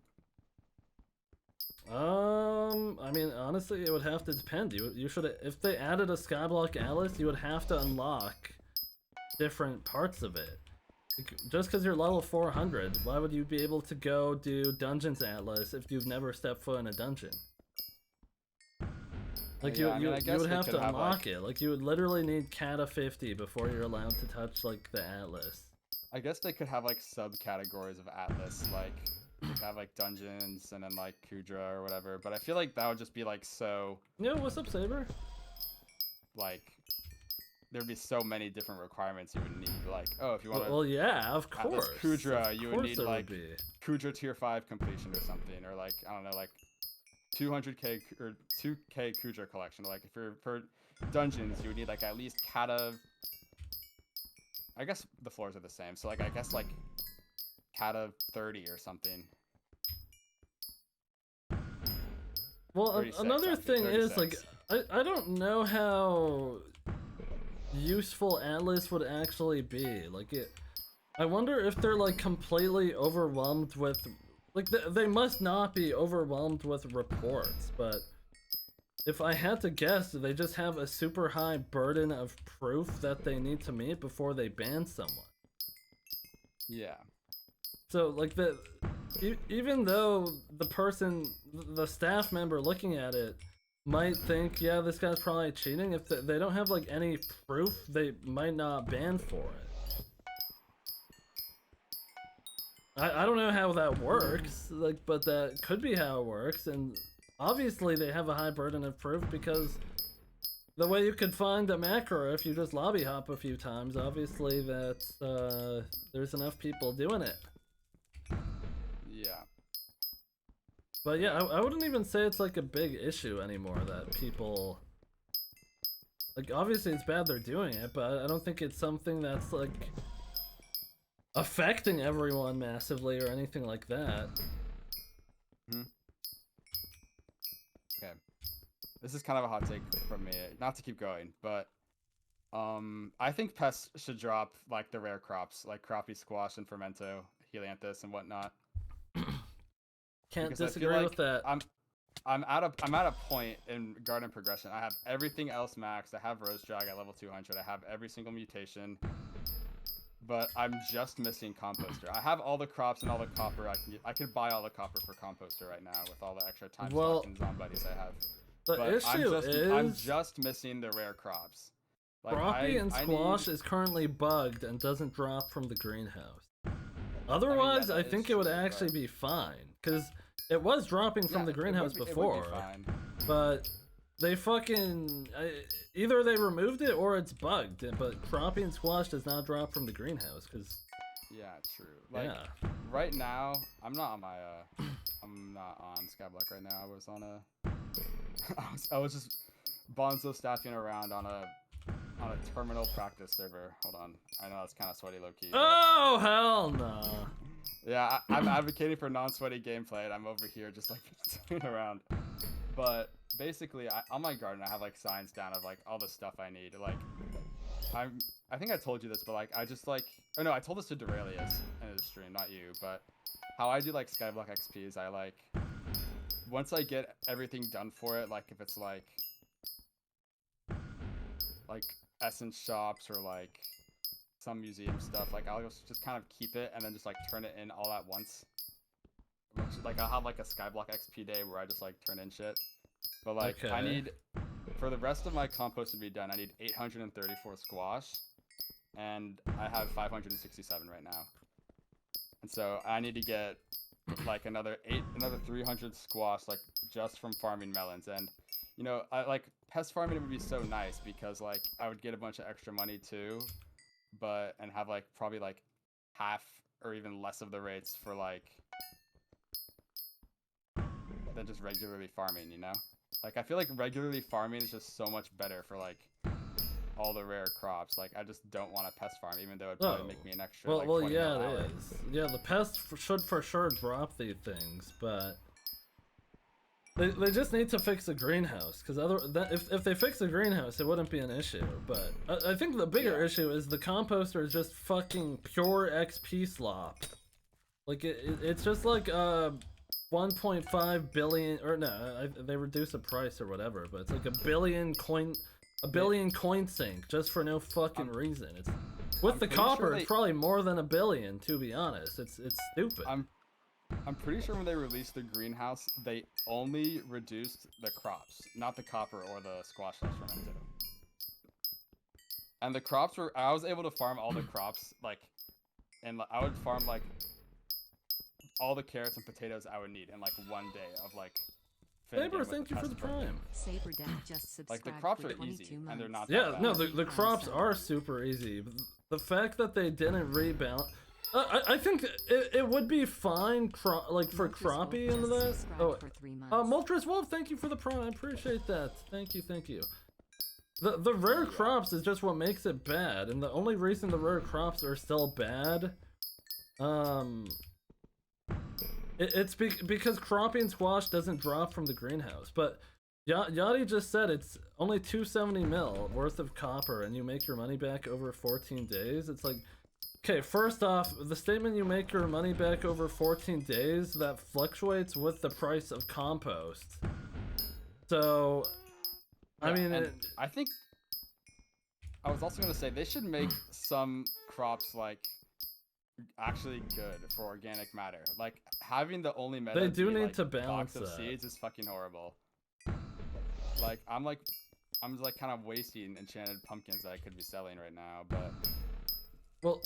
I mean, honestly, it would have to depend. You should, if they added a Skyblock Atlas, you would have to unlock different parts of it. Just because you're level 400, why would you be able to go do Dungeons Atlas if you've never stepped foot in a dungeon? Like, you would have to unlock it. Like, you would literally need Kata 50 before you're allowed to touch, like, the Atlas. I guess they could have, like, subcategories of Atlas. Like, you could have, like, dungeons and then, like, Kudra or whatever. But I feel like that would just be, like, so... Yeah, what's up, Saber? Like, there'd be so many different requirements you would need. Like, oh, if you want to... Well, yeah, of course. Atlas Kudra, you would need, like, be. Kudra tier 5 completion or something. Or, like, I don't know, like... 200k or 2k Kudra collection. Like if you're for dungeons, you would need like at least Kata. I guess the floors are the same, so like I guess like Kata 30 or something. Well, another thing is like I don't know how useful Atlas would actually be. Like I wonder if they're like completely overwhelmed with. Like, they must not be overwhelmed with reports, but if I had to guess, they just have a super high burden of proof that they need to meet before they ban someone. Yeah. So, like, even though the staff member looking at it might think, yeah, this guy's probably cheating, if they don't have, like, any proof, they might not ban for it. I don't know how that works, like, but that could be how it works, and obviously they have a high burden of proof because the way you could find a macro if you just lobby hop a few times, obviously that there's enough people doing it. Yeah. But yeah, I wouldn't even say it's like a big issue anymore that people... Like, obviously it's bad they're doing it, but I don't think it's something that's like... affecting everyone massively or anything like that. Okay. This is kind of a hot take from me, not to keep going, but I think pests should drop like the rare crops, like crappie squash and fermento, helianthus and whatnot. Can't Because disagree with that. I'm at a point in garden progression. I have everything else maxed. I have rose drag at level 200. I have every single mutation. But I'm just missing composter. I have all the crops and all the copper I can get. I could buy all the copper for composter right now with all the extra time slots and zombies I have. The issue is I'm just missing the rare crops. Like, Broccoli and squash is currently bugged and doesn't drop from the greenhouse. Otherwise, I think it would actually be fine, because it was dropping from the greenhouse before. But they fucking... either they removed it or it's bugged, but crappie and squash does not drop from the greenhouse, because Yeah, true. Like Yeah. right now, I'm not on my I'm not on Skyblock right now. I was on a I was just bonzo staffing around on a terminal practice server. Hold on. I know that's kind of sweaty low key. Oh hell no. Yeah, I'm advocating for non-sweaty gameplay, and I'm over here just like sitting around. But basically, on my garden, I have like signs down of like all the stuff I need. Like, I think I told you this, but like I just like, oh no, I told this to Duralius in the stream, not you. But how I do like Skyblock XP is I like, once I get everything done for it, like if it's like essence shops or like some museum stuff, like I'll just kind of keep it and then just like turn it in all at once. Like I'll have like a Skyblock XP day where I just like turn in shit. But like I need, for the rest of my compost to be done, I need 834 squash, and I have 567 right now. And so I need to get like another 300 squash, like just from farming melons. And you know, I like pest farming would be so nice because like I would get a bunch of extra money too, and have like probably like half or even less of the rates for like than just regularly farming, you know? Like I feel like regularly farming is just so much better for like all the rare crops. Like I just don't want to pest farm, even though it'd probably make me an extra like 20 yeah, an hour. it is. Yeah, the pests should for sure drop these things, but they just need to fix the greenhouse, because if they fix the greenhouse, it wouldn't be an issue. But I think the bigger issue is the composter is just fucking pure XP slop. Like it's just like 1.5 billion, or no, they reduce the price or whatever, but it's like a billion coin sink just for no fucking reason. It's with the copper, it's probably more than a billion, to be honest. It's stupid. I'm pretty sure when they released the greenhouse, they only reduced the crops, not the copper or the squash that's fermented. And the crops were, I was able to farm all the crops, like, and I would farm like all the carrots and potatoes I would need in like one day of like. Saber, thank you for the prime. Saber Dad just subscribed. Like the crops are easy and they're not. Yeah, that no, bad. the crops are super easy. The fact that they didn't rebalance. I think it would be fine, like for crappie and that. Oh, Moltres Wolf, thank you for the prime. I appreciate that. Thank you. The rare crops is just what makes it bad, and the only reason the rare crops are still bad, it's because crappie and squash doesn't drop from the greenhouse. But Yachty just said it's only 270 mil worth of copper, and you make your money back over 14 days. It's like. Okay, first off, the statement you make your money back over 14 days, that fluctuates with the price of compost. So, I mean... I think... I was also going to say, they should make some crops, like, actually good for organic matter. Like, having the only meta they do be, need like, to balance box of that. seeds is fucking horrible. Like, I'm just, like, kind of wasting enchanted pumpkins that I could be selling right now, but... Well...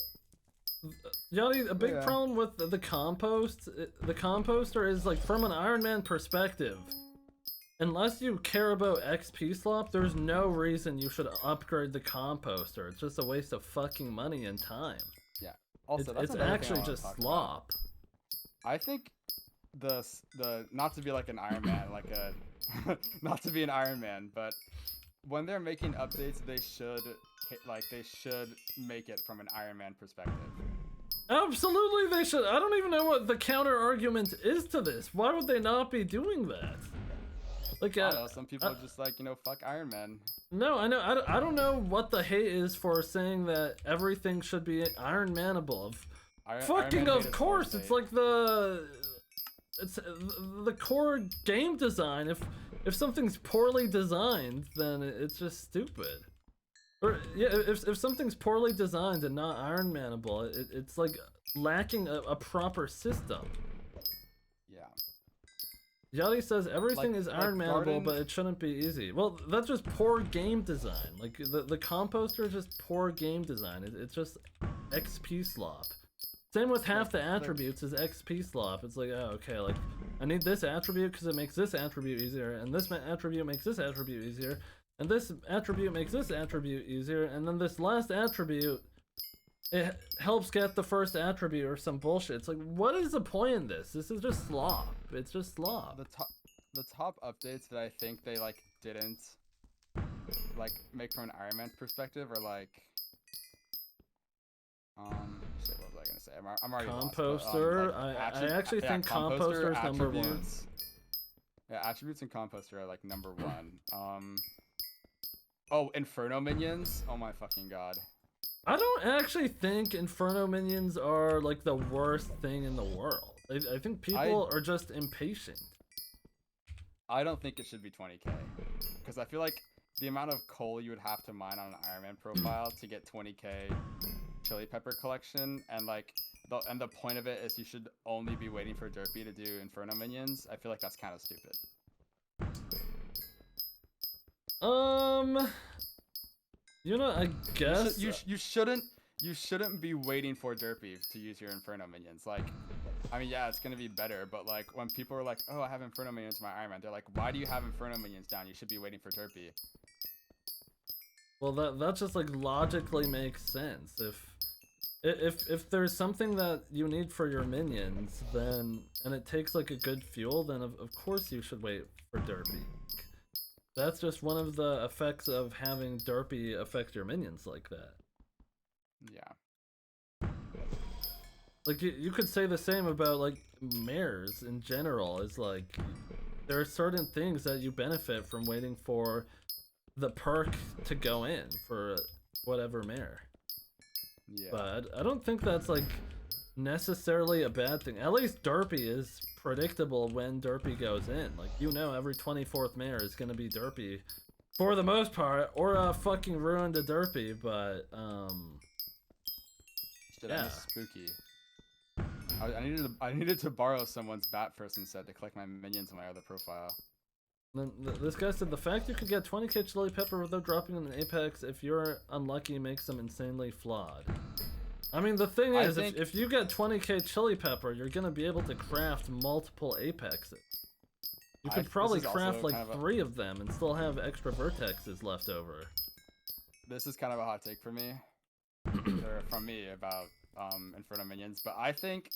Yachty, a big problem with the composter is, like, from an Iron Man perspective, unless you care about XP slop, there's no reason you should upgrade the composter. It's just a waste of fucking money and time. Yeah. Also, it's actually just slop. I think the not to be like an Iron Man, like a not to be an Iron Man, but when they're making updates, they should make it from an Iron Man perspective. Absolutely, they should. I don't even know what the counter argument is to this. Why would they not be doing that? Like, I don't know, some people are just like, you know, fuck Iron Man. No, I know. I don't know what the hate is for saying that everything should be Iron Manable. Fucking of course, it's like the core game design. If something's poorly designed, then it's just stupid. Or yeah, if something's poorly designed and not Iron Manable, it's like lacking a proper system. Yeah. Yachty says everything Like- is like Iron Manable, garden- but it shouldn't be easy. Well, that's just poor game design. Like the composter is just poor game design. It's just XP slop. Same with half the attributes is XP slop. It's like, oh, okay, like I need this attribute because it makes this attribute easier, and this attribute makes this attribute easier. And this attribute makes this attribute easier, and then this last attribute it helps get the first attribute or some bullshit. It's like, what is the point in this? This is just slop. It's just slop. The top updates that I think they like didn't like make from an Iron Man perspective are like shit, what was I gonna say? I'm already Composter. lost, I actually think composter is number one. attributes. Yeah, attributes and composter are like number one. Oh, Inferno minions. Oh my fucking god. I don't actually think Inferno minions are like the worst thing in the world. I think people are just impatient. I don't think it should be 20k, because I feel like the amount of coal you would have to mine on an Iron Man profile to get 20k chili pepper collection, and like the point of it is you should only be waiting for Derpy to do Inferno minions. I feel like that's kind of stupid. You know, I guess you shouldn't be waiting for Derpy to use your Inferno minions. Like, I mean, yeah, it's gonna be better, but like when people are like, "Oh, I have Inferno minions in my Iron Man," they're like, "Why do you have Inferno minions down? You should be waiting for Derpy." well, that just like logically makes sense. If there's something that you need for your minions, then and it takes like a good fuel, then of course you should wait for Derpy. That's just one of the effects of having Derpy affect your minions like that. Yeah. Like you could say the same about like mares in general. Is like there are certain things that you benefit from waiting for the perk to go in for whatever mare. Yeah. But I don't think that's like necessarily a bad thing. At least Derpy is predictable when Derpy goes in. Like, you know, every 24th mare is gonna be Derpy for the most part, or fucking ruined a Derpy. But Shit, yeah. I miss Spooky. I needed to borrow someone's bat person set to collect my minions on my other profile. Then this guy said the fact you could get 20k chili pepper without dropping in an apex if you're unlucky makes them insanely flawed. I mean, the thing is, if you get 20k chili pepper, you're gonna be able to craft multiple apexes. You could probably craft like 3 of them and still have extra vertexes left over. This is kind of a hot take for me, or from me about Inferno minions, but I think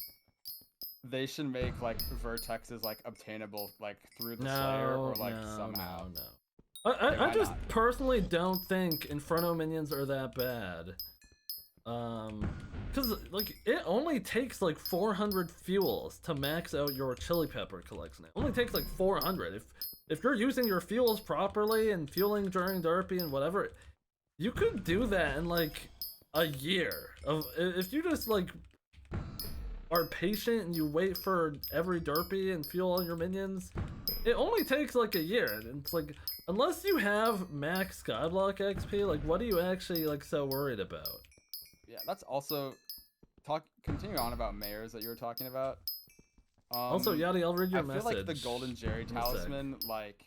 they should make like vertexes like obtainable like through the Slayer or like somehow. No. I just personally don't think Inferno minions are that bad. Cause like it only takes like 400 fuels to max out your chili pepper collection. It only takes like 400. If you're using your fuels properly and fueling during Derpy and whatever, you could do that in like a year. If you just like are patient and you wait for every Derpy and fuel all your minions, it only takes like a year. And it's like, unless you have max Skyblock XP, like what are you actually like so worried about? Yeah, that's also continue on about mares that you were talking about. Also, Yachty, I'll read your message. I feel like the Golden Jerry Talisman like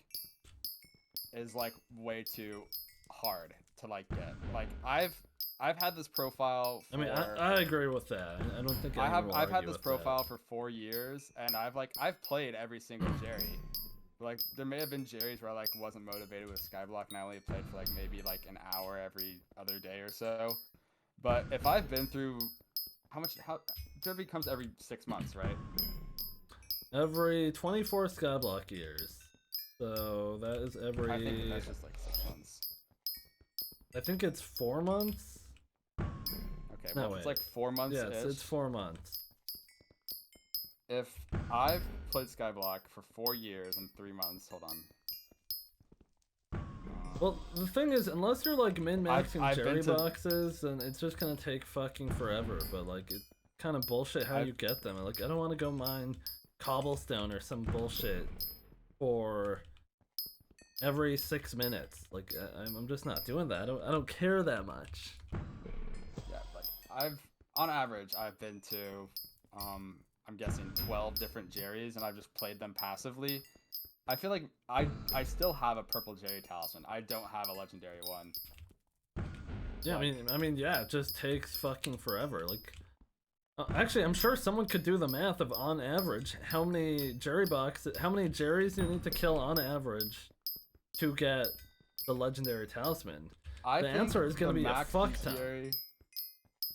is like way too hard to like get. Like I've had this profile for, I mean, I agree with that. I don't think I've had this profile for 4 years, and I've played every single Jerry. Like there may have been Jerrys where I like wasn't motivated with Skyblock, and I only played for like maybe like an hour every other day or so. But if I've been through how Derpy comes every 6 months, right? Every 24 Skyblock years. So that is every. I think that's just like 6 months. I think it's 4 months. Okay, well, it's like 4 months. Yeah, it's 4 months. If I've played Skyblock for 4 years and 3 months, hold on. Well, the thing is, unless you're like min-maxing Jerry boxes, then it's just gonna take fucking forever. But like, it's kind of bullshit how you get them. Like, I don't want to go mine cobblestone or some bullshit for every 6 minutes. Like, I'm just not doing that. I don't care that much. Yeah, like on average, I've been to, I'm guessing 12 different Jerrys, and I've just played them passively. I feel like I still have a purple Jerry Talisman. I don't have a legendary one. Yeah, I mean, yeah, it just takes fucking forever. Like, actually, I'm sure someone could do the math of on average how many Jerrys you need to kill on average to get the legendary talisman. The answer is gonna be a fuck ton.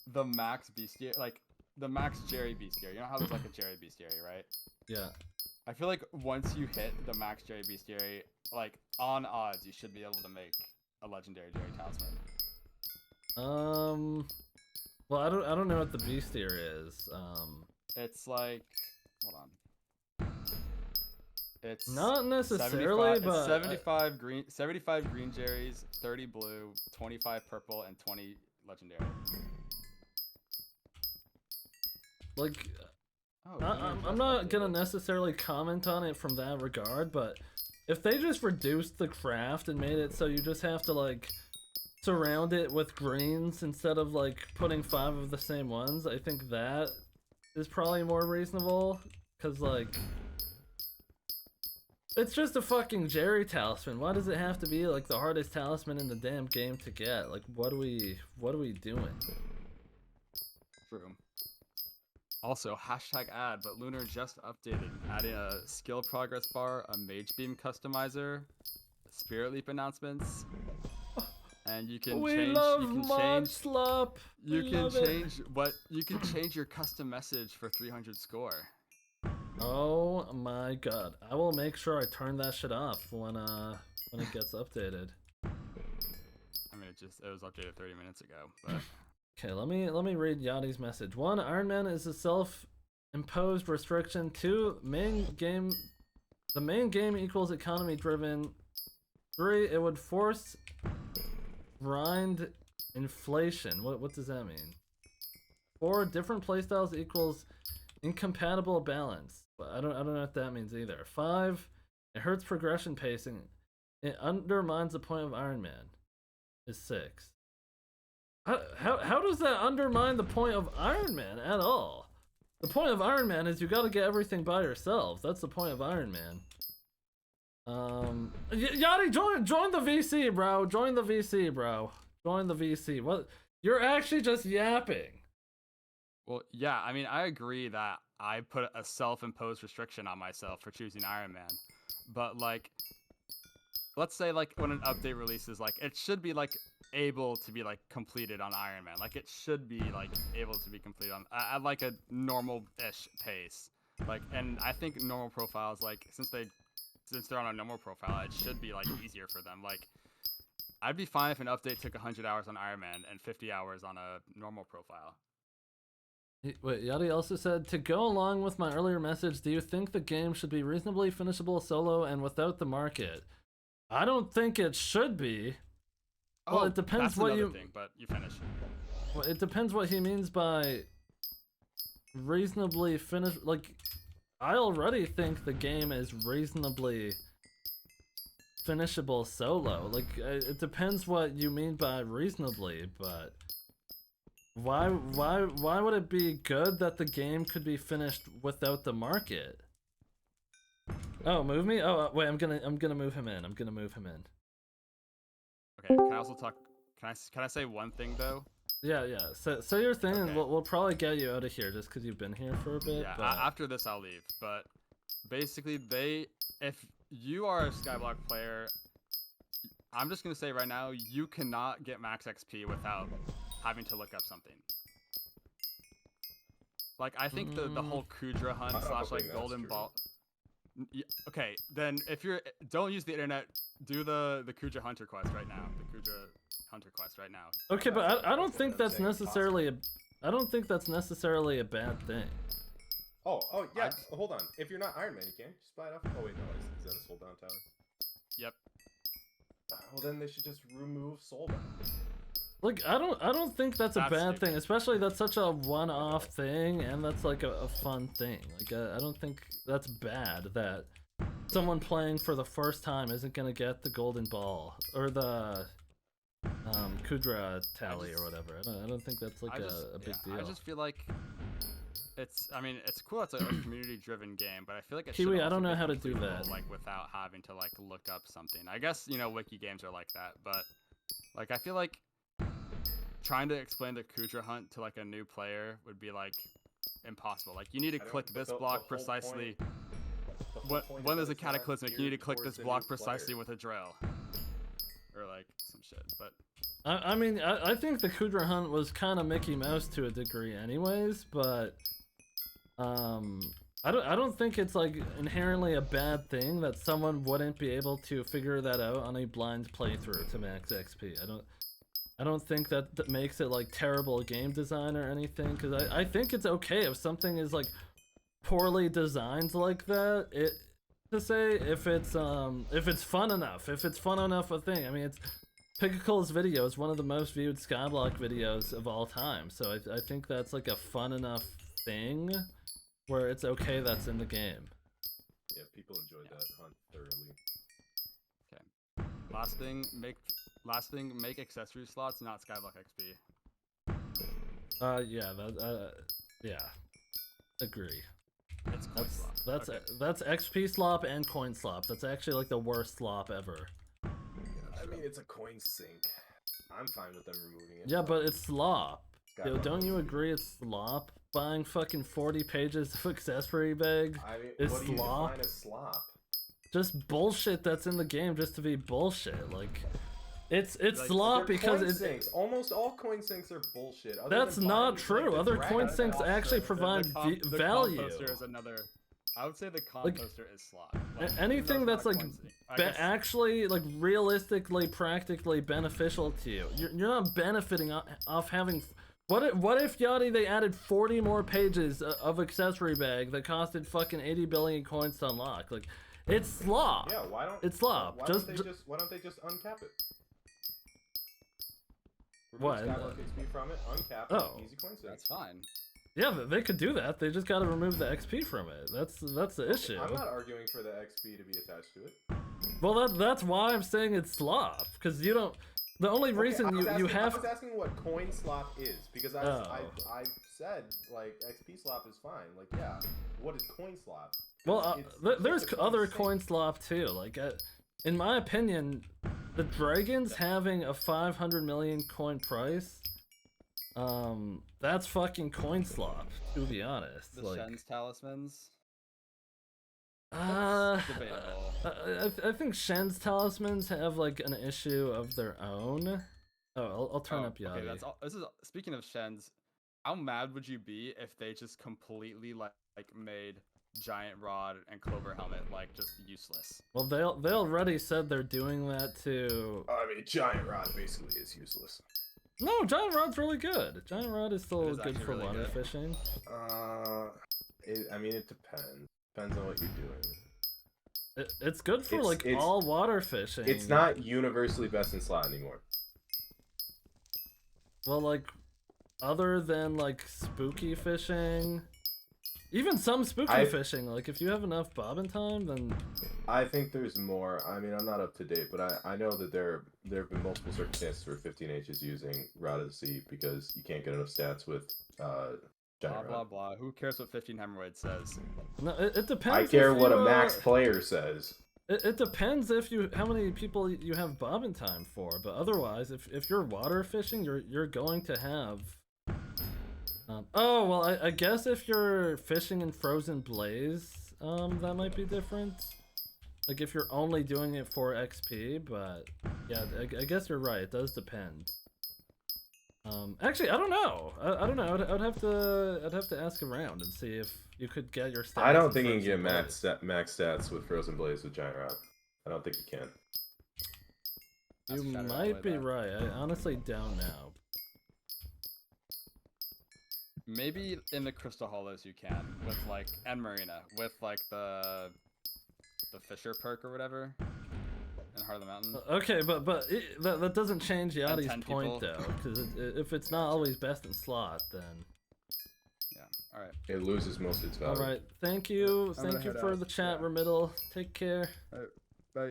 the max bestiary, like the max Jerry bestiary. You know how there's like a Jerry bestiary, right? Yeah. I feel like once you hit the max Jerry bestiary, like on odds, you should be able to make a legendary Jerry talisman. Well, I don't know what the bestiary is. It's like, hold on. It's Not necessarily, 75, but it's 75 green Jerrys, 30 blue, 25 purple, and 20 legendary. like, Oh, I'm not gonna necessarily comment on it from that regard, but if they just reduced the craft and made it so you just have to like surround it with greens instead of like putting 5 of the same ones, I think that is probably more reasonable. Cause like, it's just a fucking Jerry talisman. Why does it have to be like the hardest talisman in the damn game to get? Like, what are we doing? True. Also, #ad, but Lunar just updated, adding a skill progress bar, a mage beam customizer, spirit leap announcements, and you can We change. love You can mod change. slop. You We can love it. change what. You can change your custom message for 300 score. Oh my god! I will make sure I turn that shit off when it gets updated. I mean, it was updated 30 minutes ago, but. Okay, let me read Yachty's message. 1, Ironman is a self-imposed restriction. 2, the main game equals economy driven. 3, it would force grind inflation. What does that mean? 4, different playstyles equals incompatible balance. I don't know what that means either. 5, it hurts progression pacing. It undermines the point of Iron Man. Is 6. How does that undermine the point of Iron Man at all? The point of Iron Man is you gotta get everything by yourself. That's the point of Iron Man. Yachty, join the VC, bro. Join the VC, bro. Join the VC. What? You're actually just yapping. Well, yeah, I mean, I agree that I put a self-imposed restriction on myself for choosing Iron Man, but like, let's say like when an update releases, like it should be like able to be like completed on Iron Man. Like it should be like able to be completed on at like a normal-ish pace. Like, and I think normal profiles, like since they're on a normal profile, it should be like easier for them. Like, I'd be fine if an update took 100 hours on Iron Man and 50 hours on a normal profile. Wait, Yachty also said, to go along with my earlier message, do you think the game should be reasonably finishable solo and without the market? I don't think it should be. Well, it depends that's what another you. thing, but you finish. Well, it depends what he means by reasonably finish. Like, I already think the game is reasonably finishable solo. Like, it depends what you mean by reasonably, but why would it be good that the game could be finished without the market? Oh, move me? Oh, wait, I'm gonna move him in. I'm gonna move him in. Okay, can I also talk? Can I say one thing though? Yeah. So your thing, and Okay. we'll probably get you out of here just because you've been here for a bit. Yeah, but... after this I'll leave. But basically, if you are a Skyblock player, I'm just gonna say right now, you cannot get max XP without having to look up something. Like, I think the whole Kudra hunt / like golden ball. Okay, then if don't use the internet, do the Kudra hunter quest right now. The Kudra hunter quest right now. Okay, but I don't think that's necessarily I don't think that's necessarily a bad thing. Oh yeah. Hold on. If you're not Iron Man, you can just buy it off. Oh wait, no, is that a soul bound tower? Yep. Well, then they should just remove soul bound. Like, I don't think that's a That's bad stupid. thing, especially that's such a one-off thing, and that's like a fun thing. Like, I don't think that's bad that someone playing for the first time isn't gonna get the golden ball or the Kudra tally or whatever. I don't think that's like a big deal. I just feel like it's cool. It's a community-driven game, but I feel like it Kiwi, should I don't also know be how to do completable, that. like without having to like look up something. I guess wiki games are like that, but like I feel like trying to explain the Kudra hunt to like a new player would be like impossible. Like you need to click this block precisely. When there's a cataclysmic, you need to click this block precisely with a drill. Or like some shit. But I mean, I think the Kudra hunt was kind of Mickey Mouse to a degree, anyways. But I don't think it's like inherently a bad thing that someone wouldn't be able to figure that out on a blind playthrough to max XP. I don't think that makes it like terrible game design or anything, because I think it's okay if something is like poorly designed like that. To say if it's fun enough, a thing. I mean, it's Hypixel's video is one of the most viewed Skyblock videos of all time, so I think that's like a fun enough thing where it's okay that's in the game. Yeah, people enjoyed that hunt thoroughly. okay. Last thing, make accessory slots, not Skyblock XP. Yeah, agree. It's coin slop. That's XP slop and coin slop. That's actually like the worst slop ever. I mean, it's a coin sink. I'm fine with them removing it. Yeah, but it's slop. Yo, Skyblock don't you XP. agree it's slop? Buying fucking 40 pages of accessory bag I mean, is what do you slop? define as slop? Just bullshit that's in the game just to be bullshit. Like, it's Like, slop They're because coin it's. sinks. Almost all coin sinks are bullshit. other That's than not buying, true. the Other dragon coin box sinks or- actually The provide value. composter is another. I would say the Like, composter is slop. Anything that's like I guess, actually like realistically practically beneficial to you, you're not benefiting off having. What if Yachty they added 40 more pages of accessory bag that costed fucking 80 billion coins to unlock? Like, it's slop. Yeah, why don't It's slop. Why Just- don't they just uncap it? Remove What? Skyblock XP from it, uncap Oh. it, easy coin sink. that's fine. Yeah, they could do that. They just gotta remove the XP from it. That's the issue. I'm not arguing for the XP to be attached to it. Well, that's why I'm saying it's slop, because you don't. The only reason Okay, you I have. was asking what coin slop is because I Oh. said like XP slop is fine. Like yeah, what is coin slop? Well, It's there's just a other sink. coin slop too. Like, in my opinion, the dragons having a 500 million coin price, that's fucking coin slop. To be honest, The like, Shen's talismans. debatable. Debatable. I think Shen's talismans have like an issue of their own. Oh, I'll turn up Yachty. Okay, that's all. This is speaking of Shen's. How mad would you be if they just completely like made Giant Rod and Clover Helmet like just useless? Well, they already said they're doing that to. I mean, Giant Rod basically is useless. No, Giant Rod's really good. Giant Rod is still It is good actually for really water good. fishing. I mean, it depends. Depends on what you're doing. It's good for like It's- all water fishing. It's not universally best in slot anymore. Well, like, other than like spooky fishing, even some spooky fishing. Like, if you have enough bobbin time, then I think there's more. I mean, I'm not up to date, but I know that there have been multiple circumstances where 15H is using Rod of the Sea because you can't get enough stats with Blah Giant blah Rod. blah. Who cares what 15 Hemorrhoid says? no, it depends. I care if what you, a max player says. It depends if you how many people you have bobbin time for. But otherwise, if you're water fishing, you're going to have. Oh well, I guess if you're fishing in Frozen Blaze, that might be different. Like if you're only doing it for XP, but yeah, I guess you're right. It does depend. Actually, I don't know. I don't know. I'd have to ask around and see if you could get your stats. I don't in think you can Frozen get Blaze. max stats with Frozen Blaze with Giant Rod. I don't think you can. You That's shadow might be then. right. I honestly don't know. Maybe in the Crystal Hollows you can with like and Marina with like the Fisher perk or whatever in Heart of the Mountain. Okay, but that doesn't change Yachty's 10 point people. though, because if it's not always best in slot, then. Yeah. All right. It loses most of its value. All right. Thank you. gonna Thank you head for out. the chat, Yeah. Remiddle. Take care. Bye.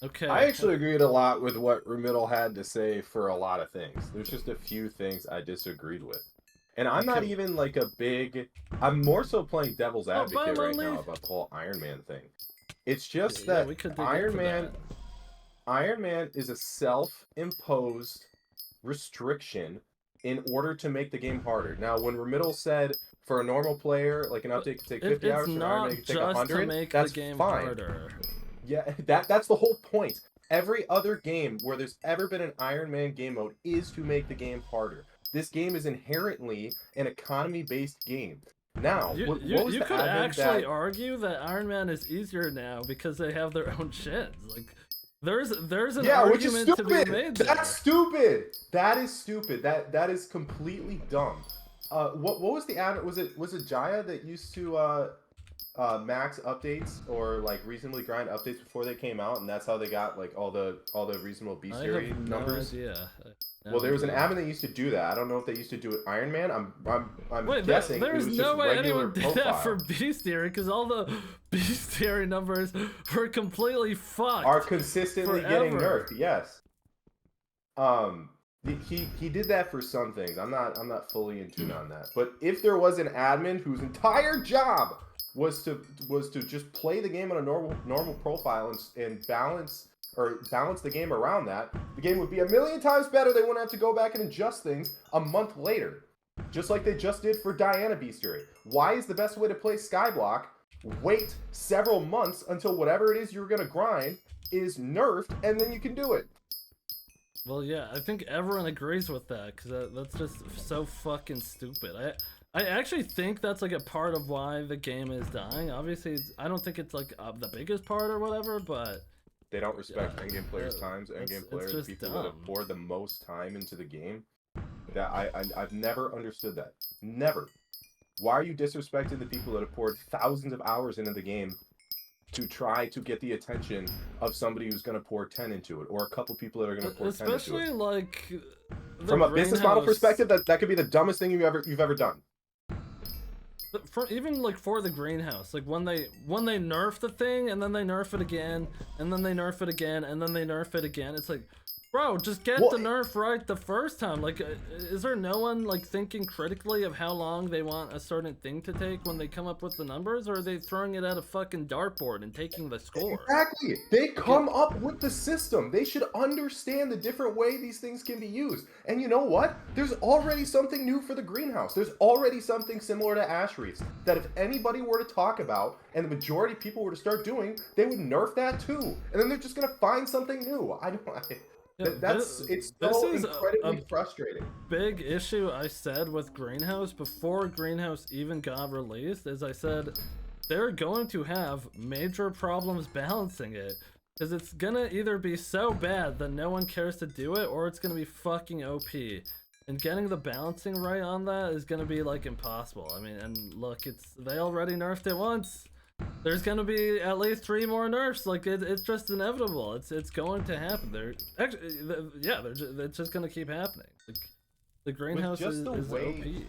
Okay. I actually agreed a lot with what Remiddle had to say for a lot of things. There's just a few things I disagreed with. And I'm not Okay. even like a big... I'm more so playing devil's bye, advocate right Lonely. now about the whole Iron Man thing. It's just Yeah, that we could dig Iron into Man... that. Iron Man is a self-imposed restriction in order to make the game harder. Now, when Remiddle said for a normal player, like an update could take 50 It's hours, for an Iron not Man could take just 100, to make that's the game fine. harder. Yeah, that's the whole point. Every other game where there's ever been an Iron Man game mode is to make the game harder. This game is inherently an economy-based game. Now, what was you the could advent actually that... argue that Iron Man is easier now because they have their own shins. Like, there's an Yeah, which is argument to be stupid. made there. That's stupid. That is stupid. That is completely dumb. What was the advent? Was it Jaya that used to max updates or like reasonably grind updates before they came out, and that's how they got like all the reasonable bestiary numbers? Yeah. Well, there was an admin that used to do that. I don't know if they used to do it Iron Man. I'm Wait, guessing there's it was no just way regular anyone did profile. that for bestiary because all the bestiary numbers were completely fucked. Are consistently getting forever. nerfed. Yes. He did that for some things. I'm not fully in tune on that. But if there was an admin whose entire job was to just play the game on a normal profile and balance the game around that, the game would be a million times better. They wouldn't have to go back and adjust things a month later, just like they just did for Diana Bestiary. Why is the best way to play Skyblock? Wait several months until whatever it is you're gonna grind is nerfed, and then you can do it. Well, yeah, I think everyone agrees with that because that's just so fucking stupid. I actually think that's like a part of why the game is dying. Obviously, I don't think it's like the biggest part or whatever, but They don't respect Yeah, endgame players' yeah, times. Endgame it's players, just people that have dumb. poured the most time into the game. That I've never understood that. Never. Why are you disrespecting the people that have poured thousands of hours into the game to try to get the attention of somebody who's going to pour 10 into it, or a couple people that are going to pour 10 into especially it? like From a business model greenhouse- perspective, that could be the dumbest thing you've ever done. even like for the greenhouse, like when they nerf the thing and then they nerf it again and then they nerf it again and then they nerf it again, it's like, bro, just get Well, the nerf right the first time. Like, is there no one like thinking critically of how long they want a certain thing to take when they come up with the numbers, or are they throwing it at a fucking dartboard and taking the score? Exactly. They come up with the system. They should understand the different way these things can be used. And you know what? There's already something new for the greenhouse. There's already something similar to ash wreaths that if anybody were to talk about and the majority of people were to start doing, they would nerf that too. And then they're just gonna find something new. Yeah, It's this so is incredibly a frustrating. big issue I said with Greenhouse before Greenhouse even got released is I said they're going to have major problems balancing it, because it's gonna either be so bad that no one cares to do it, or it's gonna be fucking OP, and getting the balancing right on that is gonna be like impossible. I mean, and look, they already nerfed it once. There's gonna be at least 3 more nerfs. Like it's just inevitable. It's going to happen. It's just gonna keep happening. Like, the greenhouse just is the OP. way-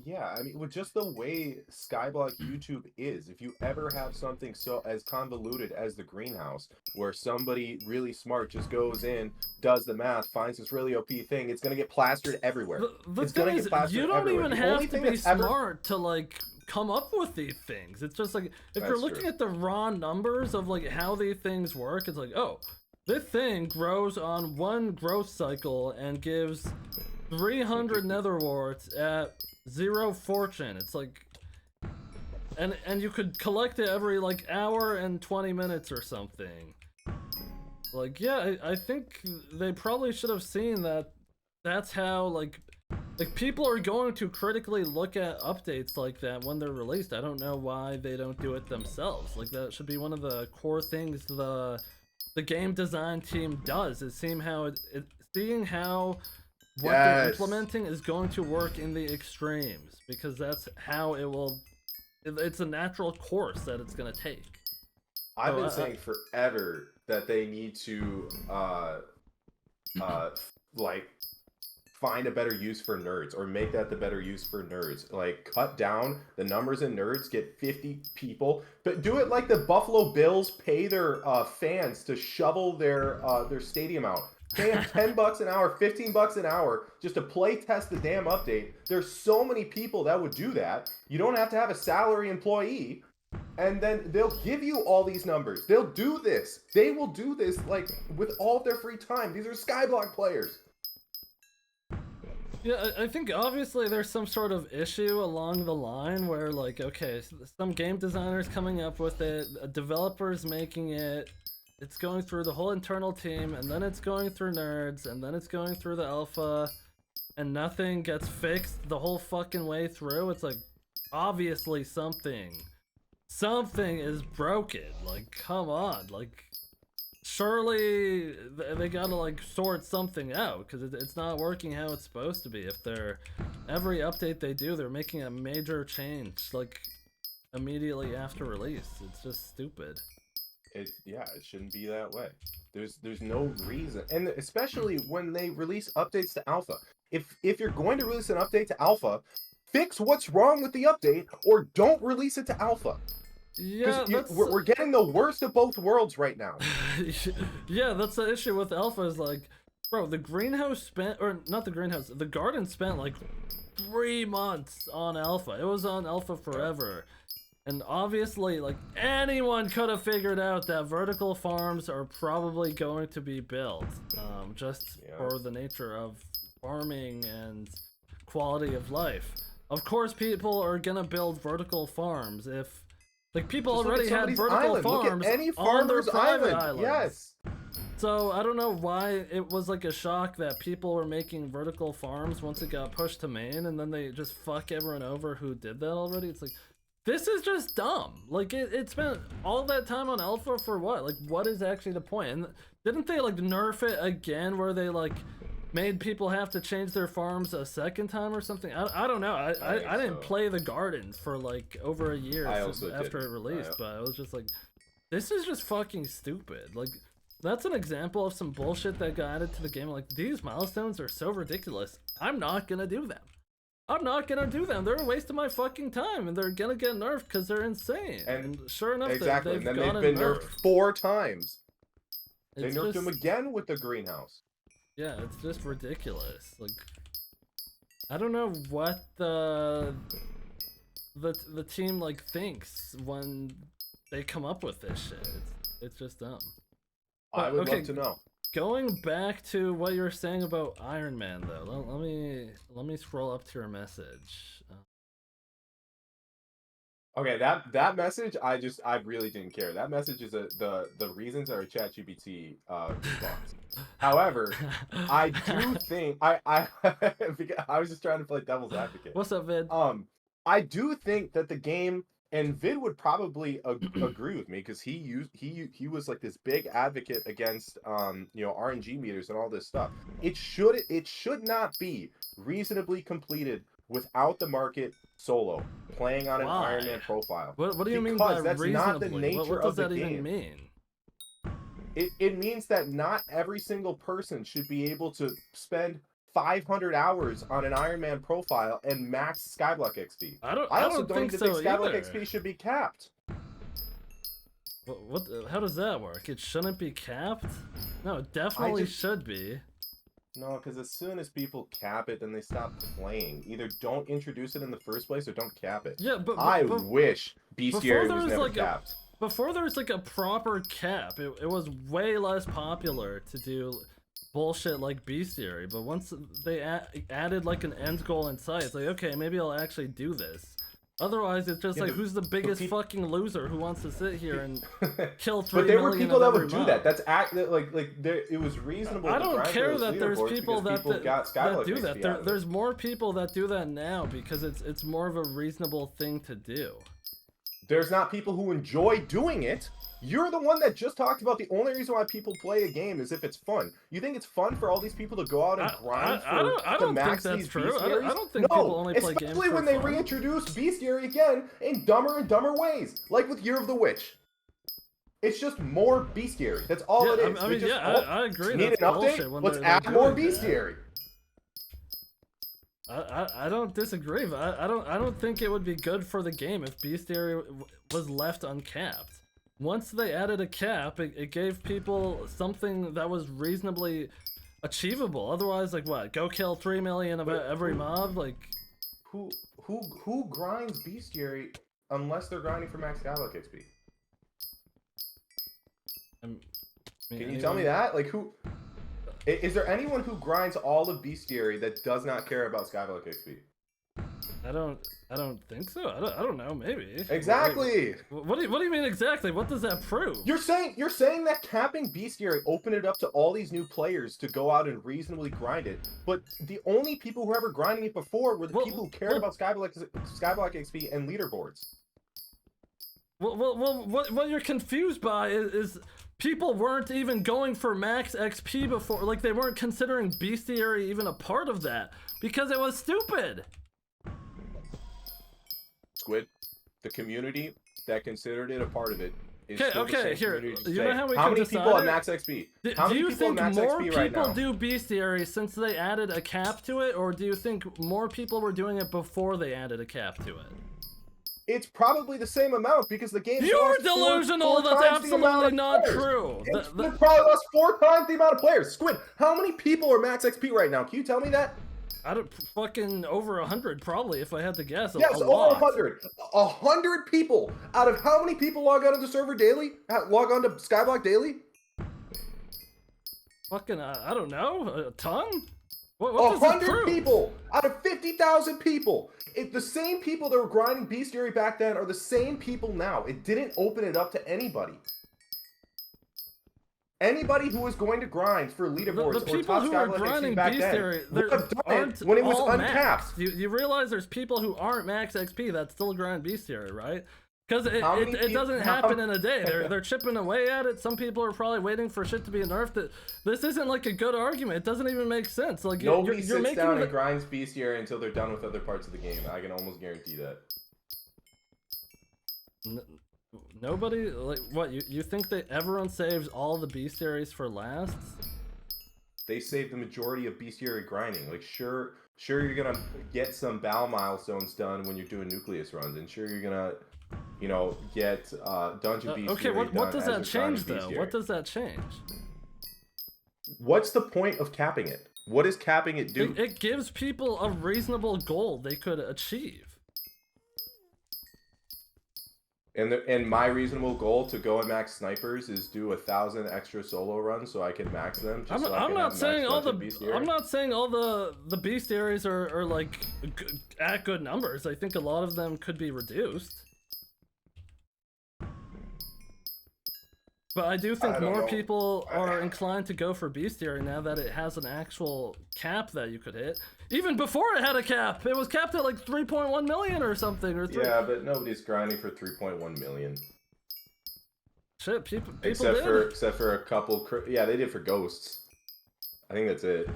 Yeah, I mean, with just the way Skyblock YouTube is, if you ever have something so as convoluted as the greenhouse, where somebody really smart just goes in, does the math, finds this really OP thing, it's gonna get plastered everywhere. The It's thing gonna is, get plastered you don't everywhere. even The only have to thing be that's ever- smart to like come up with these things. It's just like if you're That's looking true. at the raw numbers of like how these things work, it's like, oh, this thing grows on 1 growth cycle and gives 300 nether warts at 0 fortune. It's like, and you could collect it every like hour and 20 minutes or something. Like, yeah, I think they probably should have seen that. That's how like people are going to critically look at updates like that when they're released. I don't know why they don't do it themselves. Like, that should be one of the core things the game design team does, is seeing how what they're Yes. implementing is going to work in the extremes, because that's how it will. It's a natural course that it's gonna take. I've So, been saying forever that they need to like find a better use for nerds, or make that the better use for nerds. Like, cut down the numbers in nerds, get 50 people, but do it like the Buffalo Bills pay their fans to shovel their stadium out. Pay them $10 an hour, $15 an hour just to play test the damn update. There's so many people that would do that. You don't have to have a salary employee. And then they'll give you all these numbers. They'll do this. They will do this like with all of their free time. These are Skyblock players. Yeah, I think obviously there's some sort of issue along the line where, like, okay, some game designers coming up with it, developers making it, it's going through the whole internal team, and then it's going through nerds, and then it's going through the alpha, and nothing gets fixed the whole fucking way through. It's like, obviously something is broken. Like, come on, like, surely they gotta like sort something out, because it's not working how it's supposed to be. If they're every update they do, they're making a major change like immediately after release. It's just stupid. It shouldn't be that way. There's no reason, and especially when they release updates to alpha. If you're going to release an update to alpha, fix what's wrong with the update, or don't release it to alpha. Yeah, we're getting the worst of both worlds right now. Yeah, that's the issue with alpha. Is like, bro, the greenhouse spent, or not the greenhouse, the garden spent like 3 months on alpha. It was on alpha forever. And obviously, like, anyone could have figured out that vertical farms are probably going to be built, just for the nature of farming and quality of life. Of course, people are gonna build vertical farms if, like, people Just already had vertical island. farms Look at any on their farmer's private island. islands. Yes. So I don't know why it was like a shock that people were making vertical farms once it got pushed to main, and then they just fuck everyone over who did that already. It's like, this is just dumb. Like, it spent all that time on alpha for what? Like, what is actually the point? And didn't they like nerf it again, where they like made people have to change their farms a second time or something? I don't know. I didn't play the gardens for like over a year after it released, but I was just like, this is just fucking stupid. Like, that's an example of some bullshit that got added to the game. Like, these milestones are so ridiculous, I'm not gonna do them. I'm not gonna do them. They're a waste of my fucking time, and they're gonna get nerfed because they're insane. And sure enough, exactly. they've and then gotten they've been nerfed 4 times. They It's nerfed just- him again with the greenhouse. Yeah, it's just ridiculous. Like, I don't know what the team like thinks when they come up with this shit. It's just dumb. I would okay, love to know. Going back to what you were saying about Iron Man, though, let me scroll up to your message. Okay, that message, I really didn't care. That message is the reasons are a ChatGPT response. However, I do think I was just trying to play devil's advocate. What's up, Vid? I do think that the game, and Vid would probably agree with me, because he was like this big advocate against RNG meters and all this stuff. It should not be reasonably completed without the market solo playing on an Iron Man profile. What do you mean by that's reasonably? not the nature what does of the that even game. mean? It means that not every single person should be able to spend 500 hours on an Iron Man profile and max Skyblock XP. I also don't think even so think Skyblock either. XP should be capped. What? How does that work? It shouldn't be capped? No, it definitely should be. No, because as soon as people cap it, then they stop playing. Either don't introduce it in the first place or don't cap it. Yeah, but I wish Bestiary was never like capped. Before there was like a proper cap, it was way less popular to do bullshit like Bestiary. But once they added like an end goal in sight, it's like, okay, maybe I'll actually do this. Otherwise, it's just like, who's the biggest fucking loser who wants to sit here and kill 3 But there were million people of that would every do mob? that. That's it was reasonable. I to don't grind for care those that there's leaderboards people because that got Skyblock do XP that. out of it. There's more people that do that now because it's more of a reasonable thing to do. There's not people who enjoy doing it. You're the one that just talked about the only reason why people play a game is if it's fun. You think it's fun for all these people to go out and grind I don't to think max that's these true. I bestiaries? don't think people only play games especially for when they fun. reintroduce bestiary again in dumber and dumber ways, like with Year of the Witch. It's just more bestiary. That's all it is. I mean, I agree. Need an That's bullshit update? when Let's they're add more doing that. bestiary. I don't disagree, but I don't think it would be good for the game if bestiary was left uncapped. Once they added a cap, it gave people something that was reasonably achievable. Otherwise, like, what? Go kill 3 million of every mob? Like, Who grinds bestiary unless they're grinding for max Skyblock XP? Can you tell me that? Like, who? Is there anyone who grinds all of bestiary that does not care about Skyblock XP? I don't think so. I don't know. Maybe. Exactly. What do you mean exactly? What does that prove? You're saying that capping bestiary opened it up to all these new players to go out and reasonably grind it, but the only people who were ever grinding it before were the people who cared about Skyblock XP and leaderboards. Well, what you're confused by is people weren't even going for max XP before. Like, they weren't considering bestiary even a part of that because it was stupid. Squid, the community that considered it a part of it is Okay, still the same here. community to You say, know how we how can many decide people have it? max XP? Do How many you people have think max more XP right people now? do bestiary since they added a cap to it, or do you think more people were doing it before they added a cap to it? It's probably the same amount because the game. You're delusional. That's absolutely not true. It probably lost 4 times the amount of players. Squid, how many people are max XP right now? Can you tell me that? I don't fucking over 100 probably if I had to guess. Yes, a over lot. 100. 100 people. Out of how many people log on to the server daily? Log on to Skyblock daily? Fucking I don't know, a ton. What does this 100 prove? people out of 50,000 people. If the same people that were grinding bestiary back then are the same people now, it didn't open it up to anybody. Anybody who was going to grind for leaderboards the or people top who are Skyblock grinding XP back bestiary, then would have done it when it was uncapped. You realize there's people who aren't max XP that still grind bestiary, right? Because it doesn't happen in a day. They're chipping away at it. Some people are probably waiting for shit to be nerfed. This isn't like a good argument. It doesn't even make sense. Like Nobody you're sits making down and grinds bestiary until they're done with other parts of the game. I can almost guarantee that. Nobody, like, what, you think that everyone saves all the bestiaries for last? They save the majority of bestiary grinding. Like, sure you're gonna get some battle milestones done when you're doing nucleus runs, and sure you're gonna, you know, get dungeon bestiary okay, what done does as that you're change grinding though? bestiary. What does that change? What's the point of capping it? What does capping it do? It gives people a reasonable goal they could achieve. And my reasonable goal to go and max snipers is do 1,000 extra solo runs so I can max them. I'm not saying all the bestiaries are like at good numbers. I think a lot of them could be reduced. But I do think more people are inclined to go for bestiary now that it has an actual cap that you could hit. Even before it had a cap, it was capped at like 3.1 million or something. Yeah, but nobody's grinding for 3.1 million. Shit, people except did. for a couple. Yeah, they did for ghosts. I think that's it.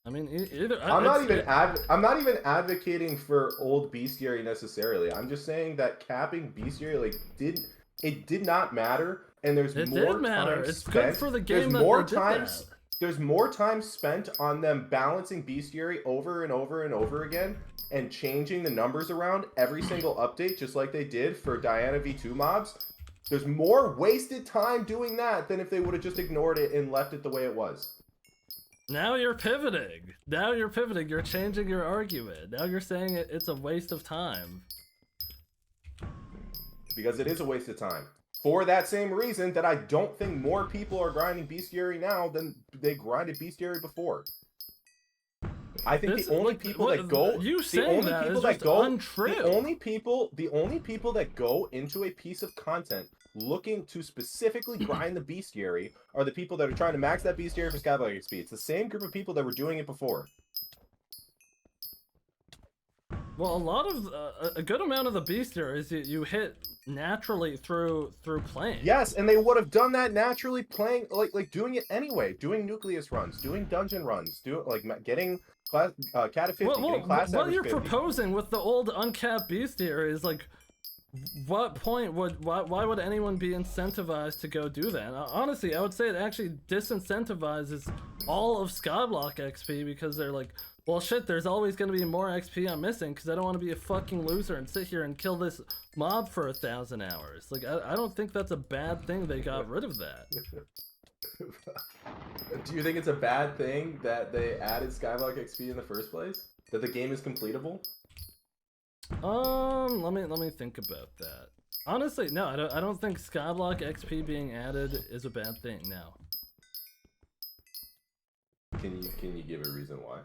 I mean, either I'm not even advocating for old bestiary necessarily. I'm just saying that capping bestiary did not matter, and there's more did matter. time It's spent. good for the game There's more time spent on them balancing bestiary over and over and over again and changing the numbers around every single update, just like they did for Diana V2 mobs. There's more wasted time doing that than if they would have just ignored it and left it the way it was. Now you're pivoting. You're changing your argument. Now you're saying it's a waste of time. Because it is a waste of time. For that same reason that I don't think more people are grinding bestiary now than they grinded bestiary before. I think the only people that go into a piece of content looking to specifically grind the bestiary are the people that are trying to max that bestiary for Skyblock XP. It's the same group of people that were doing it before. Well, a good amount of the bestiaries you hit naturally through playing. Yes, and they would have done that naturally playing, like doing it anyway, doing nucleus runs, doing dungeon runs, getting class cat of 50, getting class what average you're 50. proposing with the old uncapped bestiary is like, what point why would anyone be incentivized to go do that? Honestly, I would say it actually disincentivizes all of Skyblock XP because they're like, well shit, there's always gonna be more XP I'm missing because I don't want to be a fucking loser and sit here and kill this mob for 1,000 hours. Like, I don't think that's a bad thing they got rid of that. Do you think it's a bad thing that they added Skyblock XP in the first place? That the game is completable? Let me think about that. Honestly, no, I don't think Skyblock XP being added is a bad thing now. Can you give a reason why?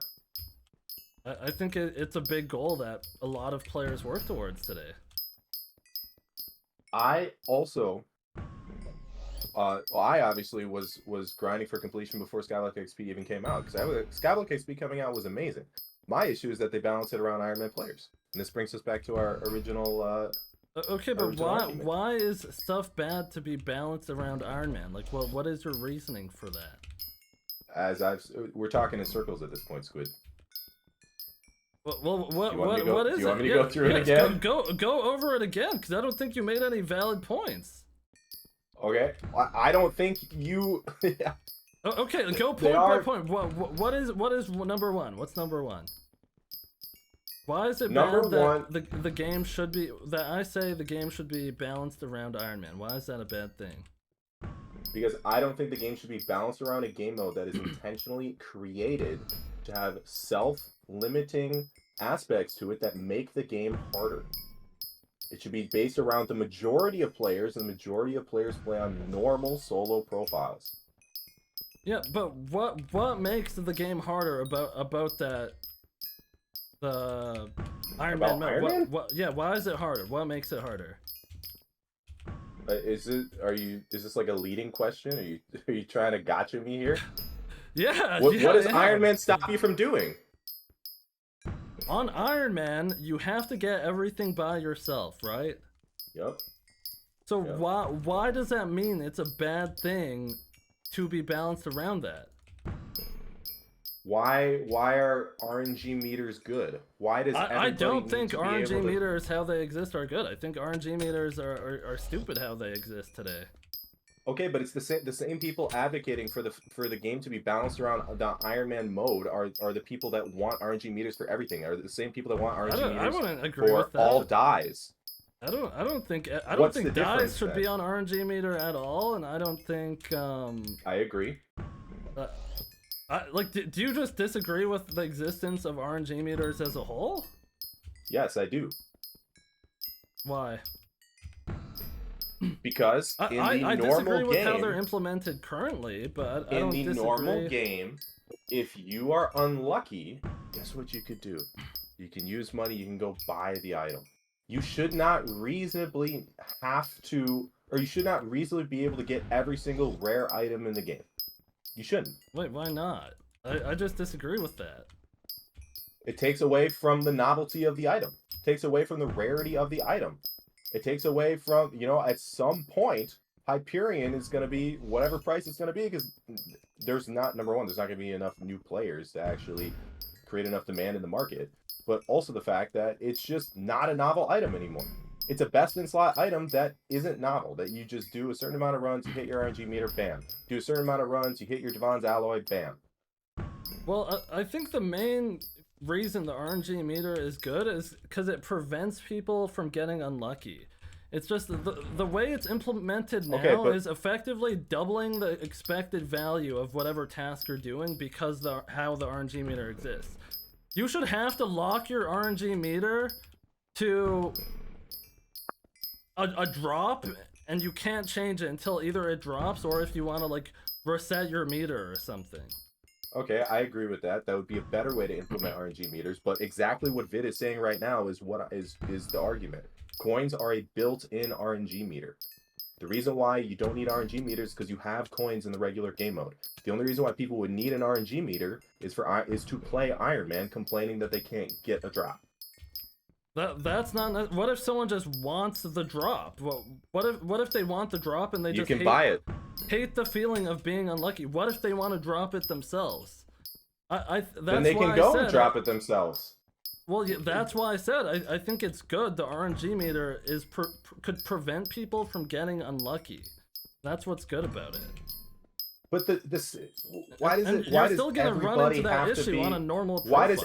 I think it's a big goal that a lot of players work towards today. I also, well, I obviously was grinding for completion before Skyblock XP even came out, because Skyblock XP coming out was amazing. My issue is that they balance it around Ironman players, and this brings us back to our original. Okay, but original argument. why is stuff bad to be balanced around Ironman? Like, what is your reasoning for that? We're talking in circles at this point, Squid. Well, what is it? Do you want me to go through it again? Go over it again, because I don't think you made any valid points. Okay, I don't think you. Okay, go point by point. What is number one? What's number one? Why is it number bad that the game should be that I say the game should be balanced around Iron Man? Why is that a bad thing? Because I don't think the game should be balanced around a game mode that is intentionally created to have self-limiting aspects to it that make the game harder. It should be based around the majority of players, and the majority of players play on normal solo profiles. Yeah, but what makes the game harder about that? The Iron Man mode. Yeah, why is it harder? What makes it harder? Is this like a leading question? Are you trying to gotcha me here? Yeah. What does Iron Man stop you from doing? On Iron Man, you have to get everything by yourself, right? Yep. So why does that mean it's a bad thing to be balanced around that? Why are RNG meters good? Why does I don't think RNG meters meters how they exist are good. I think RNG meters are stupid how they exist today. Okay, but it's the same people advocating for the game to be balanced around the Iron Man mode are the people that want RNG meters for everything. Are the same people that want RNG meters I wouldn't agree with that. all dies. I don't think What's the dies difference, should then? be on RNG meter at all, and I don't think I agree. do you just disagree with the existence of RNG meters as a whole? Yes, I do. Why? Because in the I normal disagree with game, how they're implemented currently, but I in don't the disagree. normal game, if you are unlucky, guess what you could do? You can use money. You can go buy the item. You should not reasonably you should not reasonably be able to get every single rare item in the game. You shouldn't. Wait, why not? I just disagree with that. It takes away from the novelty of the item. It takes away from the rarity of the item. It takes away from, at some point, Hyperion is going to be whatever price it's going to be, because number one, there's not going to be enough new players to actually create enough demand in the market, but also the fact that it's just not a novel item anymore. It's a best-in-slot item that isn't novel, that you just do a certain amount of runs, you hit your RNG meter, bam. Do a certain amount of runs, you hit your Devon's Alloy, bam. Well, I think the main reason the RNG meter is good is because it prevents people from getting unlucky. It's just the way it's implemented now is effectively doubling the expected value of whatever task you're doing because how the RNG meter exists. You should have to lock your RNG meter to a drop, and you can't change it until either it drops or if you want to reset your meter or something. Okay, I agree with that. That would be a better way to implement RNG meters, but exactly what Vid is saying right now is the argument. Coins are a built-in RNG meter. The reason why you don't need RNG meters is because you have coins in the regular game mode. The only reason why people would need an RNG meter is to play Iron Man, complaining that they can't get a drop. That's not. What if someone just wants the drop? What if they want the drop and they just buy it. Hate the feeling of being unlucky? What if they want to drop it themselves? Then they can go and drop it themselves. Well, yeah, that's why I said I think it's good. The RNG meter could prevent people from getting unlucky. That's what's good about it. But why does you're still gonna run into that issue on a normal profile. Why does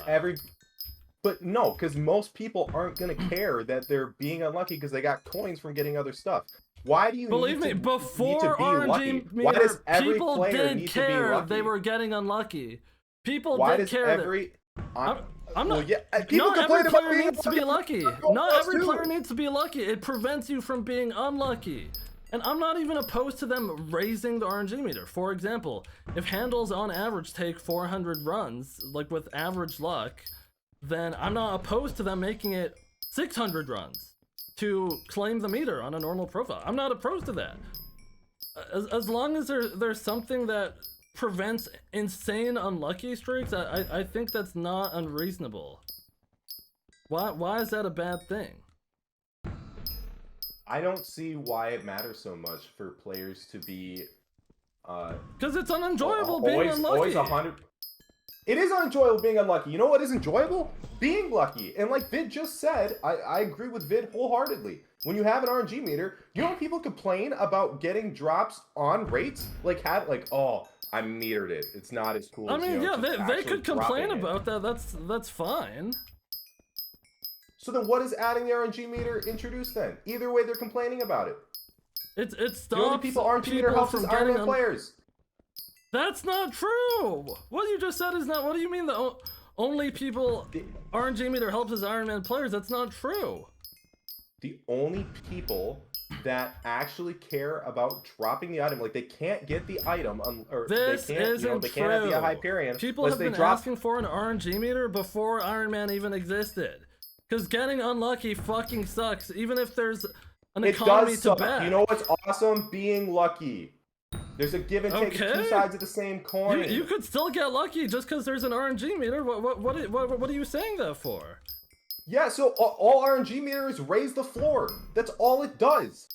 But no, because most people aren't going to care that they're being unlucky because they got coins from getting other stuff. Why do you believe me? Before RNG meter, people did care they were getting unlucky. People did care. I'm not. Well, yeah, not every player needs to be lucky. Not every player needs to be lucky. It prevents you from being unlucky. And I'm not even opposed to them raising the RNG meter. For example, if handles on average take 400 runs, like with average luck, then I'm not opposed to them making it 600 runs to claim the meter on a normal profile. I'm not opposed to that. As long as there's something that prevents insane unlucky streaks, I think that's not unreasonable. Why is that a bad thing? I don't see why it matters so much for players to be Because it's unenjoyable being unlucky. Always 100. It is unenjoyable being unlucky. You know what is enjoyable? Being lucky. And like Vid just said, I agree with Vid wholeheartedly. When you have an RNG meter, you know when people complain about getting drops on rates? Oh, I metered it. It's not as cool. I as, mean, you know, yeah, they could complain dropping it. about that. That's fine. So then what does adding the RNG meter introduce then? Either way, they're complaining about it. It stops The only people RNG meter helps is getting Ironman players. That's not true. What you just said is not. What do you mean the only people RNG meter helps is Ironman players? That's not true. The only people that actually care about dropping the item, like they can't get the item, or This they can't, isn't they can't have the true. Hyperion. People unless have they been drop. asking for an RNG meter before Iron Man even existed. Because getting unlucky fucking sucks, even if there's an It economy does to suck. back. You know what's awesome? Being lucky. There's a give and take, Okay. two sides of the same coin. You could still get lucky just because there's an RNG meter. What are you saying that for? Yeah, so all RNG meters raise the floor. That's all it does.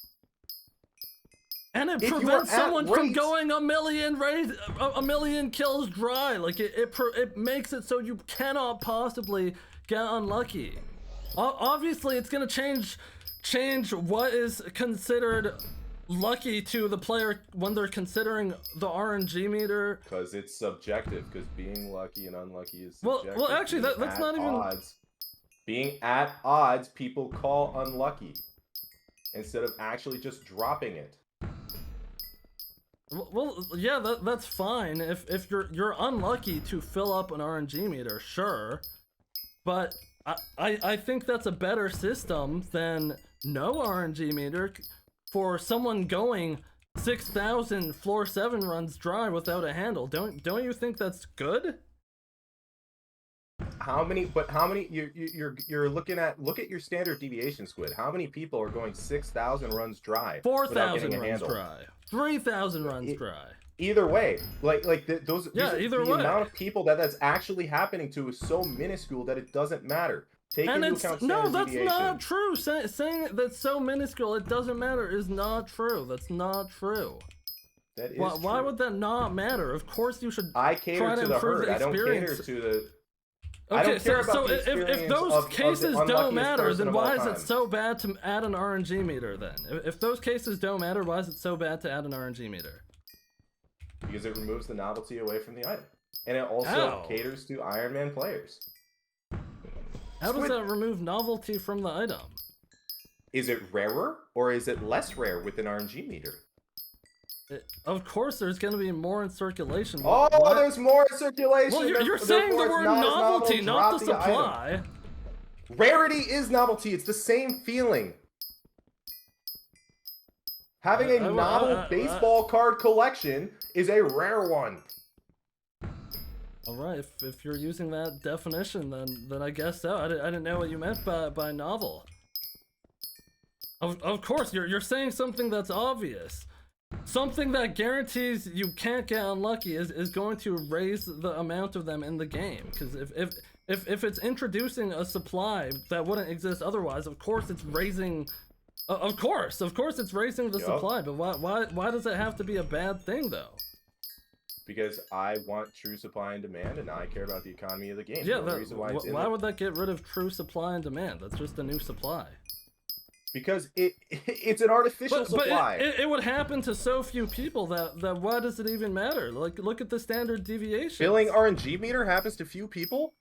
And it If you are prevents at someone from rates- going a million kills dry. Like it makes it so you cannot possibly get unlucky. Obviously, it's gonna change what is considered lucky to the player when they're considering the RNG meter. Because it's subjective. Because being lucky and unlucky is Well, subjective. actually, Being that's at not even. odds. Being at odds, people call unlucky instead of actually just dropping it. Well, yeah, that's fine. If you're unlucky to fill up an RNG meter, sure, but I think that's a better system than no RNG meter for someone going 6,000 floor 7 runs dry without a handle. Don't you think that's good? How many you're looking at? Look at your standard deviation, Squid. How many people are going 6,000 runs dry? 4,000 runs handle? dry. 3,000 runs dry. Either way, those. Yeah, either the way. amount of people that's actually happening to is so minuscule that it doesn't matter. Take And into it's account no, standard that's deviation. not true. Saying that's so minuscule it doesn't matter is not true. That's not true. That is Why true. would that not matter? Of course you should I try cater to to the improve herd. the I don't cater experience. to the. I Okay, don't care so about the if experience those of the cases don't unluckiest matter, person then of why all is it time. so bad to add an RNG meter then? If those cases don't matter, why is it so bad to add an RNG meter? Because it removes the novelty away from the item, and it also How? caters to Ironman players. How does Squid- that remove novelty from the item? Is it rarer or is it less rare with an RNG meter? Of course there's going to be more in circulation. Oh, Why- there's more circulation. Well, you're therefore saying the it's word not as novel, novelty, not drop the item. supply. Rarity is novelty. It's the same feeling. Having a novel baseball card collection is a rare one. Alright, if you're using that definition, then I guess so. I didn't know what you meant by novel. Of course, you're saying something that's obvious. Something that guarantees you can't get unlucky is going to raise the amount of them in the game. Because if it's introducing a supply that wouldn't exist otherwise, of course it's raising. Of course it's raising the Yup. supply. But why does it have to be a bad thing though? Because I want true supply and demand, and I care about the economy of the game. Yeah, The only reason why it's in why it- would that get rid of true supply and demand? That's just a new supply. Because it's an artificial supply. It would happen to so few people that why does it even matter? Like, look at the standard deviation. Filling RNG meter happens to few people.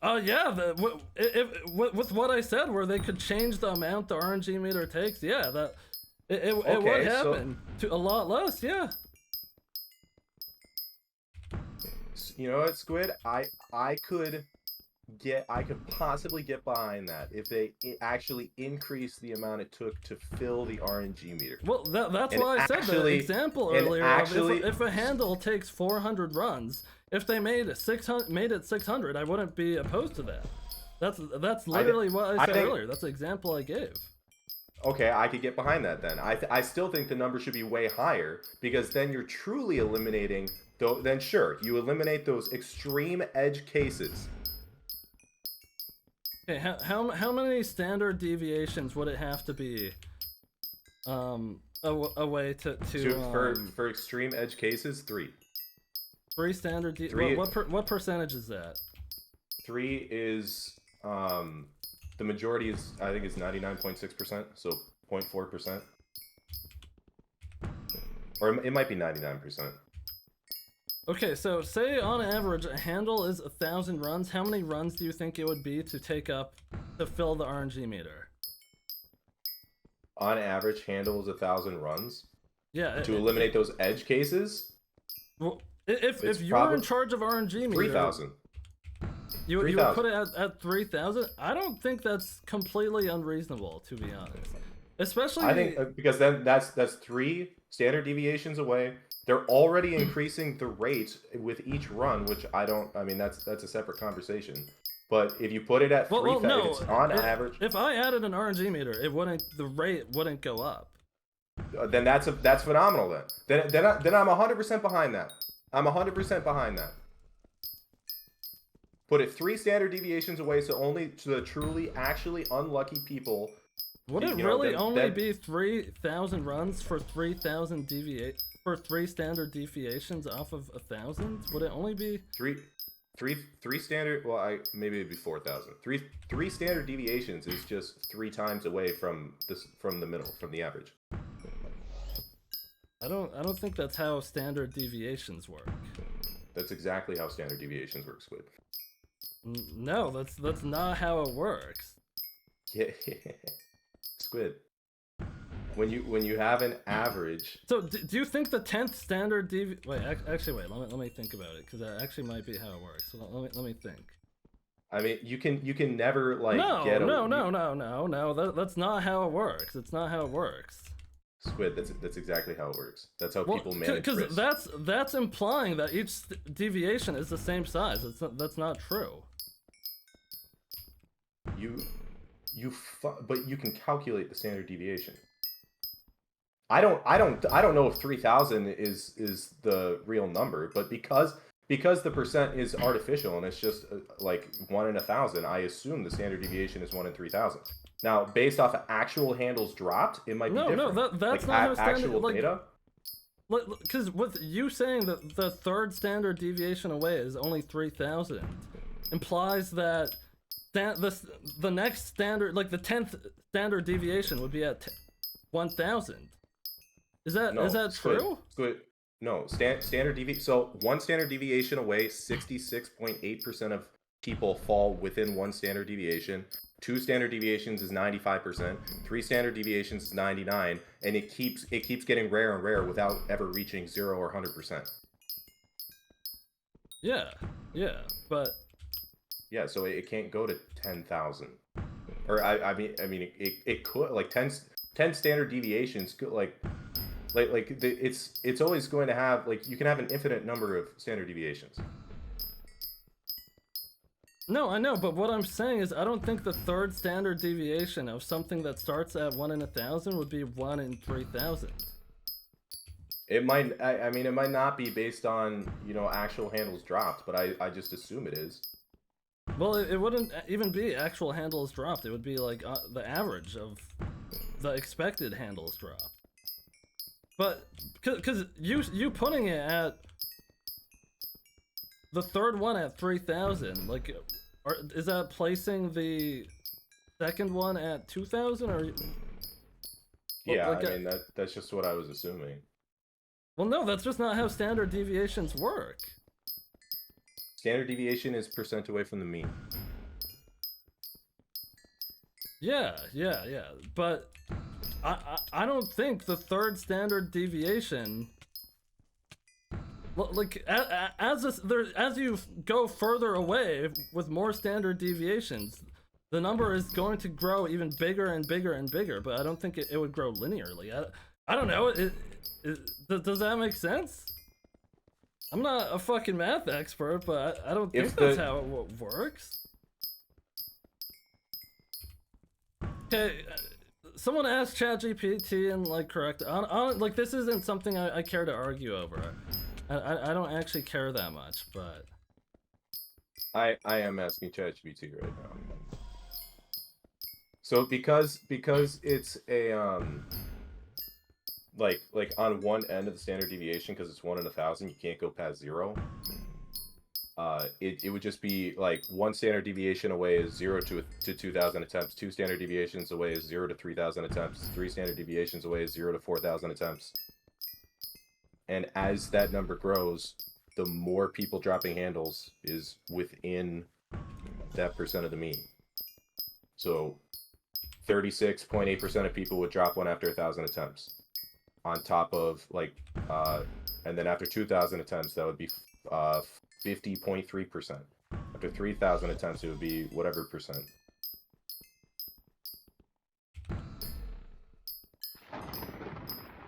Yeah. With what I said, where they could change the amount the RNG meter takes, yeah, that it would Okay, so- happen to a lot less. Yeah. You know what, Squid? I could possibly get behind that if they actually increase the amount it took to fill the RNG meter. Well, that's And why I said the actually- example and earlier. actually- If a handle takes 400 runs, if they made it 600, I wouldn't be opposed to that. That's literally what I said earlier. That's the example I gave. Okay, I could get behind that then. I still think the number should be way higher because then you're truly eliminating. Then sure, you eliminate those extreme edge cases. Okay, how many standard deviations would it have to be? A way to For extreme edge cases, 3. 3 standard. What percentage is that? 3 is the majority is, I think, is 99.6%, so 0.4%, or it might be 99%. Okay, so say on average a handle is 1,000 runs. How many runs do you think it would be to fill the RNG meter? On average, handle is 1,000 runs. Yeah. To eliminate those edge cases. Well, if you were in charge of RNG meter, 3,000. You would put it at 3,000? I don't think that's completely unreasonable, to be honest. Especially, I think because then that's 3 standard deviations away. They're already increasing the rate with each run, which I mean, that's a separate conversation. But if you put it at 3,000, no, it's on average. If I added an RNG meter, the rate wouldn't go up. Then that's phenomenal. Then I'm 100% behind that. I'm 100% behind that. Put it 3 standard deviations away, so only to the truly, actually unlucky people. Would it really only be 3,000 runs for 3,000 for 3 standard deviations off of 1,000? Would it only be 3 standard? Well, maybe it'd be 4,000. 3 standard deviations is just 3 times away from the middle, from the average. I don't think that's how standard deviations work. That's exactly how standard deviations work, Squid. No, that's not how it works. Yeah, Squid. When you have an average. So do you think the 10th standard wait, actually wait, let me think about it, because that actually might be how it works. So let me think. I mean, you can never like no, get no. That's not how it works. It's not how it works. Squid, that's exactly how it works. That's how people manage risk. Because that's implying that each deviation is the same size. That's not true. But you can calculate the standard deviation. I don't know if 3,000 is the real number, but because the percent is artificial and it's just like 1 in 1,000, I assume the standard deviation is 1 in 3,000. Now, based off of actual handles dropped, it might be different. No, that's like, not how standard, actual data. Because with you saying that the 3rd standard deviation away is only 3,000, implies that the next standard, like the 10th standard deviation, would be at 1,000. Is that true? No, standard deviation. So 1 standard deviation away, 66.8% of people fall within 1 standard deviation. 2 standard deviations is 95%. 3 standard deviations is 99%, and it keeps getting rare and rare without ever reaching 0 or 100%. Yeah, but yeah, so it can't go to 10,000. Or I mean it could, like 10 standard deviations could, it's always going to have, like, you can have an infinite number of standard deviations. No, I know, but what I'm saying is I don't think the 3rd standard deviation of something that starts at 1 in 1,000 would be 1 in 3,000. It might, I mean, it might not be based on, actual handles dropped, but I just assume it is. Well, it wouldn't even be actual handles dropped. It would be like the average of the expected handles dropped. But because you putting it at the 3rd one at 3,000, like, is that placing the 2nd one at 2,000 or? Yeah, like, I mean that's just what I was assuming. Well, no, that's just not how standard deviations work. Standard deviation is percent away from the mean. Yeah, but I don't think the 3rd standard deviation like as you go further away with more standard deviations, the number is going to grow even bigger and bigger and bigger. But I don't think it would grow linearly. I don't know. Does that make sense? I'm not a fucking math expert, but I don't think that's how it works. Okay, someone asked ChatGPT and like correct. Like this isn't something I care to argue over. I don't actually care that much, but I am asking ChatGPT right now. So because it's a like on one end of the standard deviation, because it's 1 in 1,000, you can't go past 0. It would just be like 1 standard deviation away is 0 to 2,000 attempts. 2 standard deviations away is 0 to 3,000 attempts. 3 standard deviations away is 0 to 4,000 attempts. And as that number grows, the more people dropping handles is within that percent of the mean. So 36.8% of people would drop one after 1,000 attempts. On top of like, and then after 2,000 attempts, that would be 50.3%. After 3,000 attempts, it would be whatever percent.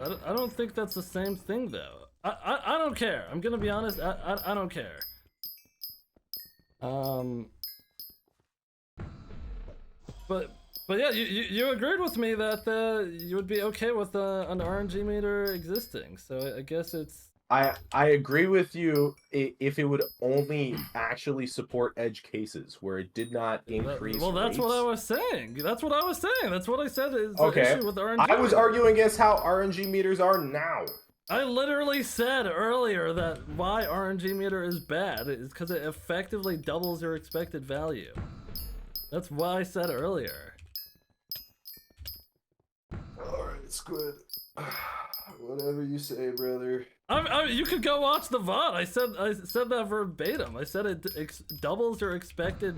I don't think that's the same thing though. I don't care. I'm gonna be honest. I don't care. But yeah, you agreed with me that you would be okay with an RNG meter existing. So I guess it's. I agree with you if it would only actually support edge cases where it did not increase. Well, that's rates. what I was saying. That's what I was saying. That's what I said is okay. the issue with RNG. I was arguing against how RNG meters are now. I literally said earlier that why RNG meter is bad is because it effectively doubles your expected value. That's why I said earlier. Alright, Squid. Whatever you say, brother. You could go watch the VOD. I said that verbatim. I said it doubles your expected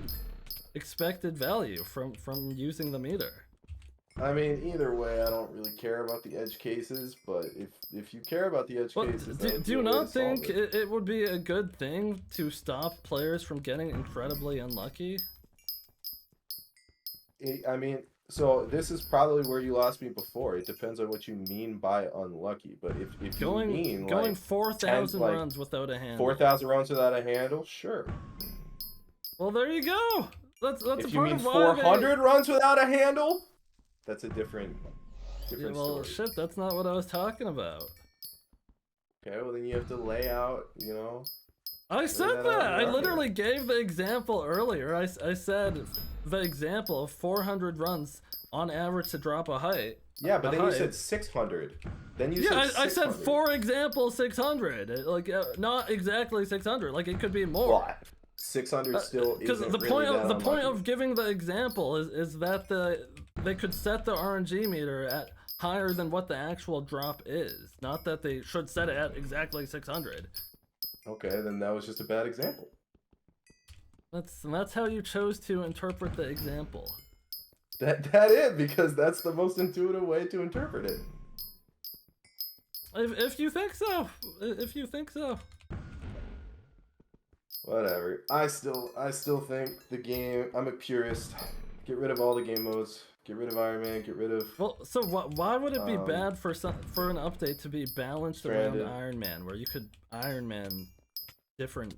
value from using the meter. I mean, either way, I don't really care about the edge cases, but if you care about the edge cases, do you not think it would be a good thing to stop players from getting incredibly unlucky? I mean, so this is probably where you lost me before. It depends on what you mean by unlucky, but if you mean going like 4,000 runs without a handle. 4,000 runs without a handle, sure. Well, there you go. That's if a you part mean of why 400 runs without a handle, that's a different well, story. shit, that's not what I was talking about. Okay, well then you have to lay out, you know. I said that. I literally gave the example earlier. I said the example of 400 runs on average to drop a height. Yeah, but then you said 600. Then you said 600. I said for example 600. Like not exactly 600. Like it could be more. What? 600 still because isn't the really point of giving the example is that they could set the RNG meter at higher than what the actual drop is. Not that they should set it at exactly 600. Okay, then that was just a bad example. That's how you chose to interpret the example. That is, because that's the most intuitive way to interpret it. If you think so. If you think so. Whatever. I still think the game. I'm a purist. Get rid of all the game modes. Get rid of Iron Man. Get rid of. Well, so why would it be bad for an update to be balanced Stranded. around Iron Man, where you could Iron Man different,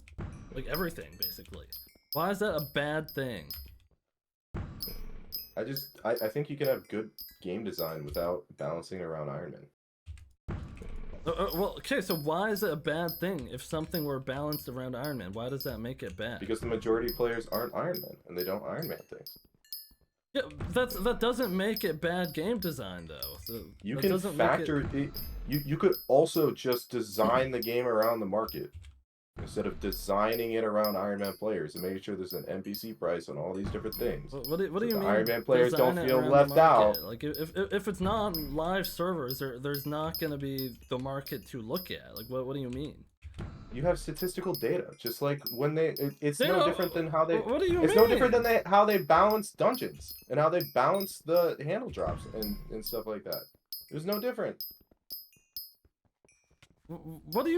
like everything basically? Why is that a bad thing? I think you can have good game design without balancing around Iron Man. Well, okay, so why is it a bad thing if something were balanced around Iron Man? Why does that make it bad? Because the majority of players aren't Iron Man, and they don't Iron Man things. Yeah, that doesn't make it bad game design though. So you can factor it. You could also just design the game around the market instead of designing it around Iron Man players and making sure there's an NPC price on all these different things. What do you mean? Iron Man players don't feel around left out. Like if it's not on live servers, there's not gonna be the market to look at. Like what do you mean? You have statistical data, just like when it's no different than how they. What do you mean? It's no different than how they balance dungeons and how they balance the handle drops and stuff like that. It was no different. What do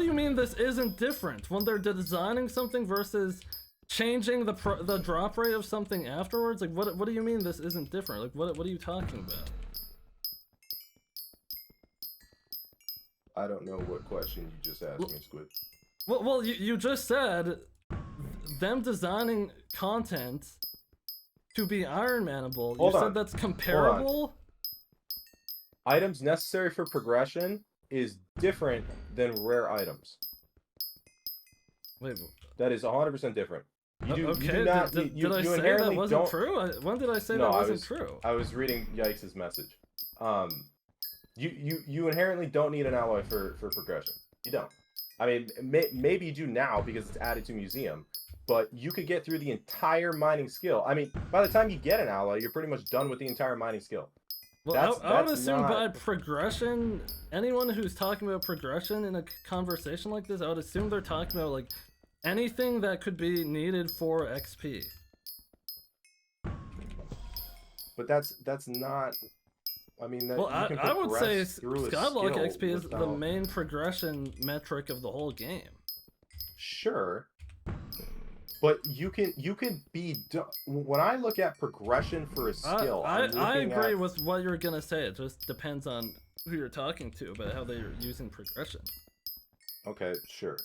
you mean this isn't different when they're designing something versus changing the drop rate of something afterwards? Like what do you mean this isn't different? Like what are you talking about? I don't know what question you just asked me, Squid. Well, you just said them designing content to be Ironmanable. You said that's comparable? Items necessary for progression is different than rare items. Wait. That is 100% different. You do, okay, you do not, did you I say inherently that wasn't don't... true? When did I say No, that wasn't true? I was reading Yikes' message. You inherently don't need an alloy for progression. You don't. I mean, maybe you do now because it's added to Museum, but you could get through the entire mining skill. I mean, by the time you get an alloy, you're pretty much done with the entire mining skill. Well, I would assume by progression, anyone who's talking about progression in a conversation like this, I would assume they're talking about like anything that could be needed for XP. But that's not. I mean, that, well, you can I would say Skyblock XP is the main progression metric of the whole game. Sure, but you can be. When I look at progression for a skill, I agree with what you're gonna say. It just depends on who you're talking to about how they're using progression. Okay, sure.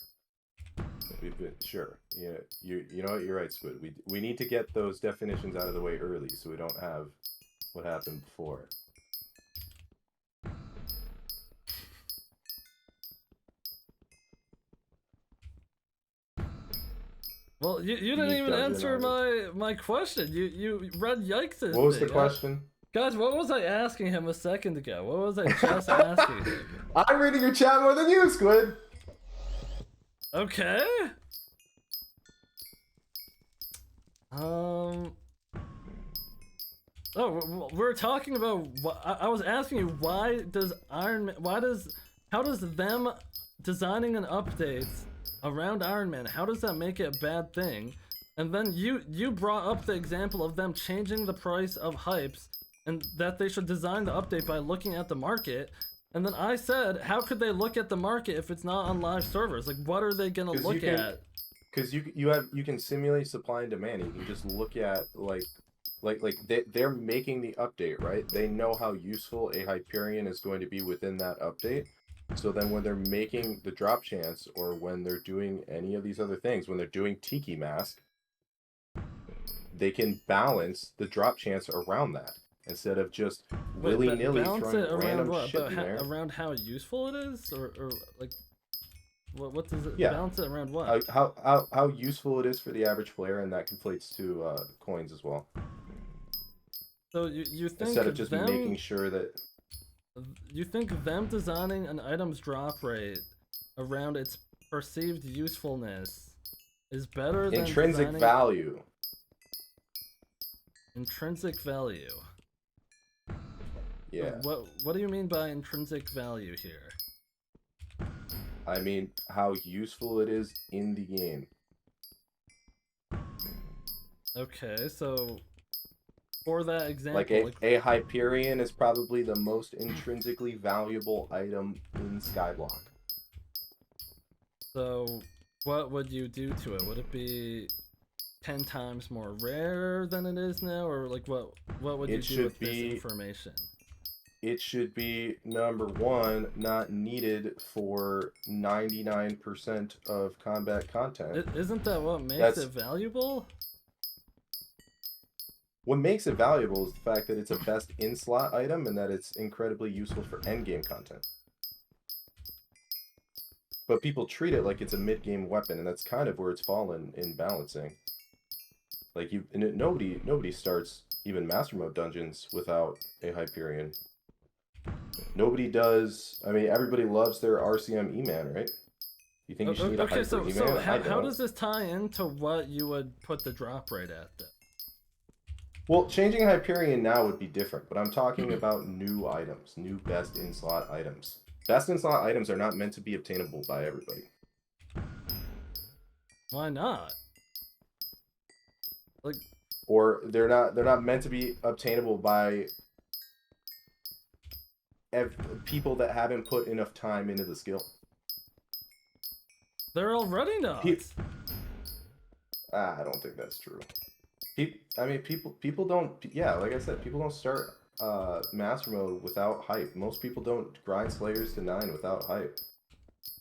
Sure. Yeah, you know what? You're right, Squid. We need to get those definitions out of the way early so we don't have what happened before. Well, you didn't even answer my question. You read Yikes'. What was the question? Guys, what was I asking him a second ago? What was I just asking him? I'm reading your chat more than you, Squid. Okay. Oh, we're talking about. I was asking you how does them designing an update around Iron Man, how does that make it a bad thing? And then you brought up the example of them changing the price of hypes and that they should design the update by looking at the market. And then I said, how could they look at the market if it's not on live servers? Like, what are they gonna look at? Because you can simulate supply and demand. You can just look at they're making the update, right? They know how useful a Hyperion is going to be within that update. So then when they're making the drop chance, or when they're doing any of these other things, when they're doing Tiki Mask, they can balance the drop chance around that instead of just willy-nilly throwing random shit in there. Around how useful it is, or like what does it balance it around? What? How useful it is for the average player, and that conflates to coins as well. So you think instead of just making sure that. You think them designing an item's drop rate around its perceived usefulness is better than intrinsic value? Intrinsic value. Yeah. What do you mean by intrinsic value here? I mean how useful it is in the game. Okay, so for that example, like a Hyperion is probably the most intrinsically valuable item in Skyblock. So what would you do to it? Would it be 10 times more rare than it is now, or like what would you do with this information? It should be, number one, not needed for 99% of combat content. Isn't that what makes it valuable? What makes it valuable is the fact that it's a best in-slot item and that it's incredibly useful for endgame content. But people treat it like it's a mid-game weapon, and that's kind of where it's fallen in balancing. Like nobody starts even Master Mode dungeons without a Hyperion. Nobody does. I mean, everybody loves their RCM E-Man, right? You think you should need a Hyper E-Man? So how does this tie into what you would put the drop rate at then? Well, changing Hyperion now would be different, but I'm talking about new items, new best in-slot items. Best in-slot items are not meant to be obtainable by everybody. Why not? Like, or they're not meant to be obtainable by people that haven't put enough time into the skill. They're already not. I don't think that's true. I mean, people don't. Yeah, like I said, people don't start master mode without hype. Most people don't grind Slayers to 9 without hype.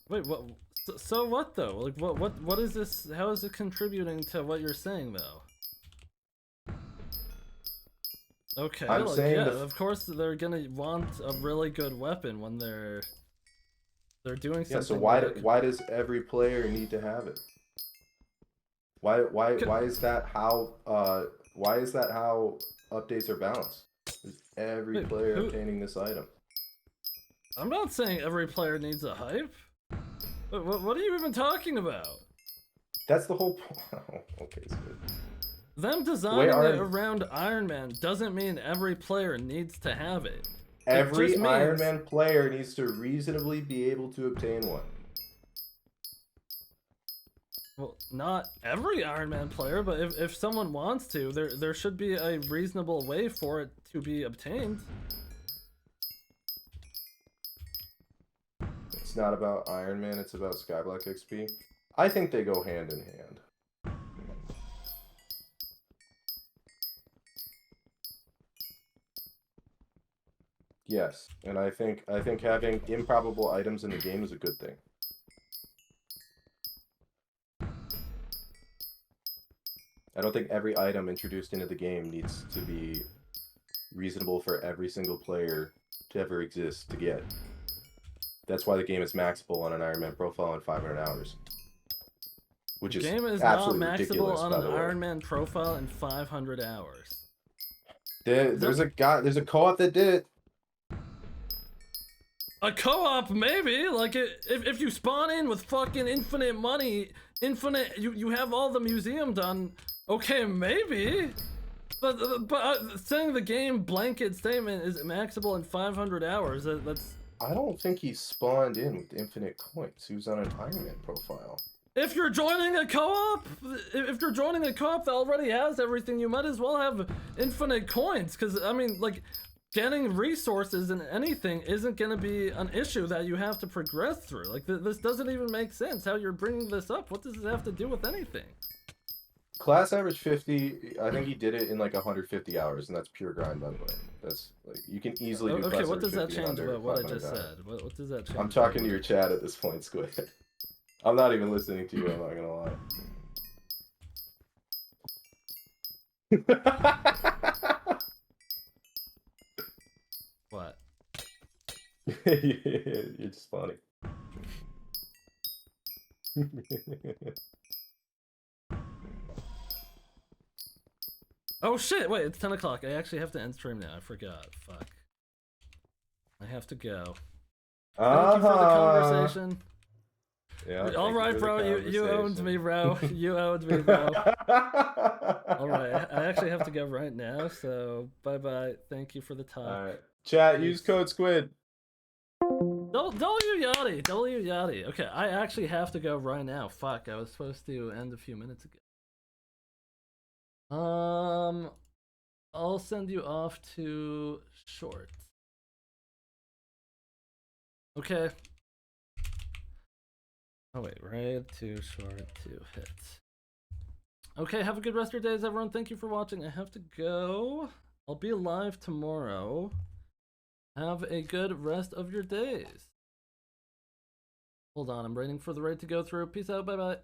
Wait, what? So what though? Like, what is this? How is it contributing to what you're saying though? Okay, I'm like, saying yeah, of course they're gonna want a really good weapon when they're doing something. Yeah, so like... why does every player need to have it? Why is that how updates are balanced? Is every player obtaining this item? I'm not saying every player needs a hype. What are you even talking about? That's the whole point. Okay, so Them designing it around Iron Man doesn't mean every player needs to have it. every Iron Man player needs to reasonably be able to obtain one. Well, not every Iron Man player, but if someone wants to, there should be a reasonable way for it to be obtained. It's not about Iron Man, it's about Skyblock XP. I think they go hand in hand. Yes, and I think having improbable items in the game is a good thing. I don't think every item introduced into the game needs to be reasonable for every single player to ever exist to get. That's why the game is maxable on an Iron Man profile in 500 hours. Which is game is absolutely not maxable ridiculous, on by an the way. Iron Man profile in 500 hours. There's a co-op that did it. A co-op, maybe. Like, if you spawn in with fucking infinite money, you have all the museum done. Okay, maybe. But saying the game blanket statement is maxable in 500 hours, that's... I don't think he spawned in with infinite coins. He was on an Iron Man profile. If you're joining a co-op, that already has everything, you might as well have infinite coins. Because, I mean, like, getting resources in anything isn't going to be an issue that you have to progress through. Like, this doesn't even make sense how you're bringing this up. What does this have to do with anything? Class average 50, I think he did it in like 150 hours, and that's pure grind, by the way. That's, like, you can easily do class Okay, what average does that 50 change under about what I 500 just hours. said? What does that change? I'm talking to your chat at this point, Squid. I'm not even listening to you, I'm not gonna lie. What? You're just funny. Oh shit, wait, it's 10 o'clock. I actually have to end stream now. I forgot. Fuck. I have to go. Thank you for the conversation. Yeah. Alright, bro, you owned me, bro. You owned me, bro. Alright, I actually have to go right now, so bye-bye. Thank you for the talk. Alright. Chat, use code SQUID. W Yachty. Okay, I actually have to go right now. Fuck, I was supposed to end a few minutes ago. I'll send you off to short. Okay. Oh wait, right to short to hit. Okay, have a good rest of your days, everyone. Thank you for watching. I have to go. I'll be live tomorrow. Have a good rest of your days. Hold on, I'm waiting for the raid to go through. Peace out, bye-bye.